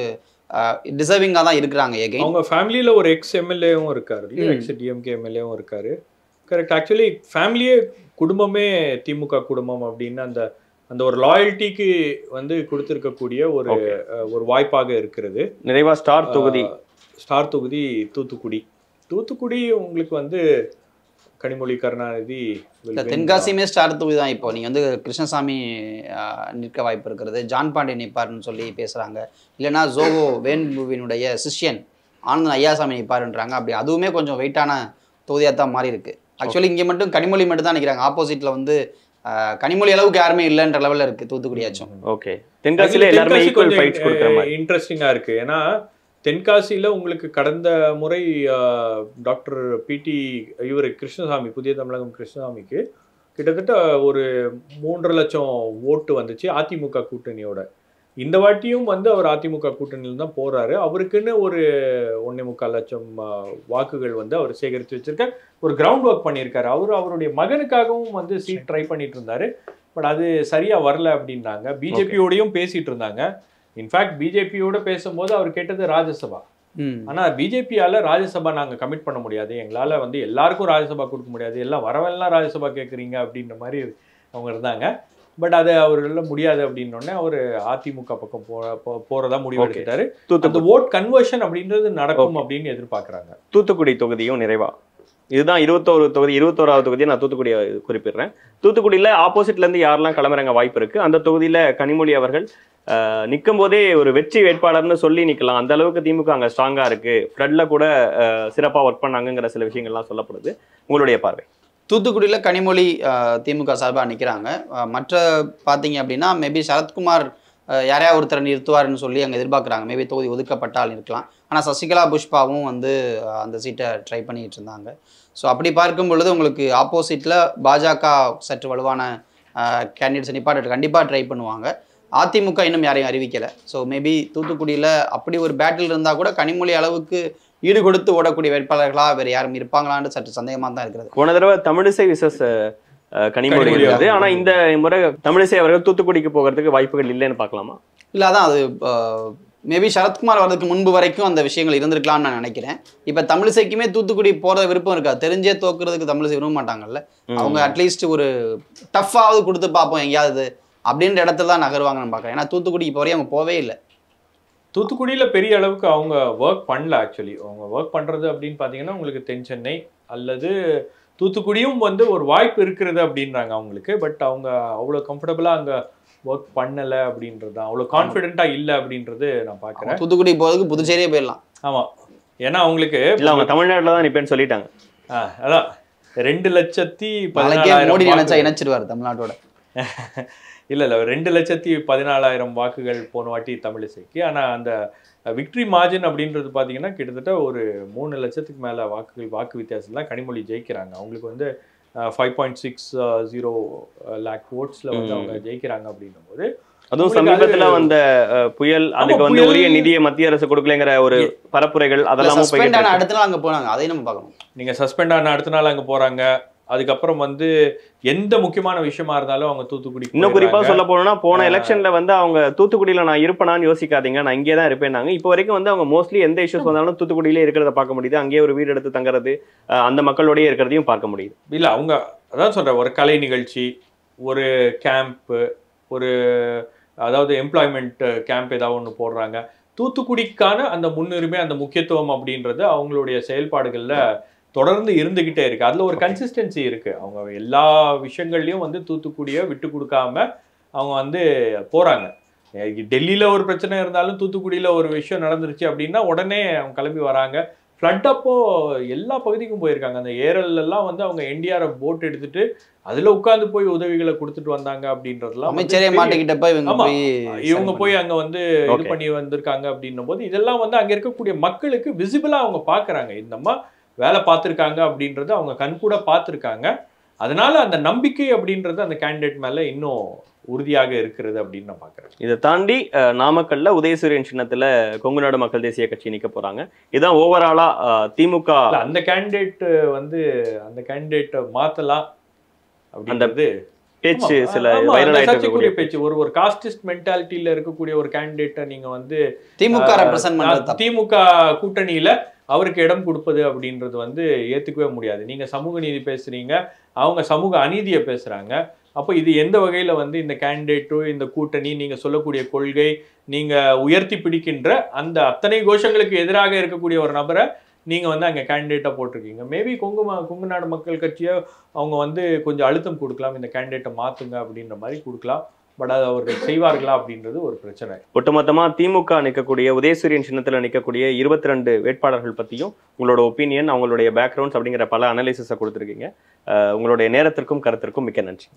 டிசர்விங்காக தான் இருக்கிறாங்க. அவங்க ஃபேமிலியில் ஒரு எக்ஸ் எம்எல்ஏவும் இருக்காரு, எக்ஸ் டிஎம்கே எம்எல்ஏவும் இருக்காரு. கரெக்ட். ஆக்சுவலி ஃபேமிலியே குடும்பமே திமுக குடும்பம் அப்படின்னு அந்த ஒரு லாயல்ட்டிக்கு வந்து கொடுத்துருக்கக்கூடிய ஒரு வாய்ப்பாக இருக்கிறது. நிறைவா ஸ்டார் தொகுதி தூத்துக்குடி உங்களுக்கு வந்து கனிமொழி கருணாநிதி. தென்காசியுமே ஸ்டார் தொகுதி தான். இப்போ நீங்கள் வந்து கிருஷ்ணசாமி நிற்க வாய்ப்பு இருக்கிறது, ஜான் பாண்டியன் நிற்பாருன்னு சொல்லி பேசுகிறாங்க. இல்லைனா ஜோகோ வேண்புவினுடைய சிஷ்யன் ஆனந்தன் ஐயாசாமி நிற்பாருன்றாங்க. அப்படி அதுவுமே கொஞ்சம் வெயிட்டான தொகுதியாக தான் மாறி இருக்கு. ஆக்சுவலி இங்கே மட்டும் கனிமொழி மட்டும் தான் நிற்கிறாங்க. ஆப்போசிட்டில் வந்து கனிமொழி அளவுக்கு யாருமே இல்லைன்ற லெவலில் இருக்குது தூத்துக்குடியாச்சும். ஓகே, தென்காசியில் எல்லாருமே ஈக்குவல் ஃபைட்ஸ் கொடுக்குற மாதிரி இன்ட்ரெஸ்டிங்காக இருக்குது. ஏன்னா தென்காசியில் உங்களுக்கு கடந்த முறை டாக்டர் பிடி இவர் கிருஷ்ணசாமி, புதிய தமிழகம் கிருஷ்ணசாமிக்கு கிட்டத்தட்ட ஒரு 3.5 லட்சம் ஓட்டு வந்துச்சு அதிமுக கூட்டணியோட. இந்த வாட்டியும் வந்து அவர் அதிமுக கூட்டணியில் தான் போகிறாரு. அவருக்குன்னு ஒரு 1.25 லட்சம் வாக்குகள் வந்து அவர் சேகரித்து வச்சிருக்க ஒரு கிரவுண்ட் ஒர்க் பண்ணியிருக்காரு. அவருடைய மகனுக்காகவும் வந்து சீட் ட்ரை பண்ணிட்டு இருந்தாரு. பட் அது சரியாக வரல அப்படின்னாங்க. பிஜேபியோடையும் பேசிட்டு இருந்தாங்க. இன்ஃபேக்ட் பிஜேபியோட பேசும்போது அவர் கேட்டது ராஜ்யசபா. ஆனால் பிஜேபியால் ராஜ்யசபா நாங்கள் கமிட் பண்ண முடியாது, எங்களால் வந்து எல்லாருக்கும் ராஜ்யசபா கொடுக்க முடியாது, எல்லாம் வரவெல்லாம் ராஜ்யசபா கேட்குறீங்க அப்படின்ற மாதிரி அவங்க இருந்தாங்க. பட் அது அவர்களால் முடியாது அப்படின்னோடனே அவர் அதிமுக பக்கம் போறதா முடிவு எடுத்துட்டாரு. அந்த ஓட் கன்வர்ஷன் அப்படின்றது நடக்கும் அப்படின்னு எதிர்பார்க்குறாங்க. தூத்துக்குடி தொகுதியும் நிறைவா இதுதான் 21வது தொகுதியை நான் தூத்துக்குடியை குறிப்பிடுறேன். தூத்துக்குடியில் ஆப்போசிட்லேருந்து யாரெல்லாம் களமிறங்க வாய்ப்பு இருக்குது, அந்த தொகுதியில் கனிமொழி அவர்கள் நிற்கும் போதே ஒரு வெற்றி வேட்பாளர்னு சொல்லி நிற்கலாம். அந்த அளவுக்கு திமுக அங்கே ஸ்ட்ராங்காக இருக்குது. ஃப்ளட்ல கூட சிறப்பாக ஒர்க் பண்ணாங்கிற சில விஷயங்கள்லாம் சொல்லப்படுது. உங்களுடைய பார்வை? தூத்துக்குடியில் கனிமொழி திமுக சார்பாக நிற்கிறாங்க. மற்ற பார்த்தீங்க அப்படின்னா மேபி சரத்குமார் யாரையா ஒருத்தர் நிறுத்துவார்னு சொல்லி அங்கே எதிர்பார்க்குறாங்க. மேபி தொகுதி ஒதுக்கப்பட்டால் இருக்கலாம். ஆனால் சசிகலா புஷ்பாவும் வந்து அந்த சீட்டை ட்ரை பண்ணிகிட்டு இருந்தாங்க. ஸோ அப்படி பார்க்கும் பொழுது உங்களுக்கு ஆப்போசிட்டில் பாஜக சற்று வலுவான கேண்டிடேட்ஸ் நிப்பாட்டு கண்டிப்பாக ட்ரை பண்ணுவாங்க. அதிமுக இன்னும் யாரையும் அறிவிக்கலை. ஸோ மேபி தூத்துக்குடியில் அப்படி ஒரு பேட்டில் இருந்தால் கூட கனிமொழி அளவுக்கு ஈடு கொடுத்து ஓடக்கூடிய வேட்பாளர்களா வேறு யாரும் இருப்பாங்களான்னு சற்று சந்தேகமாக தான் இருக்கிறது. போன தடவை தமிழிசை விசஸ் கனிமொழி இருந்தது. ஆனால் இந்த முறை தமிழிசை அவர்கள் தூத்துக்குடிக்கு போகிறதுக்கு வாய்ப்புகள் இல்லைன்னு பார்க்கலாமா? இல்லை, அதான் அது மேபி சரத்குமார் வர்றதுக்கு முன்பு வரைக்கும் அந்த விஷயங்கள் இருந்திருக்கலாம்னு நான் நினைக்கிறேன். இப்போ தமிழிசைக்குமே தூத்துக்குடி போகிற விருப்பம் இருக்கா? தெரிஞ்சே தோக்குறதுக்கு தமிழிசை விரும்ப மாட்டாங்கல்ல. அவங்க அட்லீஸ்ட் ஒரு டஃப்பாவது கொடுத்து பார்ப்போம் எங்கேயாவது அப்படின்ற இடத்துல தான் நகருவாங்கன்னு பார்க்குறேன். ஏன்னா தூத்துக்குடி இப்போ வரையும் அவங்க போவே இல்லை. தூத்துக்குடியில் பெரிய அளவுக்கு அவங்க ஒர்க் பண்ணல. ஆக்சுவலி அவங்க ஒர்க் பண்ணுறது அப்படின்னு பார்த்தீங்கன்னா உங்களுக்கு தென் சென்னை அல்லது தூத்துக்குடியும் வந்து ஒரு வாய்ப்பு இருக்கிறது அப்படின்றாங்க அவங்களுக்கு. பட் அவங்க அவ்வளோ கம்ஃபர்டபுளாக அங்கே ஒர்க் பண்ணலை அப்படின்றது தான், அவ்வளோ கான்ஃபிடென்ட்டாக இல்லை அப்படின்றது நான் பார்க்குறேன். தூத்துக்குடி போகிறதுக்கு புதுச்சேரியே போயிடலாம். ஆமாம், ஏன்னா அவங்களுக்கு இல்லை அவங்க தமிழ்நாட்டில் தான் நிற்பேன்னு சொல்லிட்டாங்க. அதான் 2,14,000 மோடி நினைச்சா இணைச்சிடுவார் தமிழ்நாட்டோட. இல்லை 2,14,000 வாக்குகள் போன வாட்டி தமிழிசைக்கு. ஆனால் அந்த விக்ட்ரி மார்ஜின் அப்படின்றது பார்த்தீங்கன்னா கிட்டத்தட்ட ஒரு 3 லட்சத்துக்கு மேலே வாக்கு வித்தியாசம் தான் கனிமொழி ஜெயிக்கிறாங்க. அவங்களுக்கு வந்து 5.60 லேக் ஓட்ஸில் வந்து அவங்க ஜெயிக்கிறாங்க அப்படின்னும் போது, அதுவும் சமீபத்தில் வந்த புயல் அதுக்கு வந்து உரிய நிதியை மத்திய அரசு கொடுக்கலங்கிற ஒரு பரப்புரைகள் அதெல்லாம் அடுத்த நாள் அங்கே போனாங்க. அதையும் நம்ம பார்க்கணும். நீங்கள் சஸ்பெண்ட் ஆன அடுத்த நாள் அங்கே போகிறாங்க. அதுக்கப்புறம் வந்து எந்த முக்கியமான விஷயமா இருந்தாலும் அவங்க தூத்துக்குடி. இன்னும் குறிப்பா சொல்ல போனோம்னா போன எலெக்ஷன்ல வந்து அவங்க தூத்துக்குடியில நான் இருப்பேனான்னு யோசிக்காதீங்க, நான் இங்கே தான் இருப்பேன்னாங்க. இப்போ வரைக்கும் வந்து அவங்க மோஸ்ட்லி எந்த இஷ்யூஸ் வந்தாலும் தூத்துக்குடியிலே இருக்கிறத பார்க்க முடியுது. அங்கேயே ஒரு வீடு எடுத்து தங்குறது, அந்த மக்களோடய இருக்கிறதையும் பார்க்க முடியுது. இல்லை அவங்க அதான் சொல்கிறேன், ஒரு கலை நிகழ்ச்சி, ஒரு கேம்ப்பு, ஒரு அதாவது எம்ப்ளாய்மெண்ட் கேம்ப் ஏதாவது ஒன்று போடுறாங்க. தூத்துக்குடிக்கான அந்த முன்னுரிமை, அந்த முக்கியத்துவம் அப்படின்றது அவங்களுடைய செயல்பாடுகளில் தொடர்ந்து இருந்துகிட்டே இருக்கு. அதுல ஒரு கன்சிஸ்டன்சி இருக்கு. அவங்க எல்லா விஷயங்கள்லயும் வந்து தூத்துக்குடியை விட்டு கொடுக்காம அவங்க வந்து போறாங்க. டெல்லியில ஒரு பிரச்சனை இருந்தாலும் தூத்துக்குடியில ஒரு விஷயம் நடந்துருச்சு அப்படின்னா உடனே அவங்க கிளம்பி வராங்க. ஃப்ளட் அப்போ எல்லா பகுதிக்கும் போயிருக்காங்க. அந்த ஏரல் எல்லாம் வந்து அவங்க என்டிஆர்எஃப் போட் எடுத்துட்டு அதுல உட்கார்ந்து போய் உதவிகளை கொடுத்துட்டு வந்தாங்க அப்படின்றதுலாம் அமைச்சரே மாட்டிக்கிட்டப்ப இவங்க போய் அங்க வந்து இது பண்ணி வந்திருக்காங்க அப்படின்னும் போது இதெல்லாம் வந்து அங்க இருக்கக்கூடிய மக்களுக்கு விசிபிளா அவங்க பாக்குறாங்க. இந்த அம்மா வேலை பார்த்திருக்காங்க அப்படின்றது அவங்க கண்கூட பார்த்திருக்காங்க. அதனால அந்த நம்பிக்கை அப்படின்றது அந்த கேண்டிடேட் மேல இன்னும் உறுதியாக இருக்கிறது அப்படின்னு நான் பாக்குறேன். இதை தாண்டி நாமக்கல்ல உதயசூரியன் சின்னத்துல கொங்கு நாடு மக்கள் தேசிய கட்சி நிக்க போறாங்க. இதான் ஓவராலா திமுக அந்த கேண்டிடேட் வந்து அந்த கேண்டிடேட்டை மாத்தலாம் அப்படின்றது பேச்சு சில வைரல் ஆயிட்டு பேச்சு. ஒரு காஸ்டிஸ்ட் மென்டாலிட்டியில இருக்கக்கூடிய ஒரு கேண்டிடேட்டை நீங்க வந்து திமுக ரெப்ரசன்ட் பண்றது, திமுக கூட்டணியில அவருக்கு இடம் கொடுப்பது அப்படின்றது வந்து ஏத்துக்கவே முடியாது. நீங்க சமூக நீதி பேசுறீங்க, அவங்க சமூக அநீதியை பேசுறாங்க. அப்போ இது எந்த வகையில வந்து இந்த கேண்டிடேட்டோ இந்த கூட்டணி நீங்க சொல்லக்கூடிய கொள்கை நீங்க உயர்த்தி பிடிக்கின்ற அந்த அத்தனை கோஷங்களுக்கு எதிராக இருக்கக்கூடிய ஒரு நபரை நீங்க வந்து அங்க கேண்டிடேட்டா போட்டிருக்கீங்க. மேபி கொங்கு நாடு மக்கள் கட்சியை அவங்க வந்து கொஞ்சம் அழுத்தம் கொடுக்கலாம், இந்த கேண்டிடேட்டை மாத்துங்க அப்படின்ற மாதிரி கொடுக்கலாம். பட் அது அவர்கள் செய்வார்களா அப்படின்றது ஒரு பிரச்சனை. ஒட்டுமொத்தமா திமுக நிற்கக்கூடிய உதயசூரியன் சின்னத்துல நிற்கக்கூடிய 22 வேட்பாளர்கள் பத்தியும் உங்களோட ஒப்பீனியன், அவங்களுடைய பேக்ரவுண்ட்ஸ் அப்படிங்கிற பல அனாலிசிஸை கொடுத்துருக்கீங்க. உங்களுடைய நேரத்திற்கும் கருத்திற்கும் மிக்க நன்றி.